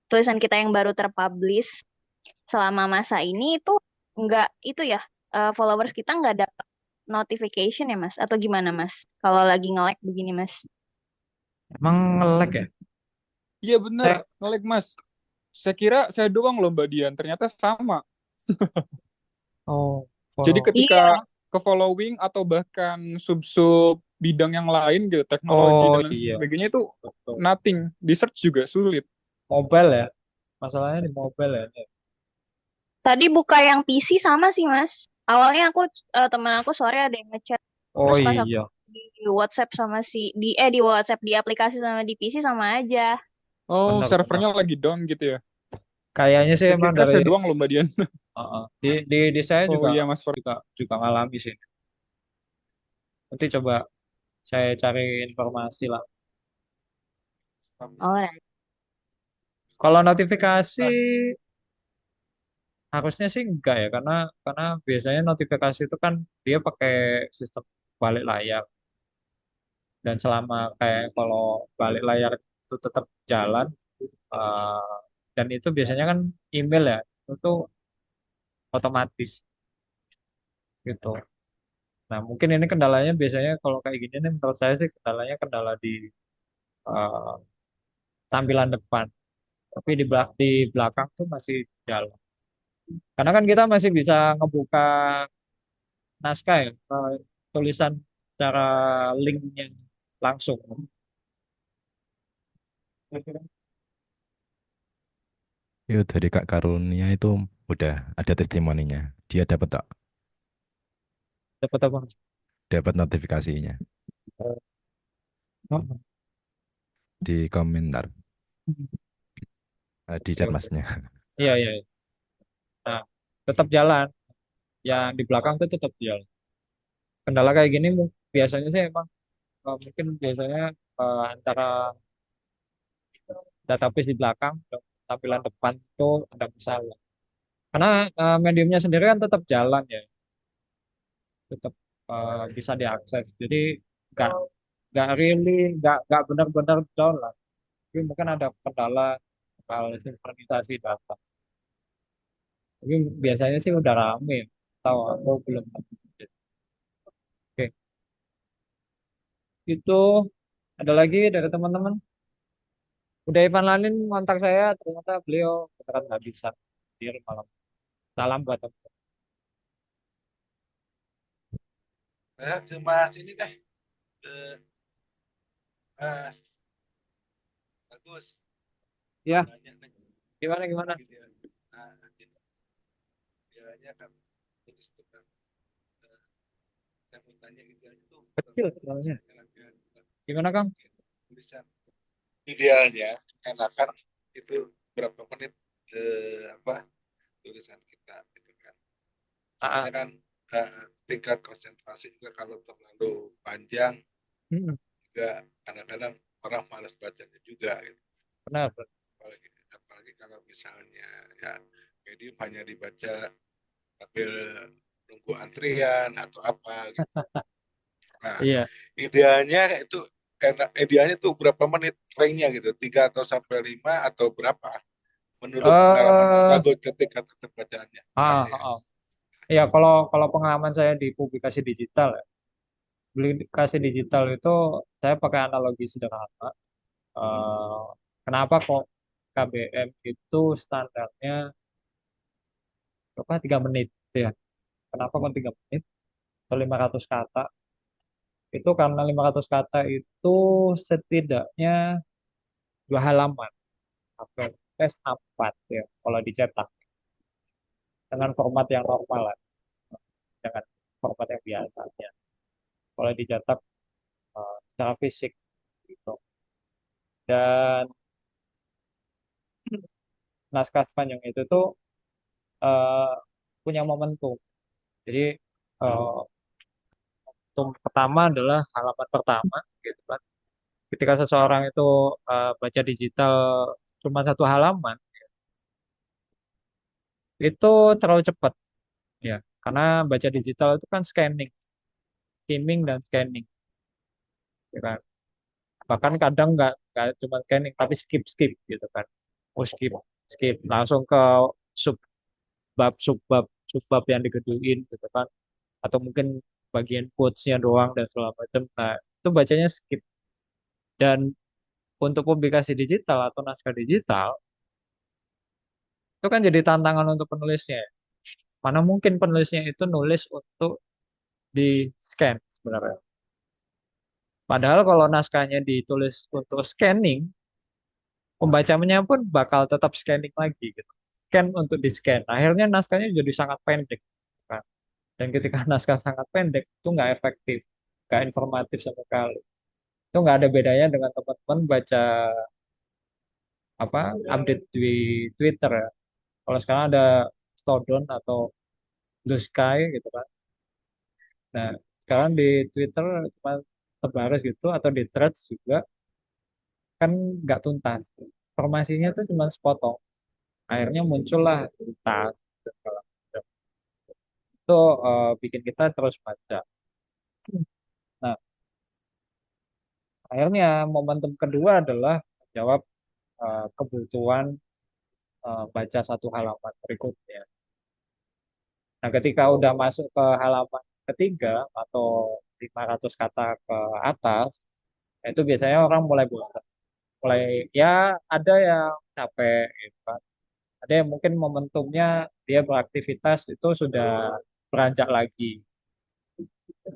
Speaker 4: tulisan kita yang baru terpublish selama masa ini itu nggak itu ya followers kita nggak dapat notification ya Mas? Atau gimana Mas? Kalau lagi nge-lag begini Mas?
Speaker 1: Emang nge-lag ya?
Speaker 3: Iya bener,
Speaker 1: Saya,
Speaker 3: nge-lag Mas. Saya kira saya doang loh Mbak Dian, ternyata sama.
Speaker 1: oh,
Speaker 3: Jadi
Speaker 1: follow.
Speaker 3: ketika
Speaker 4: Iya,
Speaker 3: ke following atau bahkan sub-sub bidang yang lain gitu, teknologi
Speaker 1: Oh
Speaker 3: dan lain
Speaker 1: iya,
Speaker 3: sebagainya itu
Speaker 1: betul.
Speaker 3: nothing. Di search juga sulit.
Speaker 1: Mobile ya, masalahnya di mobile ya.
Speaker 4: tadi buka yang PC sama sih Mas. Awalnya teman aku sore ada yang ngechat.
Speaker 1: Oh
Speaker 4: Terus pas aku
Speaker 1: iya,
Speaker 4: di WhatsApp sama si di WhatsApp di aplikasi sama di PC sama aja.
Speaker 3: Oh,
Speaker 1: benar-benar.
Speaker 3: servernya lagi down gitu ya.
Speaker 1: Kayaknya sih
Speaker 3: Saya
Speaker 1: emang
Speaker 3: kira
Speaker 1: dari
Speaker 3: saya doang loh Mbak Dian.
Speaker 1: di saya
Speaker 3: Oh
Speaker 1: juga
Speaker 3: iya Mas Far.
Speaker 1: juga juga ngalami sih. Nanti coba saya cari informasi lah.
Speaker 4: Oh,
Speaker 1: Kalau notifikasi harusnya sih enggak ya, karena biasanya notifikasi itu kan dia pakai sistem balik layar dan selama kayak kalau balik layar itu tetap jalan eh, dan itu biasanya kan email ya itu otomatis gitu. Nah mungkin ini kendalanya biasanya kalau kayak gini nih menurut saya sih kendalanya kendala di eh, tampilan depan, tapi di belakang tuh masih jalan. Karena kan kita masih bisa ngebuka naskah ya, tulisan secara linknya langsung.
Speaker 2: Itu dari Kak Karunia itu udah ada testimoninya. Dia dapat tak?
Speaker 1: Dapat apa?
Speaker 2: Dapat notifikasinya
Speaker 1: Oh,
Speaker 2: di komentar di chat
Speaker 1: oke, oke.
Speaker 2: masnya.
Speaker 1: Iya, iya, iya. Nah, tetap jalan. Yang di belakang tuh tetap jalan. Kendala kayak gini biasanya sih emang mungkin biasanya antara database di belakang dan tampilan depan itu ada masalah. Karena mediumnya sendiri kan tetap jalan ya, tetap bisa diakses. Jadi nggak nggak really nggak benar-benar down lah. Tapi mungkin ada kendala soal sinkronisasi data. Tapi biasanya sih udah rame. Tahu aku belum. Oke, itu ada lagi dari teman-teman. Udah Ivan Lanin kontak saya, ternyata beliau beneran nggak bisa. Dia malam. Salam buat teman.
Speaker 6: Ke Mas ini deh, ke Mas Agus.
Speaker 1: Ya,
Speaker 6: Nanya nih,
Speaker 1: gimana gimana?
Speaker 6: gitu ya. Nah, idealnya kan tulis tentang, eh, saya mau tanya idealnya itu
Speaker 1: Kecil
Speaker 6: tentang
Speaker 1: soalnya.
Speaker 6: latihan
Speaker 1: Gimana Kang?
Speaker 6: tulisan. Idealnya enakan itu berapa menit apa tulisan kita gitu kan.
Speaker 1: Ah,
Speaker 6: Soalnya
Speaker 1: ah.
Speaker 6: kan tingkat konsentrasi juga kalau terlalu panjang
Speaker 1: Hmm,
Speaker 6: juga kadang-kadang orang malas bacanya juga gitu.
Speaker 1: benar.
Speaker 6: Apalagi kalau misalnya ya medium hanya dibaca sambil nunggu antrian atau apa gitu. Nah,
Speaker 1: Iya.
Speaker 6: idealnya itu berapa menit ranknya gitu, 3 atau sampai 5 atau berapa menurut pengalaman Mas
Speaker 1: Eh,
Speaker 6: Agus ketika keterbacaannya.
Speaker 1: ah,
Speaker 6: Kasih
Speaker 1: ah,
Speaker 6: ya.
Speaker 1: ah. Iya, kalau kalau pengalaman saya di publikasi digital ya, publikasi digital itu saya pakai analogi sederhana. Eh, Kenapa kok KBM itu standarnya apa 3 menit ya? Kenapa kok 3 menit atau 500 kata? Itu karena 500 kata itu setidaknya 2 halaman. Oke, tes 4 ya kalau dicetak dengan format yang normal lah, dengan format yang biasa ya. Kalau dicetak secara fisik gitu. Dan naskah sepanjang itu tuh eh, punya momentum. Jadi eh, momentum pertama adalah halaman pertama gitu kan. Ketika seseorang itu baca digital cuma 1 halaman, itu terlalu cepat ya. Karena baca digital itu kan scanning, skimming dan scanning, ya kan. Bahkan kadang nggak cuma scanning tapi skip skip gitu kan. Oh skip skip langsung ke sub subbab subbab yang digeduin gitu kan. Atau mungkin bagian quotes-nya doang dan segala macam. Nah, itu bacanya skip. Dan untuk publikasi digital atau naskah digital, itu kan jadi tantangan untuk penulisnya. Mana mungkin penulisnya itu nulis untuk di scan sebenarnya. Padahal kalau naskahnya ditulis untuk scanning, pembacanya pun bakal tetap scanning lagi gitu. Scan untuk di scan. Akhirnya naskahnya jadi sangat pendek, kan. Dan ketika naskah sangat pendek, itu nggak efektif, nggak informatif sama sekali. Itu nggak ada bedanya dengan teman-teman baca apa update di Twitter ya. Kalau sekarang ada Stodon atau Blue Sky gitu kan. Nah, sekarang di Twitter cuma terbaris gitu atau di Threads juga kan nggak tuntas. Informasinya tuh cuma sepotong. Akhirnya muncullah tuntas. Dan segala macam. Itu bikin kita terus baca. Nah, akhirnya momentum kedua adalah jawab kebutuhan baca 1 halaman berikutnya. Nah, ketika udah masuk ke halaman ketiga atau 500 kata ke atas, itu biasanya orang mulai bosan. mulai ya ada yang capek gitu kan. Ada yang mungkin momentumnya dia beraktivitas itu sudah beranjak lagi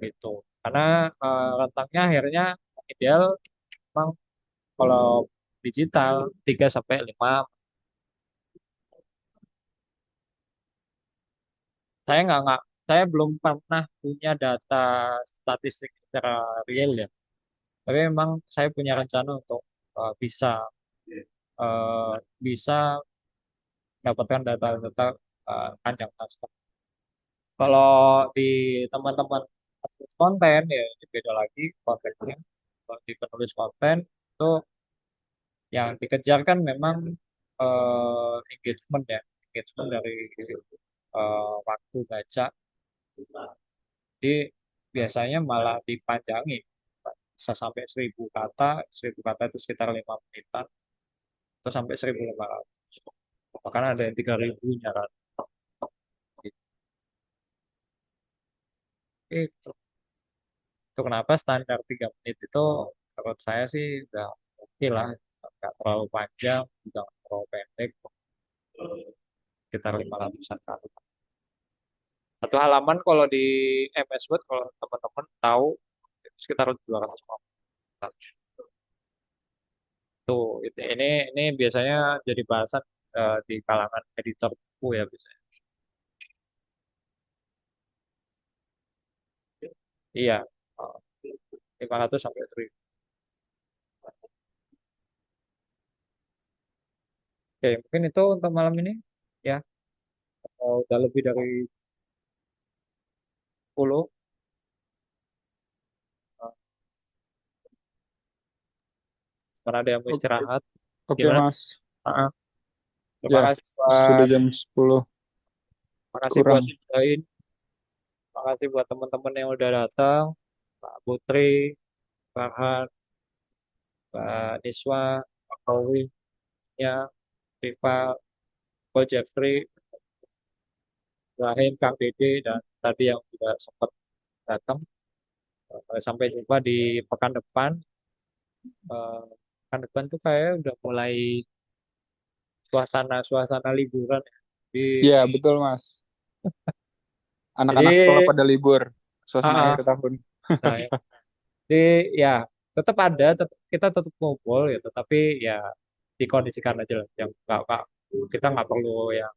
Speaker 1: gitu. Karena rentangnya akhirnya ideal memang kalau digital 3 sampai 5. Nggak saya belum pernah punya data statistik secara real ya. Tapi memang saya punya rencana untuk bisa eh, bisa dapatkan data-data panjang naskah. Kalau di teman-teman penulis konten ya itu beda lagi kontennya. Kalau di penulis konten itu yang dikejar kan memang engagement ya, engagement dari waktu baca. Jadi biasanya malah dipanjangi bisa sampai 1.000 kata, 1.000 kata itu sekitar 5 menitan, atau sampai 1.500. Bahkan ada yang 3.000-nya kan. Itu. Itu kenapa standar 3 menit itu menurut saya sih udah oke lah, nggak terlalu panjang, juga nggak terlalu pendek, sekitar 500-an kata. Satu halaman kalau di MS Word kalau teman-teman tahu itu sekitar 250 kata. Tuh, ini biasanya jadi bahasan di kalangan editor buku ya biasanya. Iya, eh, 500 sampai 1.000. Oke, mungkin itu untuk malam ini ya. Udah lebih dari 10. Eh, Karena ada yang mau
Speaker 3: Oke,
Speaker 1: istirahat.
Speaker 3: oke
Speaker 1: Gimana?
Speaker 3: Mas.
Speaker 1: Ah, terima
Speaker 3: Ya,
Speaker 1: kasih
Speaker 3: sudah
Speaker 1: buat
Speaker 3: jam 10
Speaker 1: makasih buat
Speaker 3: kurang.
Speaker 1: Sinjain. Makasih buat teman-teman yang udah datang. Pak Putri, Farhan, Mbak Niswa, Pak Kowi, ya, Riva, Ko Jeffrey, Ibrahim, Kang Dede, dan tadi yang juga sempat datang. Sampai jumpa di pekan depan. Eh, Pekan depan tuh kayak udah mulai suasana liburan ya.
Speaker 3: Ya, betul Mas. Anak-anak sekolah
Speaker 1: Jadi
Speaker 3: pada libur, suasana
Speaker 1: ah,
Speaker 3: akhir tahun.
Speaker 1: nah, ya. Jadi ya tetap ada, kita tetap ngumpul gitu, tapi ya dikondisikan aja lah. Yang nggak kita nggak perlu yang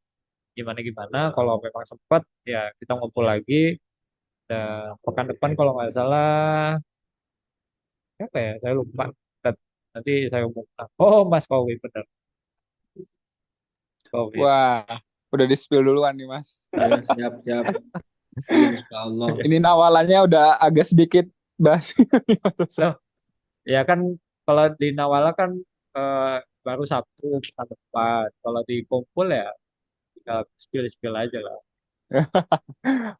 Speaker 1: gimana-gimana. Kalau memang sempat ya kita ngumpul lagi. Dan pekan depan kalau nggak salah apa ya, saya lupa. Nanti saya umumkan. Oh, Mas Kowi benar. Kowi.
Speaker 3: Wah, udah di-spill duluan nih Mas.
Speaker 7: Ya, siap-siap. Iya, insya Allah.
Speaker 3: Ini nawalannya udah agak sedikit basi.
Speaker 1: Loh, ya kan kalau di Nawala kan eh, baru Sabtu pekan depan. Kalau di Kumpul ya tinggal spill-spill aja lah.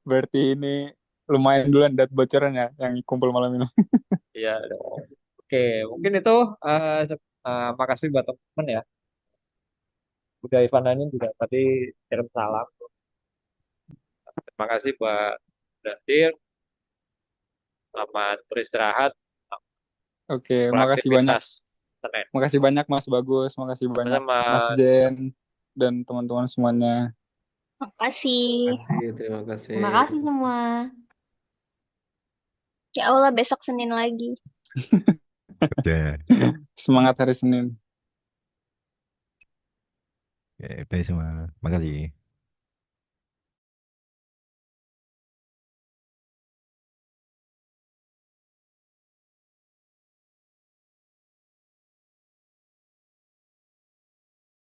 Speaker 3: Berarti ini lumayan duluan dat bocoran ya yang kumpul malam ini.
Speaker 1: Iya dong. Oke, mungkin itu makasih buat teman-teman ya. Udah Ivan Danin juga tadi kirim salam. Terima kasih buat udah hadir. Selamat beristirahat.
Speaker 3: Oke, makasih banyak.
Speaker 1: Beraktivitas Senin.
Speaker 3: Makasih banyak Mas Bagus, makasih banyak
Speaker 1: Sama-sama.
Speaker 3: Mas Jen dan teman-teman semuanya.
Speaker 4: Makasih.
Speaker 7: Terima kasih.
Speaker 9: Terima kasih semua.
Speaker 4: Ya Allah, besok Senin lagi.
Speaker 2: Ya,
Speaker 3: Semangat hari Senin.
Speaker 2: bye semua. Makasih.